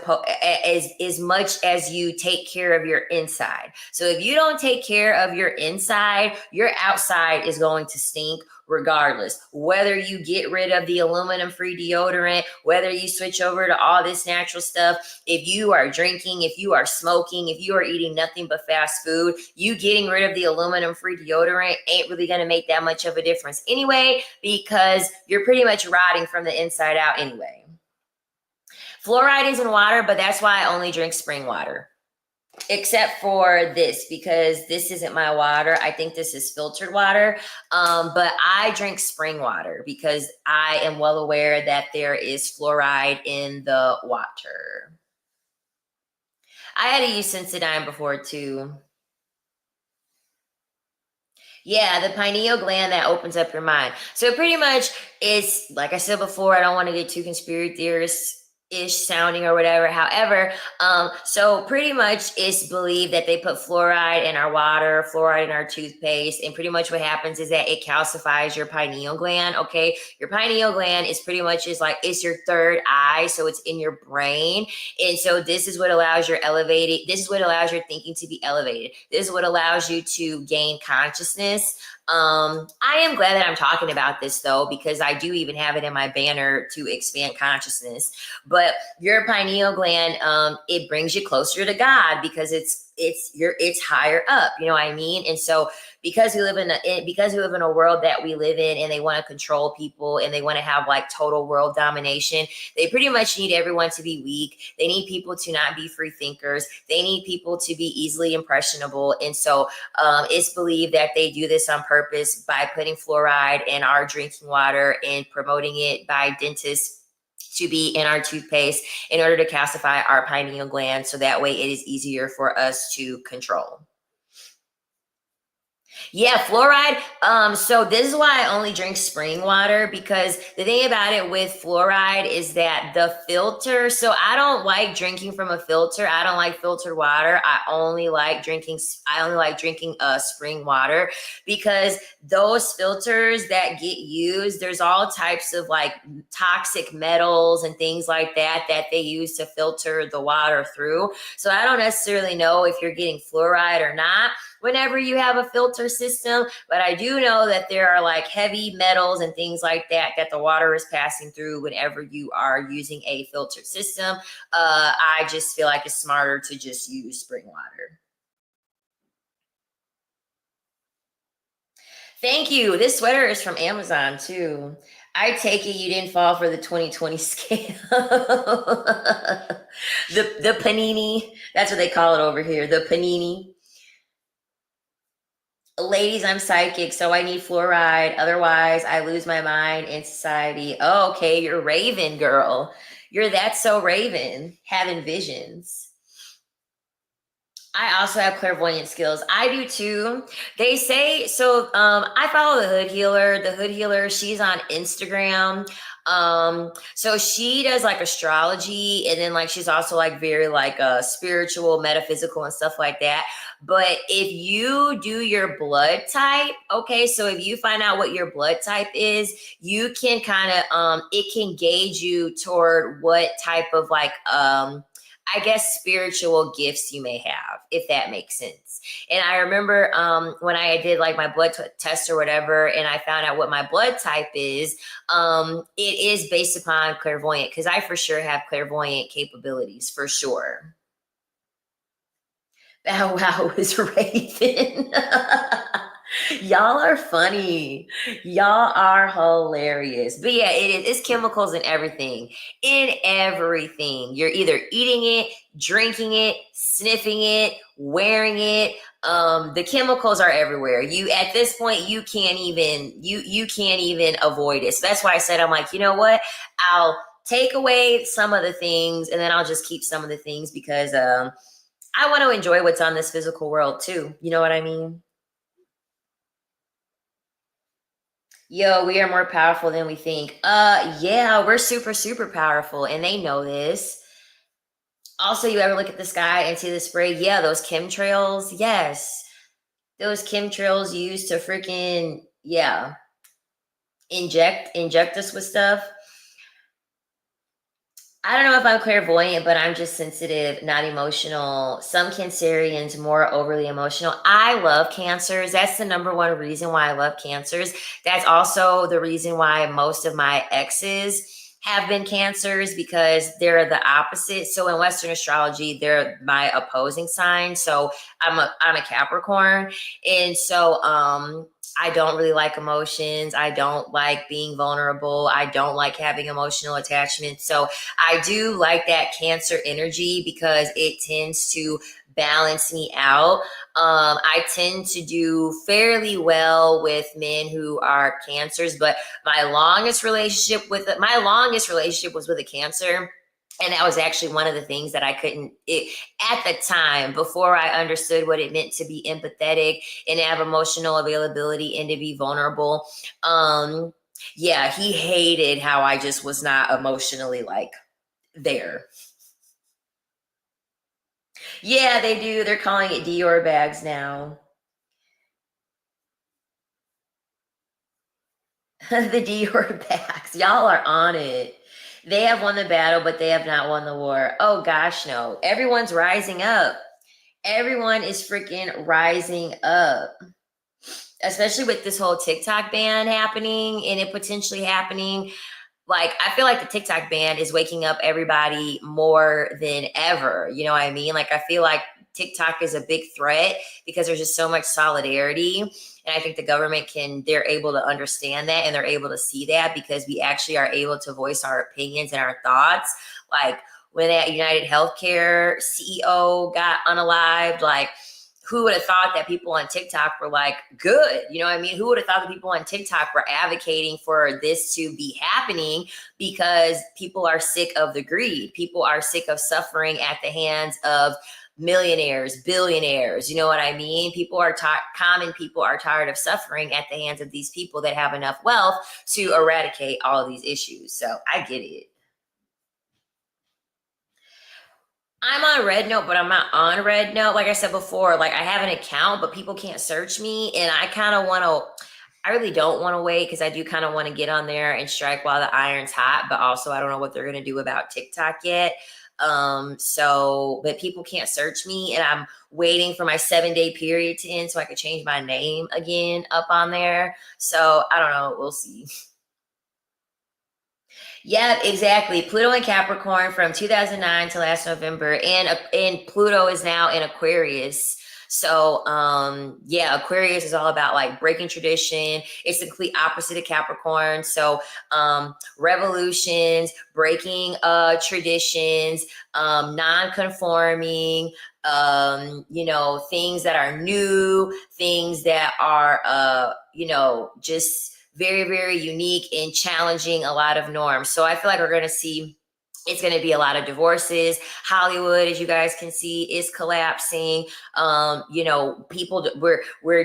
[SPEAKER 1] much as you take care of your inside. So if you don't take care of your inside, your outside is going to stink regardless. Whether you get rid of the aluminum free deodorant, whether you switch over to all this natural stuff, if you are drinking, if you are smoking, if you are eating nothing but fast food, you getting rid of the aluminum free deodorant ain't really going to make that much of a difference anyway, because you're pretty much rotting from the inside out anyway. Fluoride is in water, but that's why I only drink spring water. Except for this, because this isn't my water. I think this is filtered water. But I drink spring water because I am well aware that there is fluoride in the water. I had to use Sensodyne before too. Yeah, the pineal gland that opens up your mind. So pretty much it's like I said before, I don't want to get too conspiracy theorist ish sounding or whatever. However, so pretty much it's believed that they put fluoride in our water, fluoride in our toothpaste, and pretty much what happens is that it calcifies your pineal gland. Okay, your pineal gland is pretty much is like it's your third eye, so it's in your brain, and so this is what allows your elevated. This is what allows your thinking to be elevated. This is what allows you to gain consciousness. I am glad that I'm talking about this though, because I do even have it in my banner to expand consciousness. But your pineal gland, it brings you closer to God because it's higher up, you know what I mean? And so because we live in a world that we live in, and they want to control people, and they want to have like total world domination, they pretty much need everyone to be weak. They need people to not be free thinkers. They need people to be easily impressionable. And so it's believed that they do this on purpose by putting fluoride in our drinking water and promoting it by dentists to be in our toothpaste in order to calcify our pineal gland, so that way it is easier for us to control. Yeah, fluoride. So this is why I only drink spring water, because the thing about it with fluoride is that the filter. So I don't like drinking from a filter. I don't like filtered water. I only like drinking spring water, because those filters that get used, there's all types of like toxic metals and things like that that they use to filter the water through. So I don't necessarily know if you're getting fluoride or not whenever you have a filter system, but I do know that there are like heavy metals and things like that that the water is passing through whenever you are using a filtered system. I just feel like it's smarter to just use spring water. Thank you. This sweater is from Amazon too. I take it you didn't fall for the 2020 scam. The panini. That's what they call it over here. The panini. Ladies, I'm psychic, so I need fluoride. Otherwise, I lose my mind in society. Oh, okay, you're Raven, girl. You're That's So Raven, having visions. I also have clairvoyant skills. I do too. They say so. I follow the Hood Healer. The Hood Healer, she's on Instagram. So she does like astrology, and then like she's also like very like spiritual, metaphysical, and stuff like that. But if you do your blood type, okay, so if you find out what your blood type is, you can kind of it can gauge you toward what type of like I guess spiritual gifts you may have, if that makes sense. And I remember when I did like my test or whatever, and I found out what my blood type is, it is based upon clairvoyant, because I for sure have clairvoyant capabilities for sure. Bow Wow is Raven. Y'all are funny. Y'all are hilarious. But yeah, it is. It's chemicals in everything. In everything. You're either eating it, drinking it, sniffing it, wearing it. The chemicals are everywhere. You at this point you can't even avoid it. So that's why I said, I'm like, you know what? I'll take away some of the things, and then I'll just keep some of the things, because I want to enjoy what's on this physical world too. You know what I mean? Yo, we are more powerful than we think. Yeah, we're super, super powerful, and they know this. Also, you ever look at the sky and see the spray? Yeah, those chemtrails. Yes. Those chemtrails used to freaking, yeah, inject us with stuff. I don't know if I'm clairvoyant, but I'm just sensitive, not emotional. Some Cancerians more overly emotional. I love cancers. That's the number one reason why I love cancers. That's also the reason why most of my exes have been cancers, because they're the opposite. So in Western astrology, they're my opposing sign. So I'm a Capricorn. And so I don't really like emotions. I don't like being vulnerable. I don't like having emotional attachment. So I do like that Cancer energy, because it tends to balance me out. I tend to do fairly well with men who are Cancers, but my longest relationship was with a Cancer. And that was actually one of the things that I couldn't at the time, before I understood what it meant to be empathetic and have emotional availability and to be vulnerable. Um, yeah, he hated how I just was not emotionally like there. Yeah, they do. They're calling it Dior bags now. The Dior bags. Y'all are on it. They have won the battle, but they have not won the war. Oh gosh, no. Everyone's rising up. Everyone is freaking rising up. Especially with this whole TikTok ban happening, and it potentially happening. Like, I feel like the TikTok ban is waking up everybody more than ever. You know what I mean? Like, I feel like TikTok is a big threat because there's just so much solidarity. And I think the government they're able to understand that and they're able to see that because we actually are able to voice our opinions and our thoughts. Like when that United Healthcare CEO got unalived, like, who would have thought that people on TikTok were like, good? You know what I mean? Who would have thought that people on TikTok were advocating for this to be happening because people are sick of the greed. People are sick of suffering at the hands of millionaires, billionaires. You know what I mean? Common people are tired of suffering at the hands of these people that have enough wealth to eradicate all of these issues. So I get it. I'm on Red Note, but I'm not on Red Note. Like I said before, like I have an account, but people can't search me. And I really don't want to wait because I do kind of want to get on there and strike while the iron's hot. But also, I don't know what they're going to do about TikTok yet. But people can't search me. And I'm waiting for my 7-day period to end so I could change my name again up on there. So I don't know. We'll see. Yeah, exactly. Pluto and Capricorn from 2009 to last November, and Pluto is now in Aquarius. So, yeah, Aquarius is all about like breaking tradition. It's the complete opposite of Capricorn. So, revolutions, breaking traditions, non-conforming, things that are new, things that are, just very, very unique and challenging a lot of norms. So I feel like it's going to be a lot of divorces. Hollywood, as you guys can see, is collapsing. We're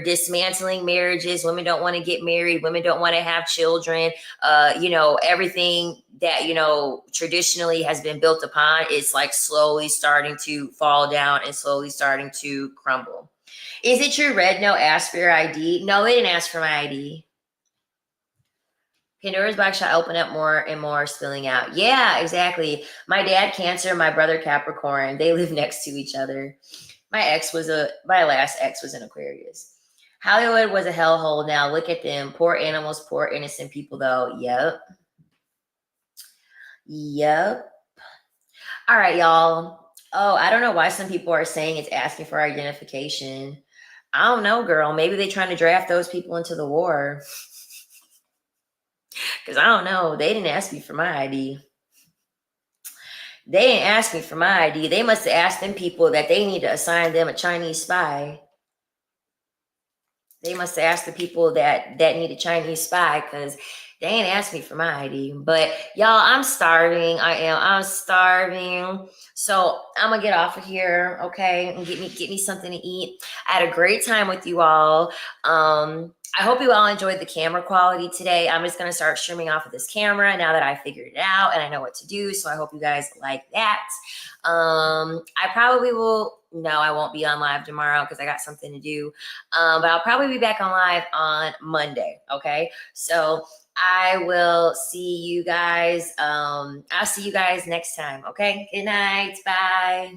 [SPEAKER 1] dismantling marriages. Women don't want to get married. Women don't want to have children. Everything that, traditionally has been built upon is like slowly starting to fall down and slowly starting to crumble. Is it your Red Note asked for your ID? No, they didn't ask for my ID. Pandora's box shall open up more and more, spilling out. Yeah, exactly. My dad Cancer, my brother Capricorn. They live next to each other. My last ex was an Aquarius. Hollywood was a hellhole. Now look at them. Poor animals, poor innocent people though. Yep. Yep. All right, y'all. Oh, I don't know why some people are saying it's asking for identification. I don't know, girl. Maybe they're trying to draft those people into the war. Because I don't know. They didn't ask me for my ID. They didn't ask me for my ID. They must have asked them people that they need to assign them a Chinese spy. They must have asked the people that need a Chinese spy because they ain't asked me for my ID. But y'all, I'm starving. I'm starving. So I'm gonna get off of here, okay, and get me something to eat. I had a great time with you all. I hope you all enjoyed the camera quality today. I'm just going to start streaming off of this camera now that I figured it out and I know what to do. So I hope you guys like that. I probably will. No, I won't be on live tomorrow because I got something to do. But I'll probably be back on live on Monday. Okay. So I will see you guys. I'll see you guys next time. Okay. Good night. Bye.